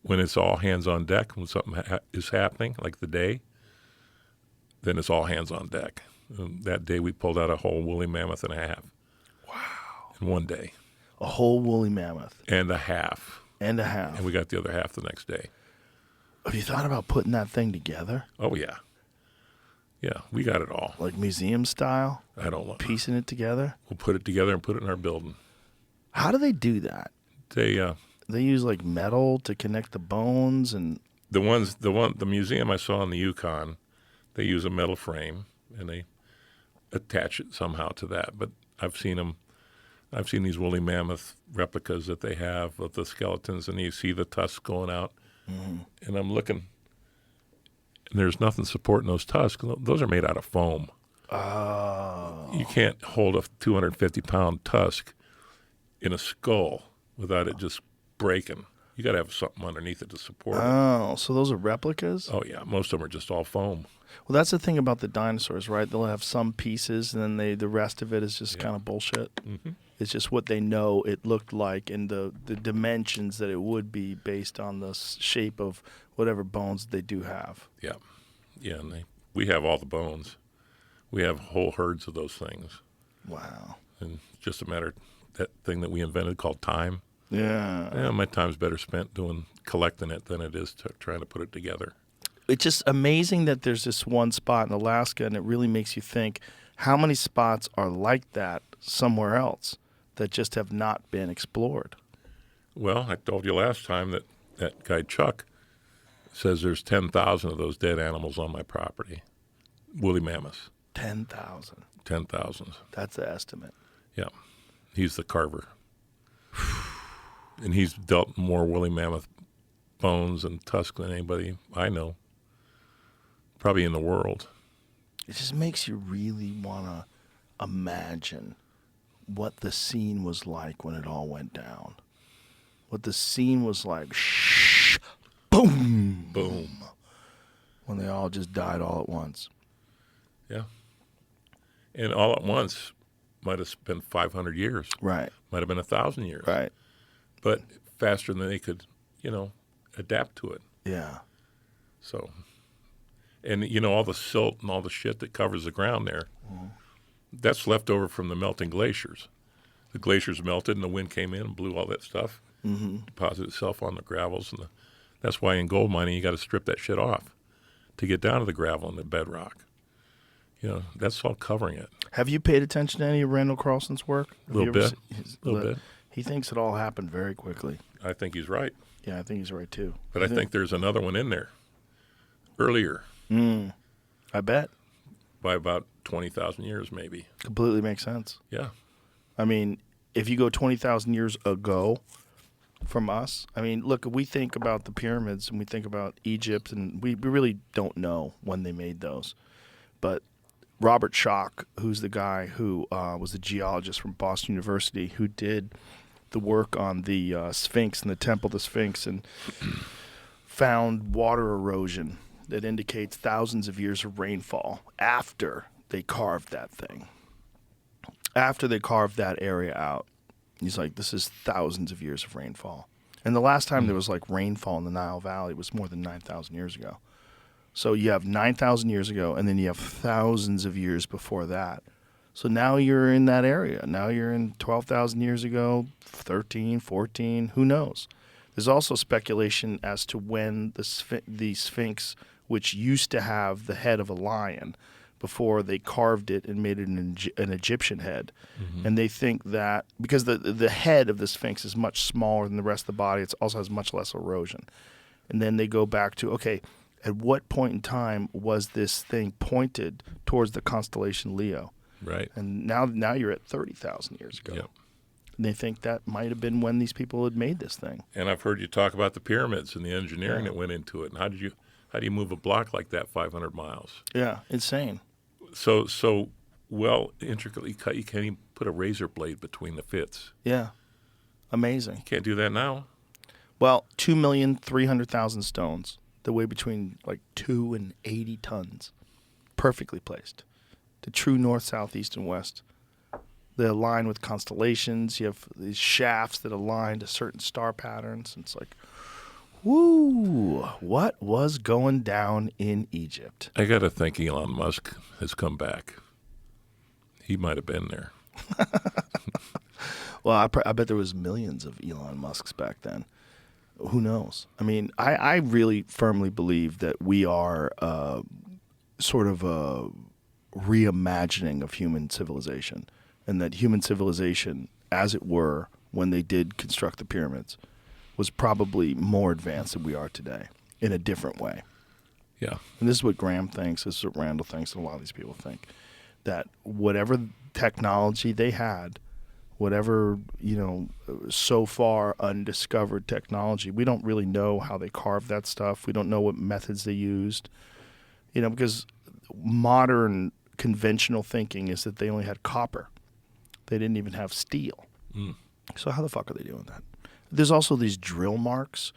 when it's all hands on deck, when something is happening, like the day, then it's all hands on deck. And that day we pulled out a whole woolly mammoth and a half. Wow. In one day. A whole woolly mammoth. And a half. And a half. And we got the other half the next day. Have you thought about putting that thing together? Oh, yeah. Yeah, we got it all. Like museum style? I don't know. Piecing it together? We'll put it together and put it in our building. How do they do that? They use like metal to connect the bones and the museum I saw in the Yukon, they use a metal frame and they attach it somehow to that. But I've seen these woolly mammoth replicas that they have of the skeletons, and you see the tusks going out. Mm-hmm. And I'm looking, and there's nothing supporting those tusks. Those are made out of foam. Oh. You can't hold a 250-pound tusk in a skull without it just breaking. You got to have something underneath it to support it. Oh, so those are replicas? Oh, yeah. Most of them are just all foam. Well, that's the thing about the dinosaurs, right? They'll have some pieces, and then the rest of it is just kind of bullshit. Mm-hmm. It's just what they know it looked like and the dimensions that it would be based on the shape of whatever bones they do have. Yeah. Yeah, and we have all the bones. We have whole herds of those things. Wow. And it's just a matter of that thing that we invented called time. Yeah. My time's better spent collecting it than it is trying to put it together. It's just amazing that there's this one spot in Alaska, and it really makes you think how many spots are like that somewhere else that just have not been explored. Well, I told you last time that guy Chuck says there's 10,000 of those dead animals on my property, woolly mammoths. 10,000. 10,000. That's the estimate. Yeah. He's the carver. And he's dealt more woolly mammoth bones and tusks than anybody I know, probably in the world. It just makes you really want to imagine what the scene was like when it all went down. What the scene was like, shh, boom, Boom. when they all just died all at once. Yeah. And all at once might have been 500 years. Right. Might have been 1,000 years. Right. But faster than they could, adapt to it. Yeah. So, and all the silt and all the shit that covers the ground there, that's left over from the melting glaciers. The glaciers melted and the wind came in and blew all that stuff, deposited itself on the gravels, and that's why in gold mining you got to strip that shit off to get down to the gravel and the bedrock. That's all covering it. Have you paid attention to any of Randall Carlson's work? A little bit. He thinks it all happened very quickly. I think he's right. Yeah, I think he's right too. But I think there's another one in there earlier. I bet. By about 20,000 years, maybe. Completely makes sense. Yeah. I mean, if you go 20,000 years ago from us, I mean, look, we think about the pyramids and we think about Egypt, and we really don't know when they made those. But Robert Schoch, who's the guy who was a geologist from Boston University who did the work on the Sphinx and the Temple of the Sphinx and found water erosion that indicates thousands of years of rainfall after they carved that thing. After they carved that area out. He's like, this is thousands of years of rainfall. And the last time there was like rainfall in the Nile Valley was more than 9,000 years ago. So you have 9,000 years ago, and then you have thousands of years before that. So now you're in that area. Now you're in 12,000 years ago, 13, 14, who knows? There's also speculation as to when the Sphinx, which used to have the head of a lion, before they carved it and made it an Egyptian head. And they think that because the head of the Sphinx is much smaller than the rest of the body, it also has much less erosion. And then they go back to, okay, at what point in time was this thing pointed towards the constellation Leo? Right. And now you're at 30,000 years ago. Yep. And they think that might have been when these people had made this thing. And I've heard you talk about the pyramids and the engineering that went into it. And how do you move a block like that 500 miles? Yeah, insane. So well intricately cut, you can't even put a razor blade between the fits. Yeah, amazing. You can't do that now. Well, 2,300,000 stones that weigh between like 2 and 80 tons, perfectly placed. The true north, south, east, and west. They align with constellations. You have these shafts that align to certain star patterns. And it's like, woo, what was going down in Egypt? I got to think Elon Musk has come back. He might have been there. Well, I bet there was millions of Elon Musks back then. Who knows? I mean, I really firmly believe that we are sort of a reimagining of human civilization, and that human civilization, as it were, when they did construct the pyramids, was probably more advanced than we are today in a different way. Yeah. And this is what Graham thinks, this is what Randall thinks, and a lot of these people think, that whatever technology they had, whatever, so far undiscovered technology, we don't really know how they carved that stuff. We don't know what methods they used, because modern conventional thinking is that they only had copper. They didn't even have steel. So how the fuck are they doing that? There's also these drill marks,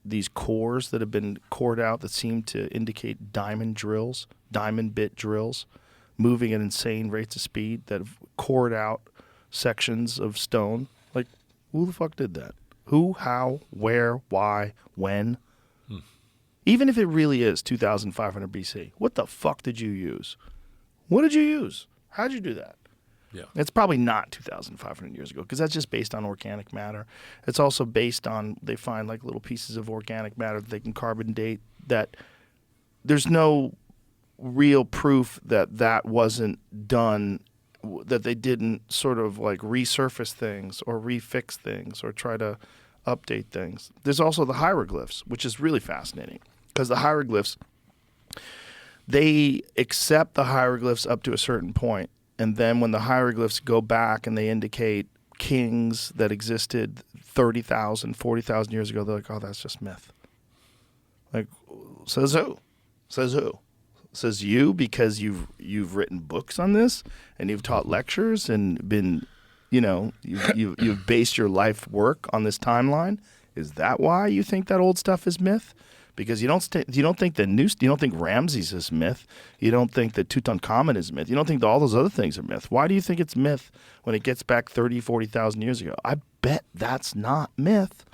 these cores that have been cored out that seem to indicate diamond bit drills, moving at insane rates of speed that have cored out sections of stone. Like, who the fuck did that? Who, how, where, why, when? Even if it really is 2,500 BC, what the fuck did you use? What did you use? How'd you do that? Yeah. It's probably not 2,500 years ago because that's just based on organic matter. It's also based on, they find like little pieces of organic matter that they can carbon date, that there's no real proof that wasn't done, that they didn't sort of like resurface things or refix things or try to update things. There's also the hieroglyphs, which is really fascinating because the hieroglyphs, they accept the hieroglyphs up to a certain point. And then when the hieroglyphs go back and they indicate kings that existed 30,000, 40,000 years ago, they're like, oh, that's just myth. Like, says who? Says who? Says you, because you've written books on this and you've taught lectures and been, you've based your life work on this timeline. Is that why you think that old stuff is myth? Because you don't think you don't think Ramses is myth. You don't think that Tutankhamun is myth. You don't think that all those other things are myth. Why do you think it's myth when it gets back 30, 40,000 years ago? I bet that's not myth.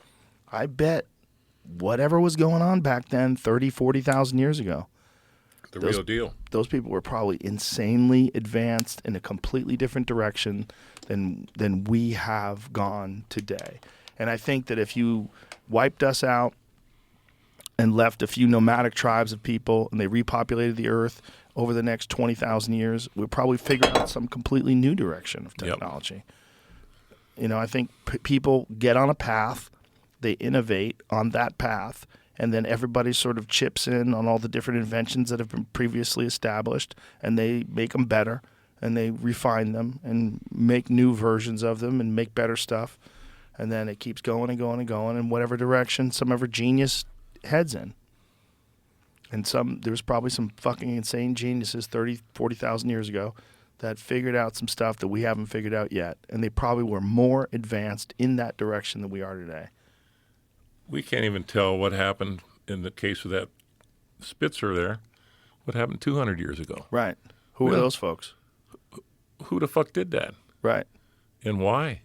I bet whatever was going on back then, 30, 40,000 years ago, The real deal. those people were probably insanely advanced in a completely different direction than we have gone today. And I think that if you wiped us out and left a few nomadic tribes of people and they repopulated the earth over the next 20,000 years, we'll probably figure out some completely new direction of technology. You know, I think people get on a path, they innovate on that path, and then everybody sort of chips in on all the different inventions that have been previously established, and they make them better, and they refine them, and make new versions of them, and make better stuff. And then it keeps going and going and going in whatever direction some ever genius heads in. And there was probably some fucking insane geniuses 30, 40,000 years ago that figured out some stuff that we haven't figured out yet. And they probably were more advanced in that direction than we are today. We can't even tell what happened in the case of that Spitzer there. What happened 200 years ago? Right. Who were Yeah. those folks? Who the fuck did that? Right. And why?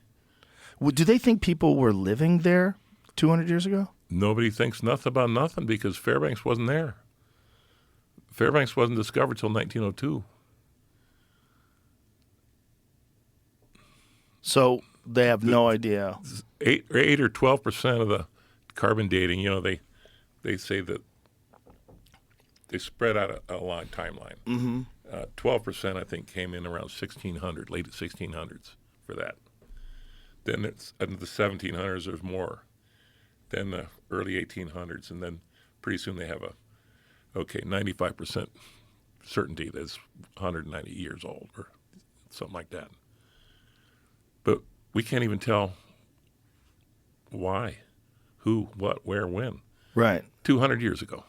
Well, do they think people were living there 200 years ago? Nobody thinks nothing about nothing because Fairbanks wasn't there. Fairbanks wasn't discovered till 1902. So they have no idea. 8 or 12% of the carbon dating, you know, they say that they spread out a long timeline. Mm-hmm. 12%, I think, came in around 1600, late 1600s for that. Then it's in the 1700s, there's more. Then the early 1800s, and then pretty soon they have 95% certainty that it's 190 years old or something like that. But we can't even tell why, who, what, where, when. Right. 200 years ago.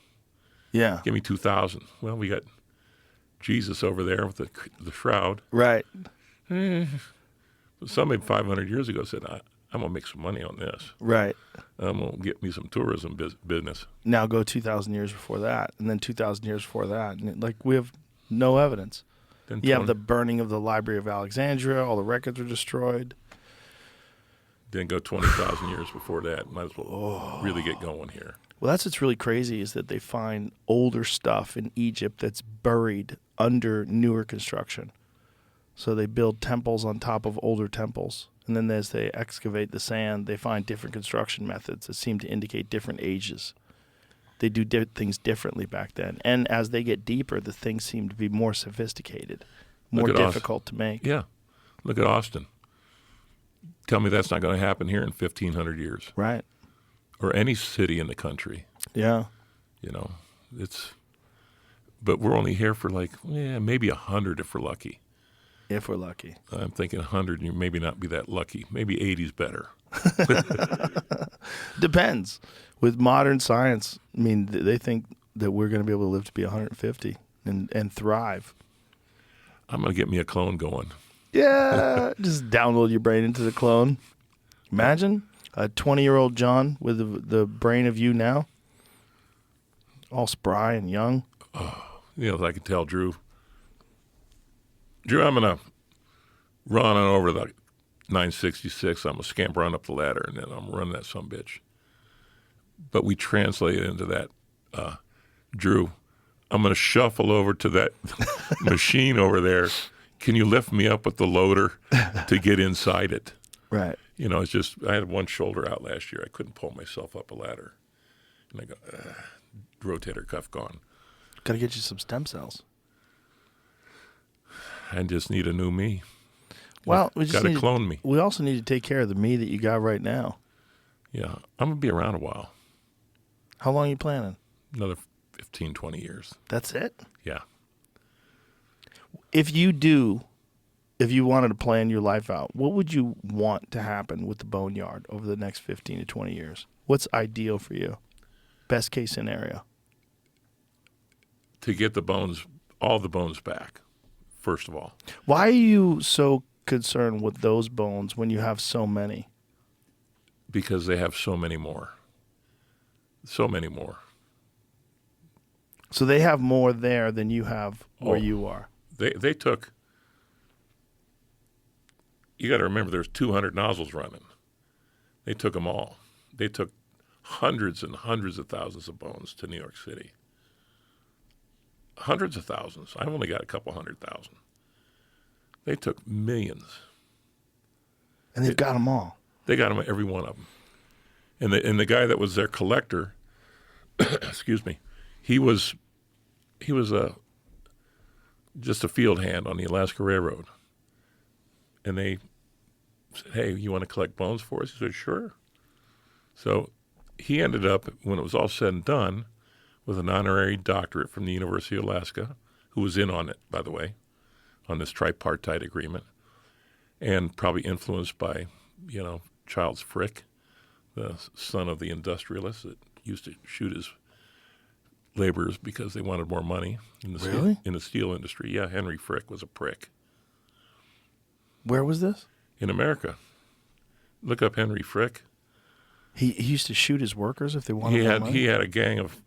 Yeah. Give me 2000. Well, we got Jesus over there with the shroud. Right. Somebody 500 years ago said, I'm going to make some money on this. Right. I'm going to get me some tourism business. Now go 2,000 years before that, and then 2,000 years before that. And we have no evidence. Then You have the burning of the Library of Alexandria. All the records are destroyed. Then go 20,000 years before that. Might as well really get going here. Well, that's what's really crazy is that they find older stuff in Egypt that's buried under newer construction. So they build temples on top of older temples. And then as they excavate the sand, they find different construction methods that seem to indicate different ages. They do things differently back then. And as they get deeper, the things seem to be more sophisticated, more Look at difficult to make. Yeah. Look at Austin. Tell me that's not going to happen here in 1,500 years. Right. Or any city in the country. Yeah. You know, but we're only here for maybe 100 if we're lucky. If we're lucky. I'm thinking 100, you maybe not be that lucky. Maybe 80's better. Depends. With modern science, I mean, they think that we're going to be able to live to be 150 and thrive. I'm going to get me a clone going. Yeah. Just download your brain into the clone. Imagine a 20-year-old John with the brain of you now. All spry and young. You know, I can tell Drew, I'm going to run on over the 966. I'm going to scamper on up the ladder, and then I'm running that sumbitch. But we translate it into that, Drew, I'm going to shuffle over to that machine over there. Can you lift me up with the loader to get inside it? Right. You know, it's just, I had one shoulder out last year. I couldn't pull myself up a ladder. And I go, rotator cuff gone. Got to get you some stem cells. I just need a new me. Well, we just got to need clone me. We also need to take care of the me that you got right now. Yeah, I'm going to be around a while. How long are you planning? Another 15, 20 years. That's it? Yeah. If you wanted to plan your life out, what would you want to happen with the boneyard over the next 15 to 20 years? What's ideal for you? Best case scenario. To get the bones, all the bones back, first of all. Why are you so concerned with those bones when you have so many? Because they have so many more. So many more. So they have more there than you have where Oh. you are. They took, you got to remember there's 200 nozzles running. They took them all. They took hundreds and hundreds of thousands of bones to New York City. Hundreds of thousands. I've only got a couple 100,000. They took millions. And they've got them all. They got them, every one of them. And the guy that was their collector, excuse me, he was just a field hand on the Alaska Railroad. And they said, "Hey, you want to collect bones for us?" He said, "Sure." So he ended up, when it was all said and done, with an honorary doctorate from the University of Alaska, who was in on it, by the way, on this tripartite agreement, and probably influenced by, Charles Frick, the son of the industrialist that used to shoot his laborers because they wanted more money in the steel industry. Yeah, Henry Frick was a prick. Where was this? In America. Look up Henry Frick. He used to shoot his workers if they wanted more money? He had a gang of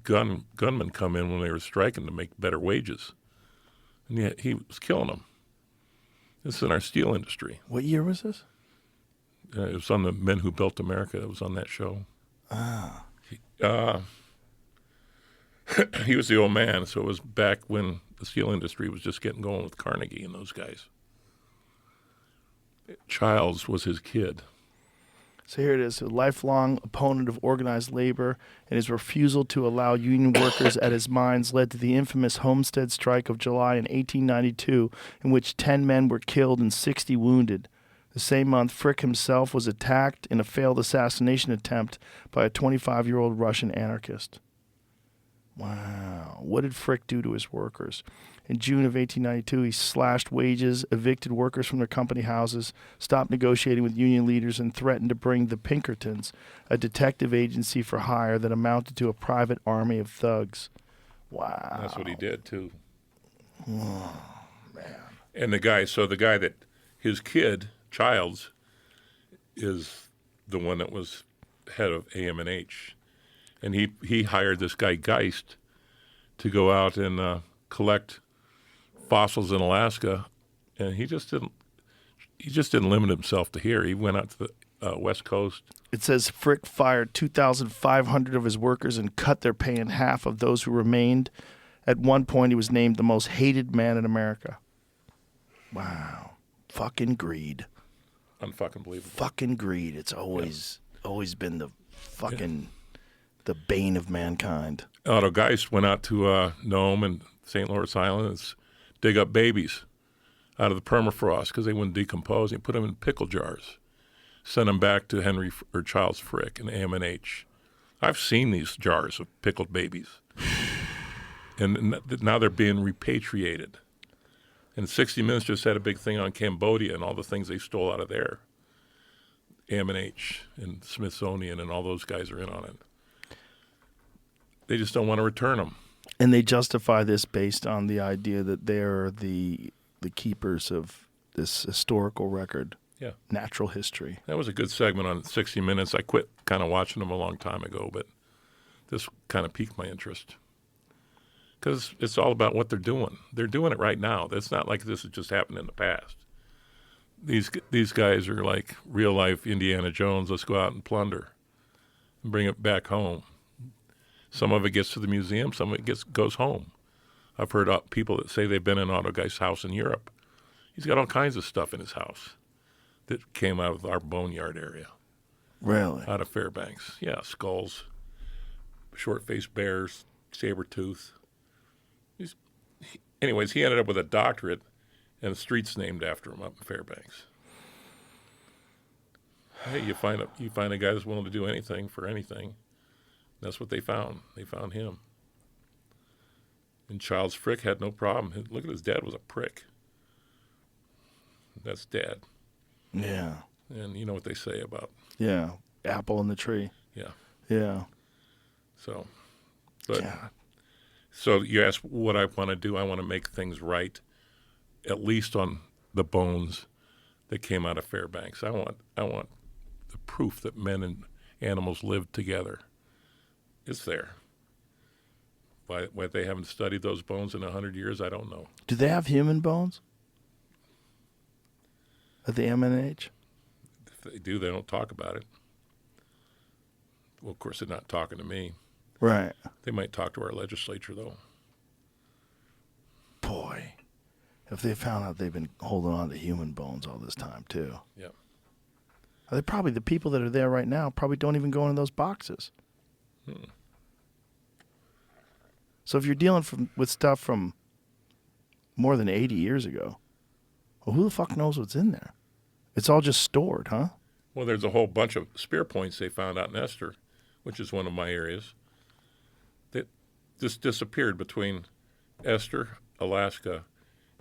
gunmen come in when they were striking to make better wages. And he was killing them. This is in our steel industry. What year was this? It was on the Men Who Built America. It was on that show. Ah. He was the old man, so it was back when the steel industry was just getting going with Carnegie and those guys. Childs was his kid. So here it is, a lifelong opponent of organized labor, and his refusal to allow union workers at his mines led to the infamous Homestead Strike of July in 1892, in which 10 men were killed and 60 wounded. The same month, Frick himself was attacked in a failed assassination attempt by a 25-year-old Russian anarchist. Wow. What did Frick do to his workers? In June of 1892, he slashed wages, evicted workers from their company houses, stopped negotiating with union leaders, and threatened to bring the Pinkertons, a detective agency for hire that amounted to a private army of thugs. Wow. That's what he did, too. Oh, man. And the guy that his kid, Childs, is the one that was head of AM&H. And he hired this guy Geist to go out and collect fossils in Alaska, and he just didn't limit himself to here. He went out to the West Coast. It says Frick fired 2,500 of his workers and cut their pay in half of those who remained. At one point, he was named the most hated man in America. Wow. Fucking greed. Unfucking believable. Fucking greed. It's always been the fucking the bane of mankind. Otto Geist went out to Nome and St. Lawrence Islands, dig up babies out of the permafrost because they wouldn't decompose. He put them in pickle jars, sent them back to Charles Frick and AM&H. I've seen these jars of pickled babies, and now they're being repatriated. And 60 Minutes just had a big thing on Cambodia and all the things they stole out of there. AM&H and Smithsonian and all those guys are in on it. They just don't want to return them. And they justify this based on the idea that they're the keepers of this historical record, natural history. That was a good segment on 60 Minutes. I quit kind of watching them a long time ago, but this kind of piqued my interest. Because it's all about what they're doing. They're doing it right now. It's not like this has just happened in the past. These guys are like real-life Indiana Jones. Let's go out and plunder and bring it back home. Some of it gets to the museum. Some of it goes home. I've heard people that say they've been in Otto Geist's house in Europe. He's got all kinds of stuff in his house that came out of our boneyard area. Really? Out of Fairbanks. Yeah, skulls, short-faced bears, saber-tooth. Anyways, he ended up with a doctorate and the street's named after him up in Fairbanks. Hey, you find a guy that's willing to do anything for anything. That's what they found. They found him. And Charles Frick had no problem. Look at his dad was a prick. That's Dad. Yeah. And you know what they say about... Yeah, apple in the tree. Yeah. Yeah. So, but... God. So you ask what I want to do. I want to make things right, at least on the bones that came out of Fairbanks. I want the proof that men and animals lived together. It's there. Why they haven't studied those bones in 100 years, I don't know. Do they have human bones at the M&H? If they do, they don't talk about it. Well, of course, they're not talking to me. Right. They might talk to our legislature, though. Boy, if they found out they've been holding on to human bones all this time, too. Yeah. They probably, the people that are there right now probably don't even go into those boxes. So if you're dealing with stuff from more than 80 years ago, well, who the fuck knows what's in there? It's all just stored, huh? Well, there's a whole bunch of spear points they found out in Esther, which is one of my areas, that just disappeared between Esther, Alaska,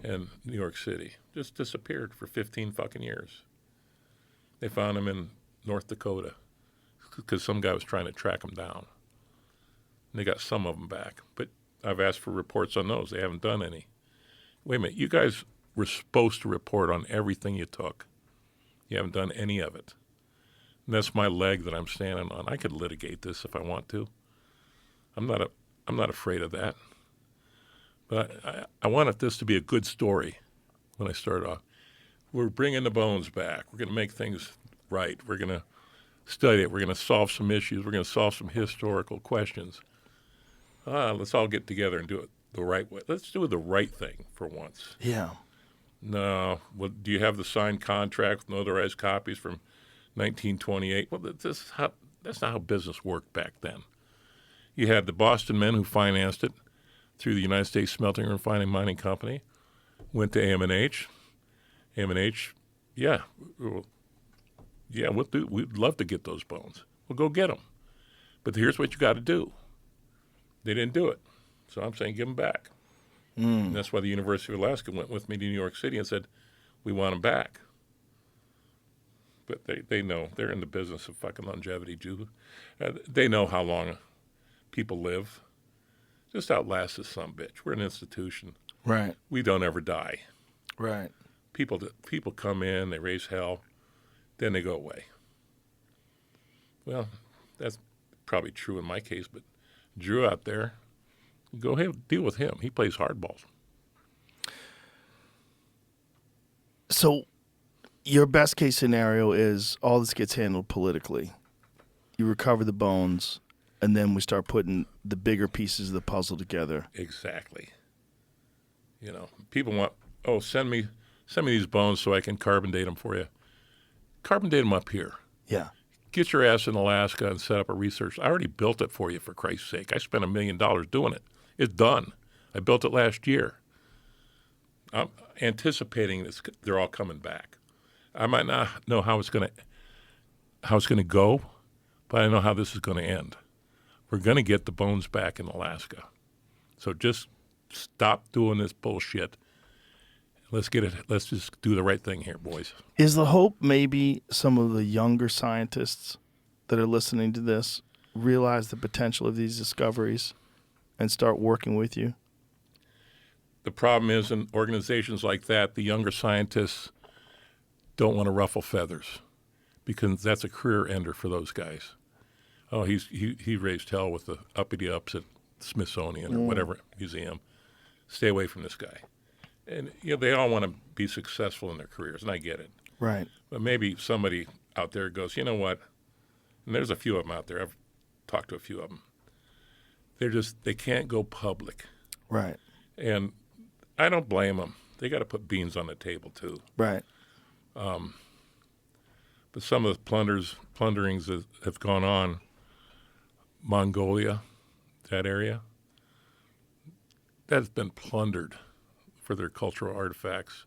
and New York City. Just disappeared for 15 fucking years. They found them in North Dakota because some guy was trying to track them down. And they got some of them back. But I've asked for reports on those. They haven't done any. Wait a minute. You guys were supposed to report on everything you took. You haven't done any of it. And that's my leg that I'm standing on. I could litigate this if I want to. I'm not afraid of that. But I wanted this to be a good story when I started off. We're bringing the bones back. We're going to make things right. We're going to study it. We're going to solve some issues. We're going to solve some historical questions. Let's all get together and do it the right way. Let's do the right thing for once. Yeah. No. Well, do you have the signed contract with notarized copies from 1928? Well, that's not how business worked back then. You had the Boston men who financed it through the United States Smelting and Refining Mining Company, went to AM&H. AM&H, yeah, we'd love to get those bones. Well, go get them. But here's what you got to do. They didn't do it. So I'm saying give them back. And that's why the University of Alaska went with me to New York City and said, we want them back. But they know. They're in the business of fucking longevity, Jew. They know how long people live. Just outlast this sumbitch. We're an institution. Right. We don't ever die. Right. People come in, they raise hell, then they go away. Well, that's probably true in my case, but Drew out there, go ahead, deal with him. He plays hardballs. So your best case scenario is all this gets handled politically. You recover the bones, and then we start putting the bigger pieces of the puzzle together. Exactly. You know, people want, send me these bones so I can carbon date them for you. Carbon date them up here. Yeah. Get your ass in Alaska and set up a research. I already built it for you, for Christ's sake. I spent $1 million doing it. It's done. I built it last year. I'm anticipating they're all coming back. I might not know how it's going to go, but I know how this is going to end. We're going to get the bones back in Alaska. So just stop doing this bullshit. Let's get it. Let's just do the right thing here, boys. Is the hope maybe some of the younger scientists that are listening to this realize the potential of these discoveries and start working with you? The problem is in organizations like that, the younger scientists don't want to ruffle feathers because that's a career ender for those guys. Oh, he raised hell with the uppity ups at Smithsonian or whatever museum. Stay away from this guy. And they all want to be successful in their careers, and I get it. Right. But maybe somebody out there goes, you know what? And there's a few of them out there. I've talked to a few of them. They can't go public. Right. And I don't blame them. They got to put beans on the table too. Right. But some of the plunderings that have gone on, Mongolia, that area, that's been plundered for their cultural artifacts.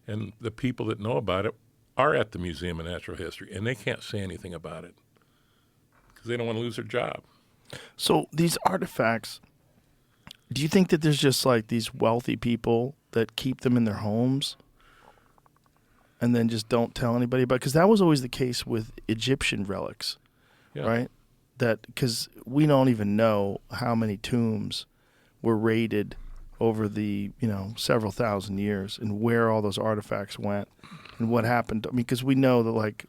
And the people that know about it are at the Museum of Natural History, and they can't say anything about it because they don't want to lose their job. So these artifacts, do you think that there's just like these wealthy people that keep them in their homes and then just don't tell anybody about it? Because that was always the case with Egyptian relics, right? That because we don't even know how many tombs were raided over the several thousand years and where all those artifacts went and what happened. I mean, because we know that like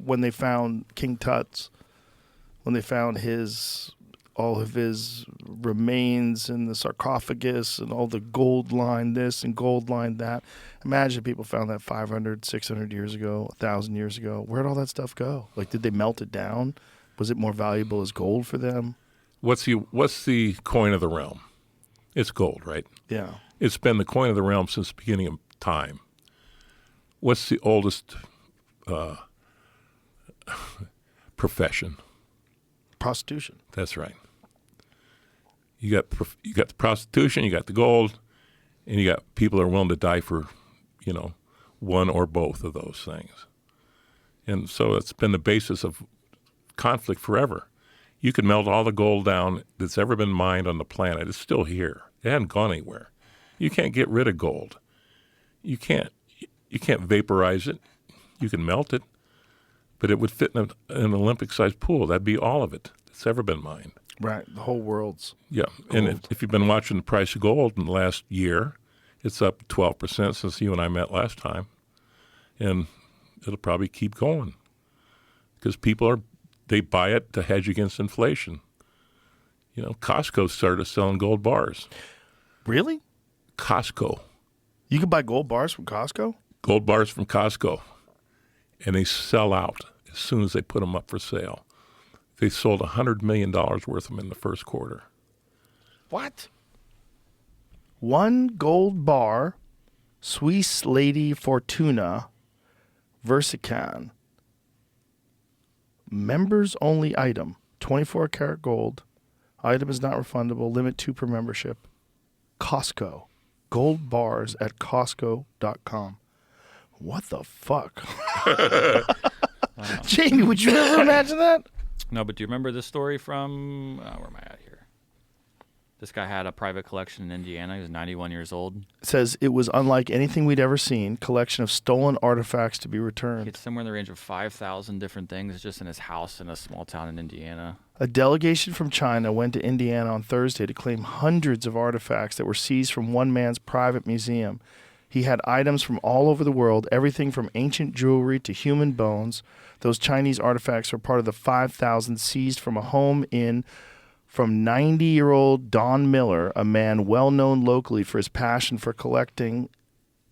when they found King Tut's, when they found all of his remains in the sarcophagus and all the gold line this and gold line that. Imagine people found that 500, 600 years ago, 1,000 years ago. Where'd all that stuff go? Like, did they melt it down? Was it more valuable as gold for them? What's the coin of the realm? It's gold, right? Yeah. It's been the coin of the realm since the beginning of time. What's the oldest profession? Prostitution. That's right. You got the prostitution, you got the gold, and you got people that are willing to die for, one or both of those things. And so it's been the basis of conflict forever. You could melt all the gold down that's ever been mined on the planet. It's still here. It hasn't gone anywhere. You can't get rid of gold. You can't vaporize it. You can melt it, but it would fit in an Olympic-sized pool. That'd be all of it that's ever been mined. Right. The whole world's Yeah. gold. And if you've been watching the price of gold in the last year, it's up 12% since you and I met last time. And it'll probably keep going because they buy it to hedge against inflation. Costco started selling gold bars. Really? Costco. You can buy gold bars from Costco? Gold bars from Costco. And they sell out as soon as they put them up for sale. They sold $100 million worth of them in the first quarter. What? One gold bar, Swiss Lady Fortuna, Versican. Members only item, 24 karat gold. Item is not refundable, limit 2 per membership. Costco. Gold bars at Costco.com. What the fuck? Jamie, would you ever imagine that? No, but do you remember this story from where am I at here? This guy had a private collection in Indiana. He was 91 years old. It says it was unlike anything we'd ever seen. Collection of stolen artifacts to be He returned. had somewhere in the range of 5,000 different things just in his house in a small town in Indiana. A delegation from China went to Indiana on Thursday to claim hundreds of artifacts that were seized from one man's private museum. He had items from all over the world, everything from ancient jewelry to human bones. Those Chinese artifacts are part of the 5,000 seized from a home from 90-year-old Don Miller, a man well known locally for his passion for collecting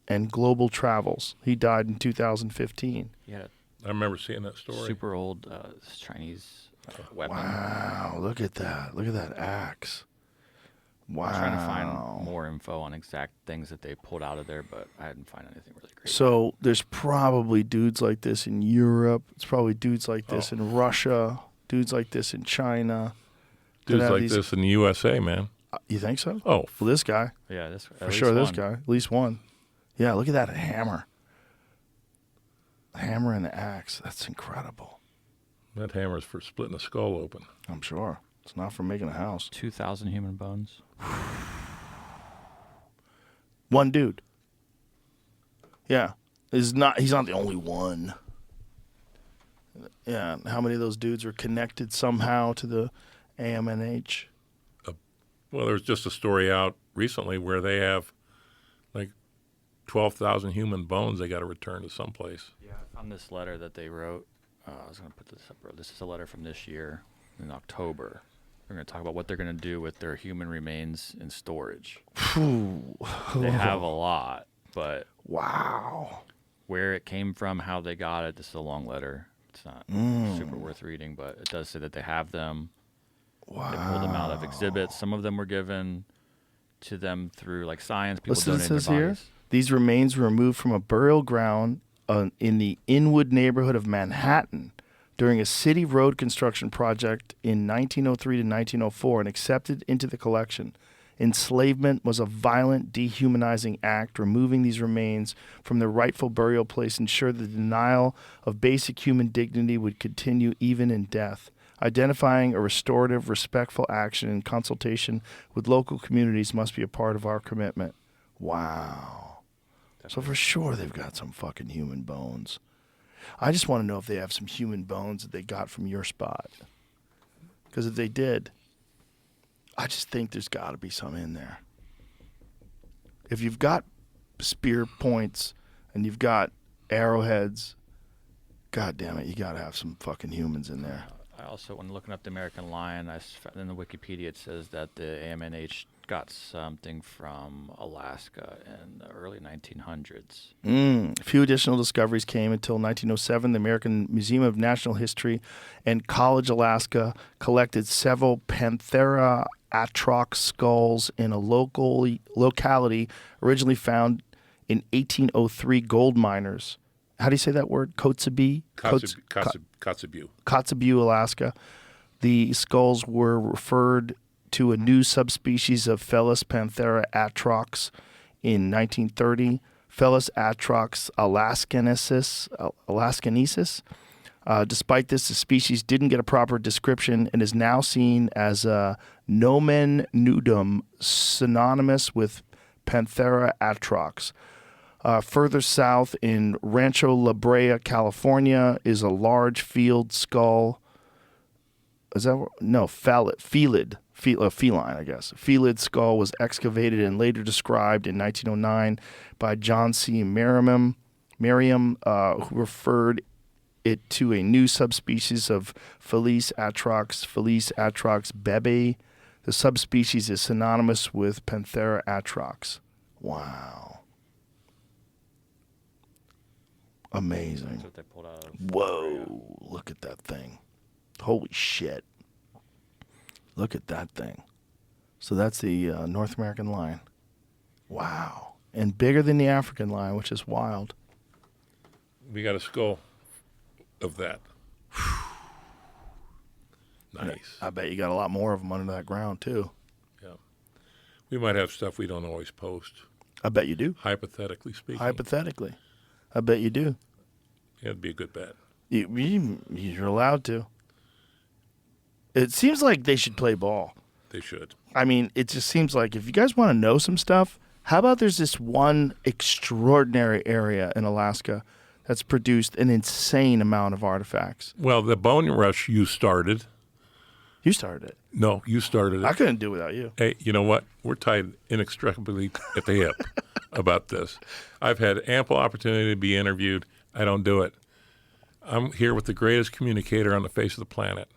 and global travels. He died in 2015. He had I remember seeing that a story. super old Chinese weapon. Wow, look at that. Look at that axe. Wow. I was trying to find more info on exact things that they pulled out of there, but I didn't find anything really great. So there's probably dudes like this in Europe. It's probably dudes like this in Russia, dudes like this in China. Dudes like this in the USA, man. You think so? Oh, Well, this guy. Yeah, this For sure, this guy. At least one. Yeah, look at that hammer. Hammer and the axe. That's incredible. that hammer's for splitting a skull open. I'm sure. It's not for making a house. 2,000 human bones. One dude. Yeah. He's not the only one. Yeah. How many of those dudes are connected somehow to the AMNH? Well, there's just a story out recently where they have like 12,000 human bones they got to return to someplace. Yeah, I found this letter that they wrote. I was going to put this up. This is a letter from this year in October. They're going to talk about what they're going to do with their human remains in storage. They have a lot, but Wow. where it came from, how they got it, this is a long letter. It's not super worth reading, but it does say that they have them. Wow. They pulled them out of exhibits. Some of them were given to them through like science. People Listen to donated this their here. bodies. These remains were removed from a burial ground in the Inwood neighborhood of Manhattan during a city road construction project in 1903 to 1904 and accepted into the collection. Enslavement was a violent, dehumanizing act. Removing these remains from their rightful burial place ensured the denial of basic human dignity would continue even in death. Identifying a restorative, respectful action in consultation with local communities must be a part of our commitment. Wow. So for sure they've got some fucking human bones. I just want to know if they have some human bones that they got from your spot. Because if they did, I just think there's got to be some in there. If you've got spear points and you've got arrowheads, God damn it, you got to have some fucking humans in there. I also, when looking up the American lion, in the Wikipedia it says that the AMNH got something from Alaska in the early 1900s. A few additional discoveries came until 1907. The American Museum of Natural History and College, Alaska, collected several Panthera atrox skulls in a locality originally found in 1803 gold miners. How do you say that word? Kotzebue? Kotzebue. Kotzebue, Alaska. The skulls were referred to a new subspecies of Felis Panthera atrox in 1930. Felis atrox alaskanensis. Despite this, the species didn't get a proper description and is now seen as a nomen nudum synonymous with Panthera atrox. Further south in Rancho La Brea, California, is a large field skull. Is that no feline? I guess felid skull was excavated and later described in 1909 by John C. Merriam, who referred it to a new subspecies of Felis atrox bebe. The subspecies is synonymous with Panthera atrox. Wow. Amazing. That's what they pulled out of. Whoa, look at that thing. Holy shit. Look at that thing. So that's the North American lion. Wow. And bigger than the African lion, which is wild. We got a skull of that. Nice. I bet you got a lot more of them under that ground, too. Yeah. We might have stuff we don't always post. I bet you do. Hypothetically speaking. Hypothetically. I bet you do. Yeah, it'd be a good bet. You're allowed to. It seems like they should play ball. They should. I mean, it just seems like if you guys want to know some stuff, how about there's this one extraordinary area in Alaska that's produced an insane amount of artifacts. Well, the bone rush you started. You started it. No, you started it. I couldn't do it without you. Hey, you know what? We're tied inextricably at the hip about this. I've had ample opportunity to be interviewed. I don't do it. I'm here with the greatest communicator on the face of the planet.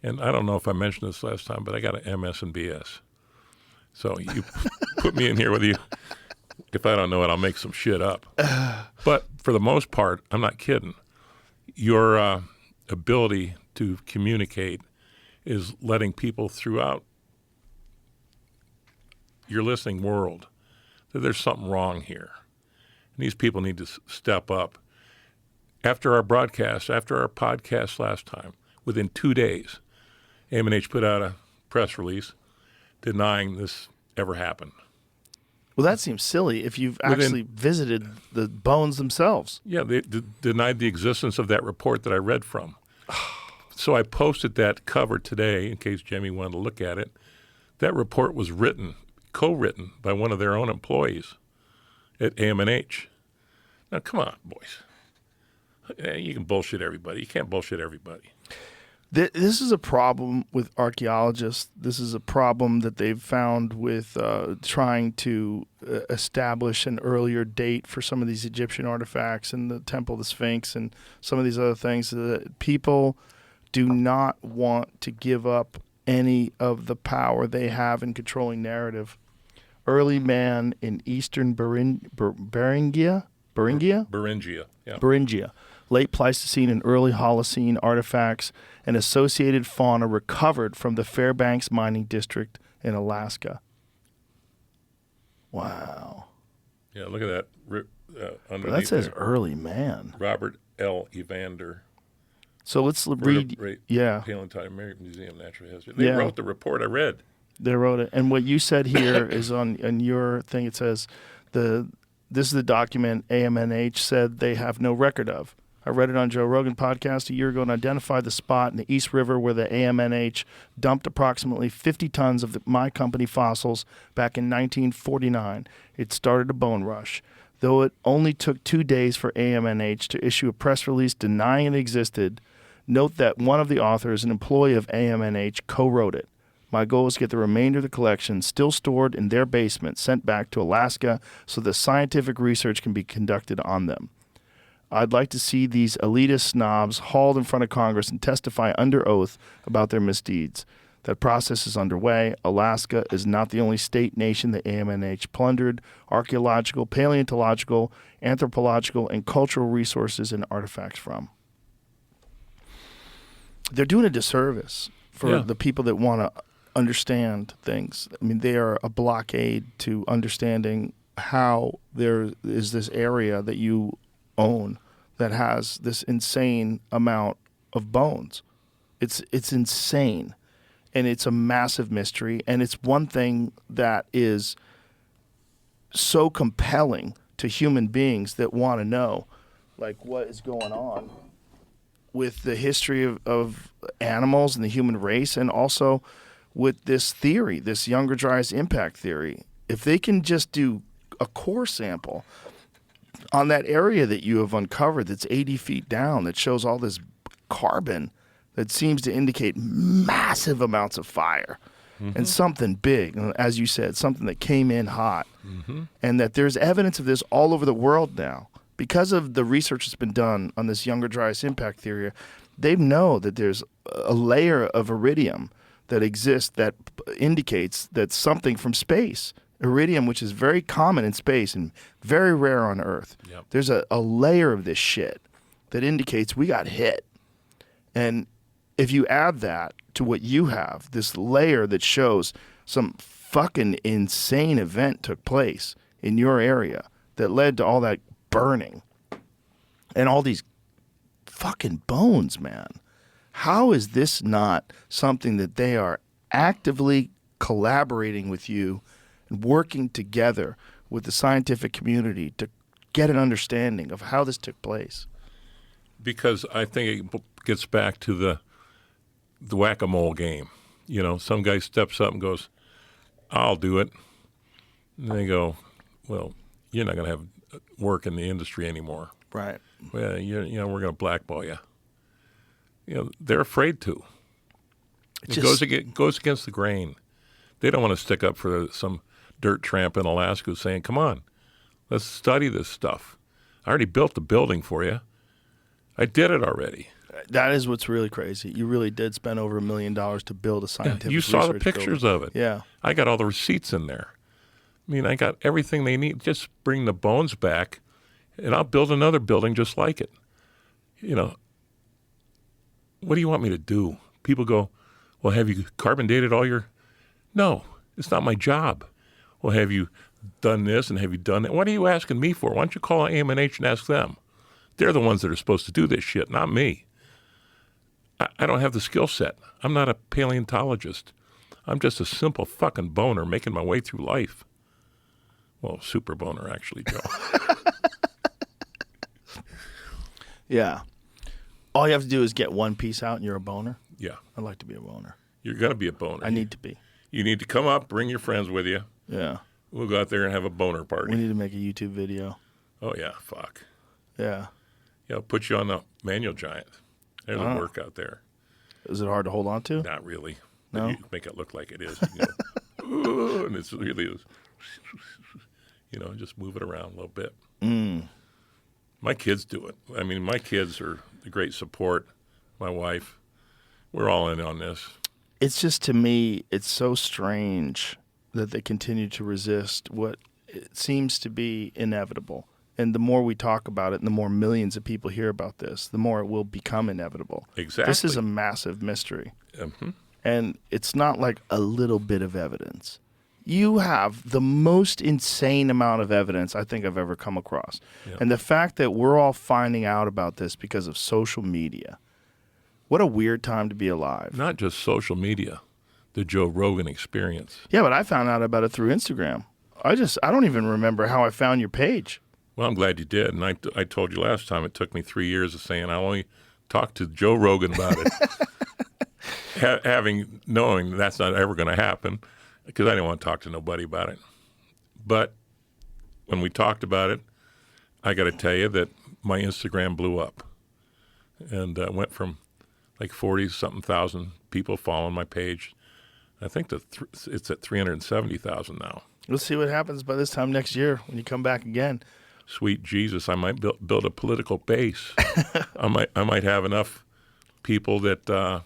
And I don't know if I mentioned this last time, but I got an MS and BS. So you put me in here with you. If I don't know it, I'll make some shit up. But for the most part, I'm not kidding. Your ability to communicate is letting people throughout your listening world that there's something wrong here. And these people need to step up. After our broadcast, after our podcast last time, within 2 days, AMH put out a press release denying this ever happened. Well, that seems silly if you've actually visited the bones themselves. Yeah, they denied the existence of that report that I read from. So I posted that cover today in case Jamie wanted to look at it. That report was co-written by one of their own employees at AMH. Now, come on, boys. You can bullshit everybody. You can't bullshit everybody. This is a problem with archaeologists. This is a problem that they've found with trying to establish an earlier date for some of these Egyptian artifacts and the Temple of the Sphinx and some of these other things. That people do not want to give up any of the power they have in controlling narrative. Early man in eastern Beringia? Yeah. Beringia. Late Pleistocene and early Holocene artifacts and associated fauna recovered from the Fairbanks mining district in Alaska. Wow. Yeah, look at that. Underneath That says there. early man. Robert L. Evander. So let's read. Yeah. Paleontology Museum of Natural History. They wrote the report I read. They wrote it. And what you said here is on your thing. It says this is the document AMNH said they have no record of. I read it on Joe Rogan podcast a year ago and identified the spot in the East River where the AMNH dumped approximately 50 tons of my company fossils back in 1949. It started a bone rush. Though it only took 2 days for AMNH to issue a press release denying it existed, note that one of the authors, an employee of AMNH, co-wrote it. My goal is to get the remainder of the collection still stored in their basement sent back to Alaska so the scientific research can be conducted on them. I'd like to see these elitist snobs hauled in front of Congress and testify under oath about their misdeeds. That process is underway. Alaska is not the only state nation the AMNH plundered archaeological, paleontological, anthropological, and cultural resources and artifacts from. They're doing a disservice for the people that want to understand things. I mean, they are a blockade to understanding how there is this area that you own that has this insane amount of bones. It's insane, and it's a massive mystery, and it's one thing that is so compelling to human beings that want to know, like, what is going on with the history of animals and the human race, and also with this theory, this Younger Dryas impact theory. If they can just do a core sample on that area that you have uncovered that's 80 feet down that shows all this carbon that seems to indicate massive amounts of fire and something big, as you said, something that came in hot, and that there's evidence of this all over the world now. Because of the research that's been done on this Younger Dryas impact theory, they know that there's a layer of iridium that exists that indicates that something from space, iridium, which is very common in space and very rare on Earth. Yep. There's a layer of this shit that indicates we got hit. And if you add that to what you have, this layer that shows some fucking insane event took place in your area that led to all that burning and all these fucking bones, man. How is this not something that they are actively collaborating with you and working together with the scientific community to get an understanding of how this took place? Because I think it gets back to the whack-a-mole game. You know, some guy steps up and goes, I'll do it. And they go, well, you're not going to have work in the industry anymore. Right. Well, we're going to blackball you. You know, they're afraid to. It goes against the grain. They don't want to stick up for some dirt tramp in Alaska who's saying, come on, let's study this stuff. I already built the building for you. I did it already. That is what's really crazy. You really did spend over $1 million to build a scientific You saw the research pictures building. of it. Yeah. I got all the receipts in there. I mean, I got everything they need. Just bring the bones back, and I'll build another building just like it. You know, what do you want me to do? People go, well, have you carbon dated all your... No, it's not my job. Well, have you done this and have you done that? What are you asking me for? Why don't you call AMNH and ask them? They're the ones that are supposed to do this shit, not me. I don't have the skill set. I'm not a paleontologist. I'm just a simple fucking boner making my way through life. Well, super boner, actually, Joe. Yeah. All you have to do is get one piece out and you're a boner. Yeah. I'd like to be a boner. You're going to be a boner. I need to be. You need to come up, bring your friends with you. Yeah. We'll go out there and have a boner party. We need to make a YouTube video. Oh, yeah, fuck. Yeah. Yeah, put you on the manual giant. There's a workout there. Is it hard to hold on to? Not really. No? You make it look like it is. You go, "Ooh," and it's really is. You know, just move it around a little bit. My kids do it. I mean, my kids are a great support. My wife, we're all in on this. It's just, to me, it's so strange that they continue to resist what it seems to be inevitable. And the more we talk about it and the more millions of people hear about this, the more it will become inevitable. Exactly. This is a massive mystery. Mm-hmm. And it's not like a little bit of evidence. You have the most insane amount of evidence I think I've ever come across. Yeah. And the fact that we're all finding out about this because of social media. What a weird time to be alive. Not just social media, the Joe Rogan experience. Yeah, but I found out about it through Instagram. I don't even remember how I found your page. Well, I'm glad you did. And I told you last time it took me 3 years of saying I only talked to Joe Rogan about it. Knowing that's not ever going to happen because I didn't want to talk to nobody about it. But when we talked about it, I got to tell you that my Instagram blew up and went from like 40-something thousand people following my page. I think it's at 370,000 now. We'll see what happens by this time next year when you come back again. Sweet Jesus, I might build a political base. I might have enough people that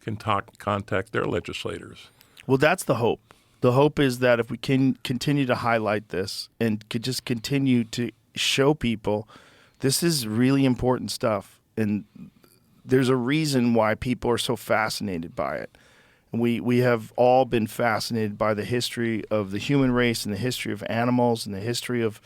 can contact their legislators. Well, that's the hope. The hope is that if we can continue to highlight this and could just continue to show people this is really important stuff, and there's a reason why people are so fascinated by it. And we have all been fascinated by the history of the human race and the history of animals and the history of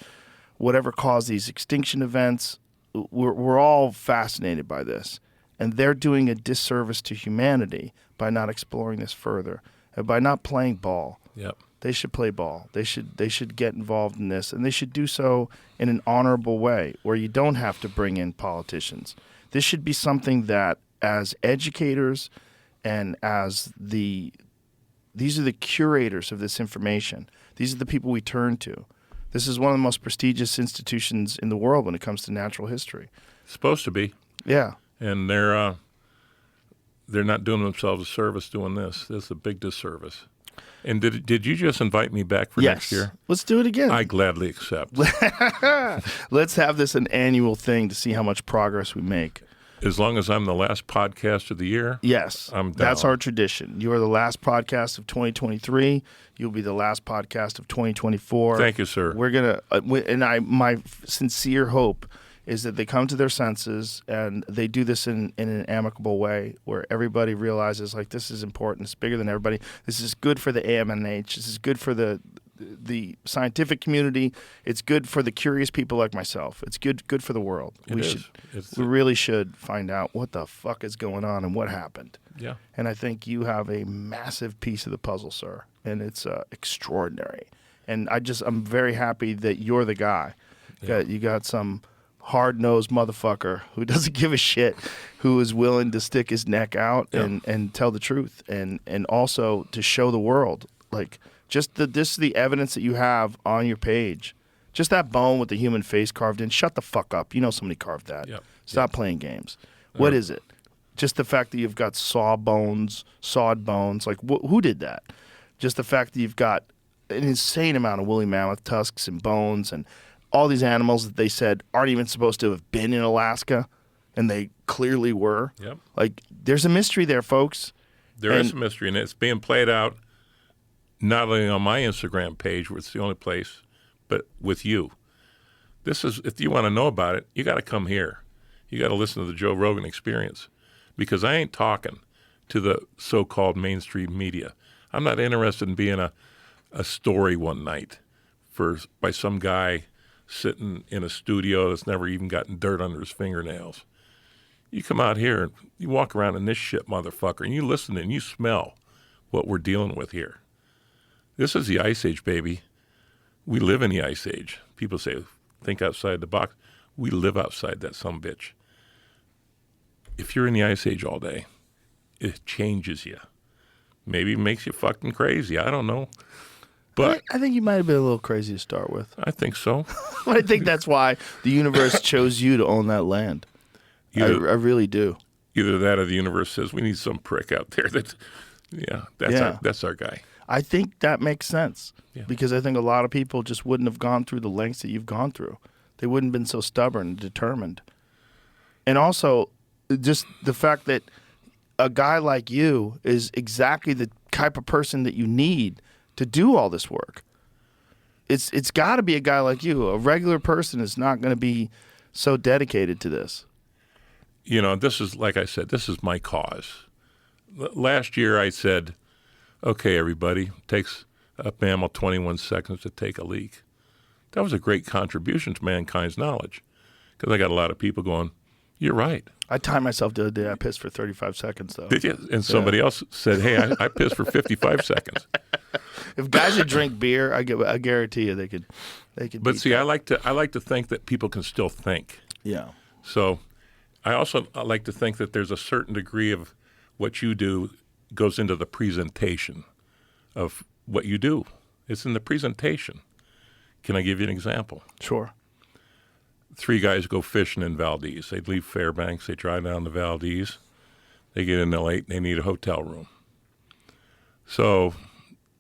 whatever caused these extinction events. We're all fascinated by this. And they're doing a disservice to humanity by not exploring this further and by not playing ball. Yep. They should play ball. They should get involved in this, and they should do so in an honorable way where you don't have to bring in politicians. This should be something that, as educators and as these are the curators of this information. These are the people we turn to. This is one of the most prestigious institutions in the world when it comes to natural history. It's supposed to be. Yeah. And they're not doing themselves a service doing this. This is a big disservice. And did you just invite me back for next year? Let's do it again. I gladly accept. Let's have this an annual thing to see how much progress we make. As long as I'm the last podcast of the year, yes, I'm down. That's our tradition. You are the last podcast of 2023. You'll be the last podcast of 2024. Thank you, sir. We're gonna, my sincere hope is that they come to their senses and they do this in an amicable way where everybody realizes, like, this is important. It's bigger than everybody. This is good for the AMNH. This is good for the scientific community. It's good for the curious people like myself. It's good for the world. We really should find out what the fuck is going on and what happened. Yeah. And I think you have a massive piece of the puzzle, sir, and it's extraordinary. And I'm very happy that you're the guy. Yeah. You got some hard-nosed motherfucker who doesn't give a shit, who is willing to stick his neck out and tell the truth, and also to show the world, like, this is the evidence that you have on your page. Just that bone with the human face carved in. Shut the fuck up. You know somebody carved that. Yep. Stop playing games. What is it? Just the fact that you've got sawed bones. Like, who did that? Just the fact that you've got an insane amount of woolly mammoth tusks and bones and all these animals that they said aren't even supposed to have been in Alaska, and they clearly were. Yep. Like, there's a mystery there, folks. There is a mystery, and it's being played out not only on my Instagram page, where it's the only place, but with you. This is, if you want to know about it, you got to come here. You got to listen to the Joe Rogan Experience, because I ain't talking to the so-called mainstream media. I'm not interested in being a story one night by some guy sitting in a studio that's never even gotten dirt under his fingernails. You come out here and you walk around in this shit, motherfucker, and you listen and you smell what we're dealing with here. This is the Ice Age, baby. We live in the Ice Age. People say, think outside the box. We live outside that sumbitch. If you're in the Ice Age all day, it changes you. Maybe makes you fucking crazy. I don't know. But I think you might have been a little crazy to start with. I think so. I think that's why the universe chose you to own that land. I really do. Either that or the universe says, we need some prick out there. That's our guy. I think that makes sense, Yeah. because I think a lot of people just wouldn't have gone through the lengths that you've gone through. They wouldn't have been so stubborn and determined. And also, just the fact that a guy like you is exactly the type of person that you need to do all this work. It's got to be a guy like you. A regular person is not going to be so dedicated to this. You know, this is, like I said, this is my cause. Last year I said, okay, everybody, it takes a mammal 21 seconds to take a leak. That was a great contribution to mankind's knowledge, because I got a lot of people going, you're right. I timed myself the other day. I pissed for 35 seconds, though. Did you? And somebody else said, hey, I pissed for 55 seconds. If guys would drink beer, I guarantee you they could. But see, I like to think that people can still think. Yeah. So I also like to think that there's a certain degree of what you do goes into the presentation of what you do. It's in the presentation. Can I give you an example? Sure. 3 guys go fishing in Valdez. They leave Fairbanks. They drive down to Valdez. They get in late. They need a hotel room. So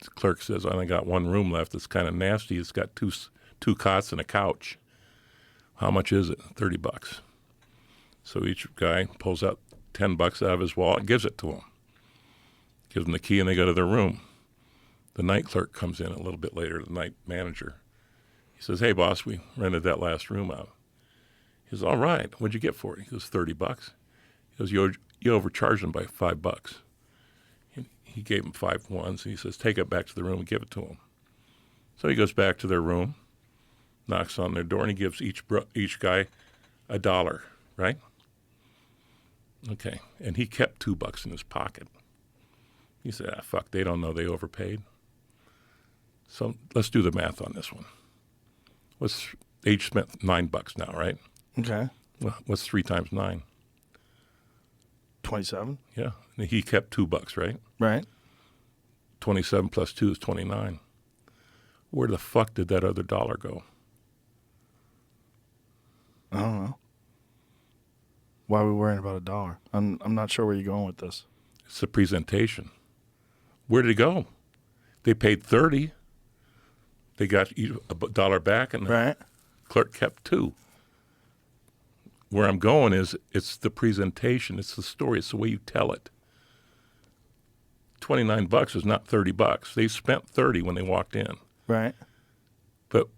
the clerk says, I only got one room left. It's kind of nasty. It's got two cots and a couch. How much is it? $30. So each guy pulls out $10 out of his wallet and gives it to him. Gives them the key, and they go to their room. The night clerk comes in a little bit later, the night manager. He says, "Hey, boss, we rented that last room out." He says, "All right, what'd you get for it?" He goes, $30. He goes, you overcharged him by $5. He gave him 5 ones, and he says, "Take it back to the room and give it to him." So he goes back to their room, knocks on their door, and he gives each guy $1, right? Okay, and he kept $2 in his pocket. He said, fuck, they don't know they overpaid. So let's do the math on this one. They each spent $9 now, right? Okay. Well, what's 3 times 9? 27. Yeah, and he kept $2, right? Right. 27 plus 2 is 29. Where the fuck did that other $1 go? I don't know. Why are we worrying about $1? I'm not sure where you're going with this. It's the presentation. Where did it go? They paid $30. They got $1 back, and the Right. clerk kept $2. Where I'm going is it's the presentation, it's the story, it's the way you tell it. $29 is not $30. They spent $30 when they walked in. Right. But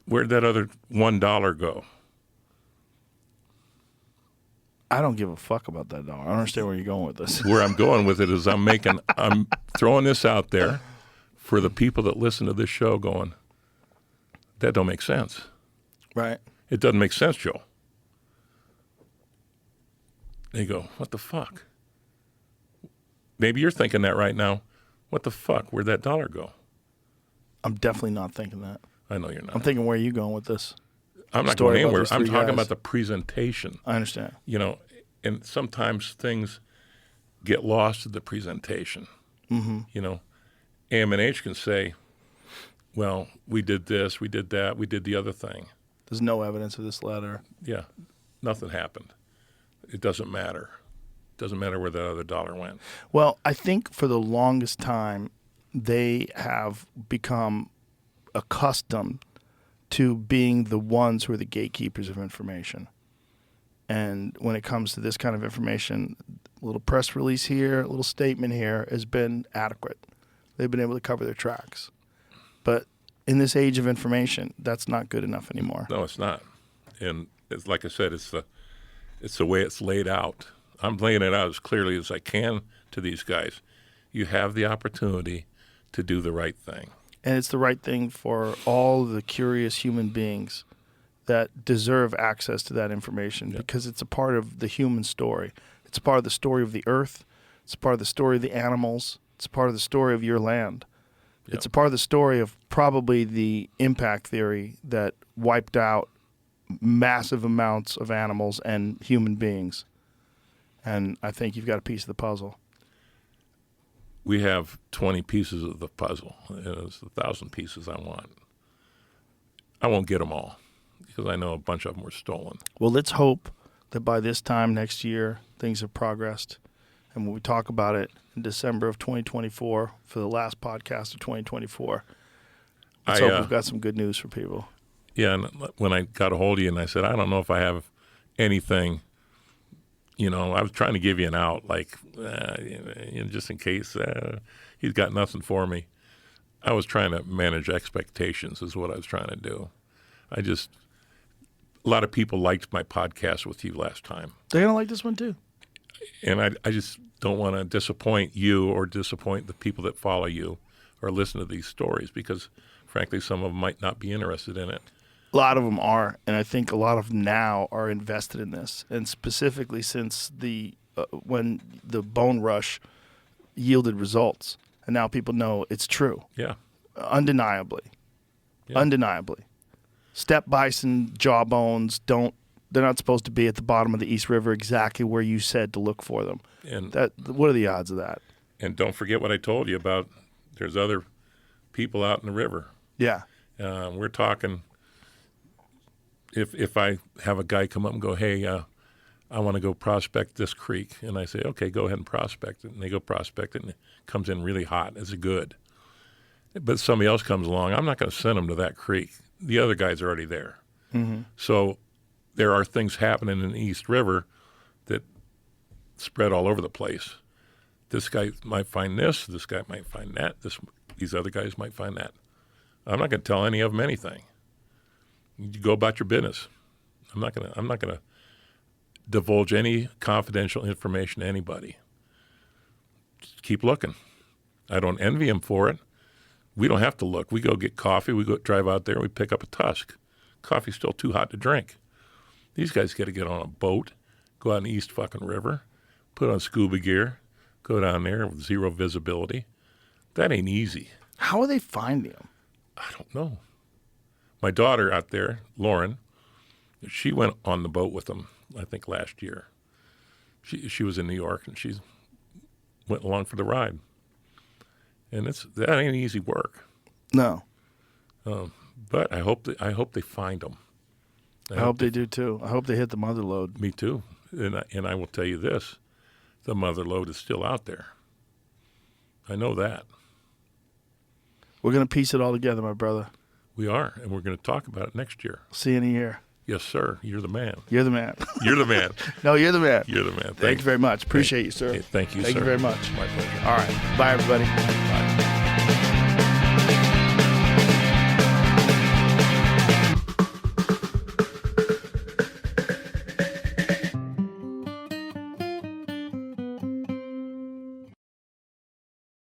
where'd that other $1 go? I don't give a fuck about that $1. I don't understand where you're going with this. Where I'm going with it is I'm throwing this out there for the people that listen to this show going, that don't make sense. Right. It doesn't make sense, Joe. They go, what the fuck? Maybe you're thinking that right now. What the fuck? Where'd that $1 go? I'm definitely not thinking that. I know you're not. I'm thinking, where are you going with this? I'm not story going about anywhere. those I'm three talking guys. about the presentation. I understand. You know, and sometimes things get lost in the presentation. Mm-hmm. You know, AM&H can say, well, we did this, we did that, we did the other thing. There's no evidence of this letter. Yeah, nothing happened. It doesn't matter. It doesn't matter where that other $1 went. Well, I think for the longest time, they have become accustomed to being the ones who are the gatekeepers of information. And when it comes to this kind of information, a little press release here, a little statement here has been adequate. They've been able to cover their tracks. But in this age of information, that's not good enough anymore. No, it's not. And it's like I said, it's the way it's laid out. I'm laying it out as clearly as I can to these guys. You have the opportunity to do the right thing. And it's the right thing for all the curious human beings that deserve access to that information because it's a part of the human story. It's a part of the story of the earth. It's a part of the story of the animals. It's a part of the story of your land. Yep. It's a part of the story of probably the impact theory that wiped out massive amounts of animals and human beings. And I think you've got a piece of the puzzle. We have 20 pieces of the puzzle. It's 1,000 pieces I want. I won't get them all because I know a bunch of them were stolen. Well, let's hope that by this time next year, things have progressed. And when we talk about it in December of 2024, for the last podcast of 2024, let's hope we've got some good news for people. Yeah, and when I got a hold of you and I said, I don't know if I have anything, you know, I was trying to give you an out, like, just in case he's got nothing for me. I was trying to manage expectations is what I was trying to do. A lot of people liked my podcast with you last time. They're going to like this one too. And I just don't want to disappoint you or disappoint the people that follow you or listen to these stories because, frankly, some of them might not be interested in it. A lot of them are, and I think a lot of them now are invested in this, and specifically since when the bone rush yielded results, and now people know it's true. Yeah. Undeniably. Yeah. Undeniably. Steppe bison jawbones they're not supposed to be at the bottom of the East River exactly where you said to look for them. And what are the odds of that? And don't forget what I told you about there's other people out in the river. Yeah. We're talking if I have a guy come up and go, hey, I want to go prospect this creek. And I say, okay, go ahead and prospect it. And they go prospect it, and it comes in really hot. It's good. But somebody else comes along. I'm not going to send them to that creek. The other guy's already there. Mm-hmm. So there are things happening in the East River that spread all over the place This guy might find this. This guy might find that. These other guys might find that. I'm not going to tell any of them anything. You go about your business. I'm not gonna divulge any confidential information to anybody. Just keep looking. I don't envy him for it. We don't have to look. We go get coffee. We go drive out there. We pick up a tusk. Coffee's still too hot to drink. These guys got to get on a boat, go out in the East fucking River, put on scuba gear, go down there with zero visibility. That ain't easy. How are they finding them? I don't know. My daughter out there, Lauren, she went on the boat with them, I think, last year. She was in New York, and she went along for the ride. And that ain't easy work. No. But I hope they find them. I hope they do too. I hope they hit the mother lode. Me too. And I will tell you this: the mother lode is still out there. I know that. We're gonna piece it all together, my brother. We are, and we're going to talk about it next year. See you in a year. Yes, sir. You're the man. You're the man. You're the man. No, you're the man. You're the man. Thank you very much. Appreciate you, sir. Thank you, Thank sir. you very much. My pleasure. All right. Bye, everybody. Bye.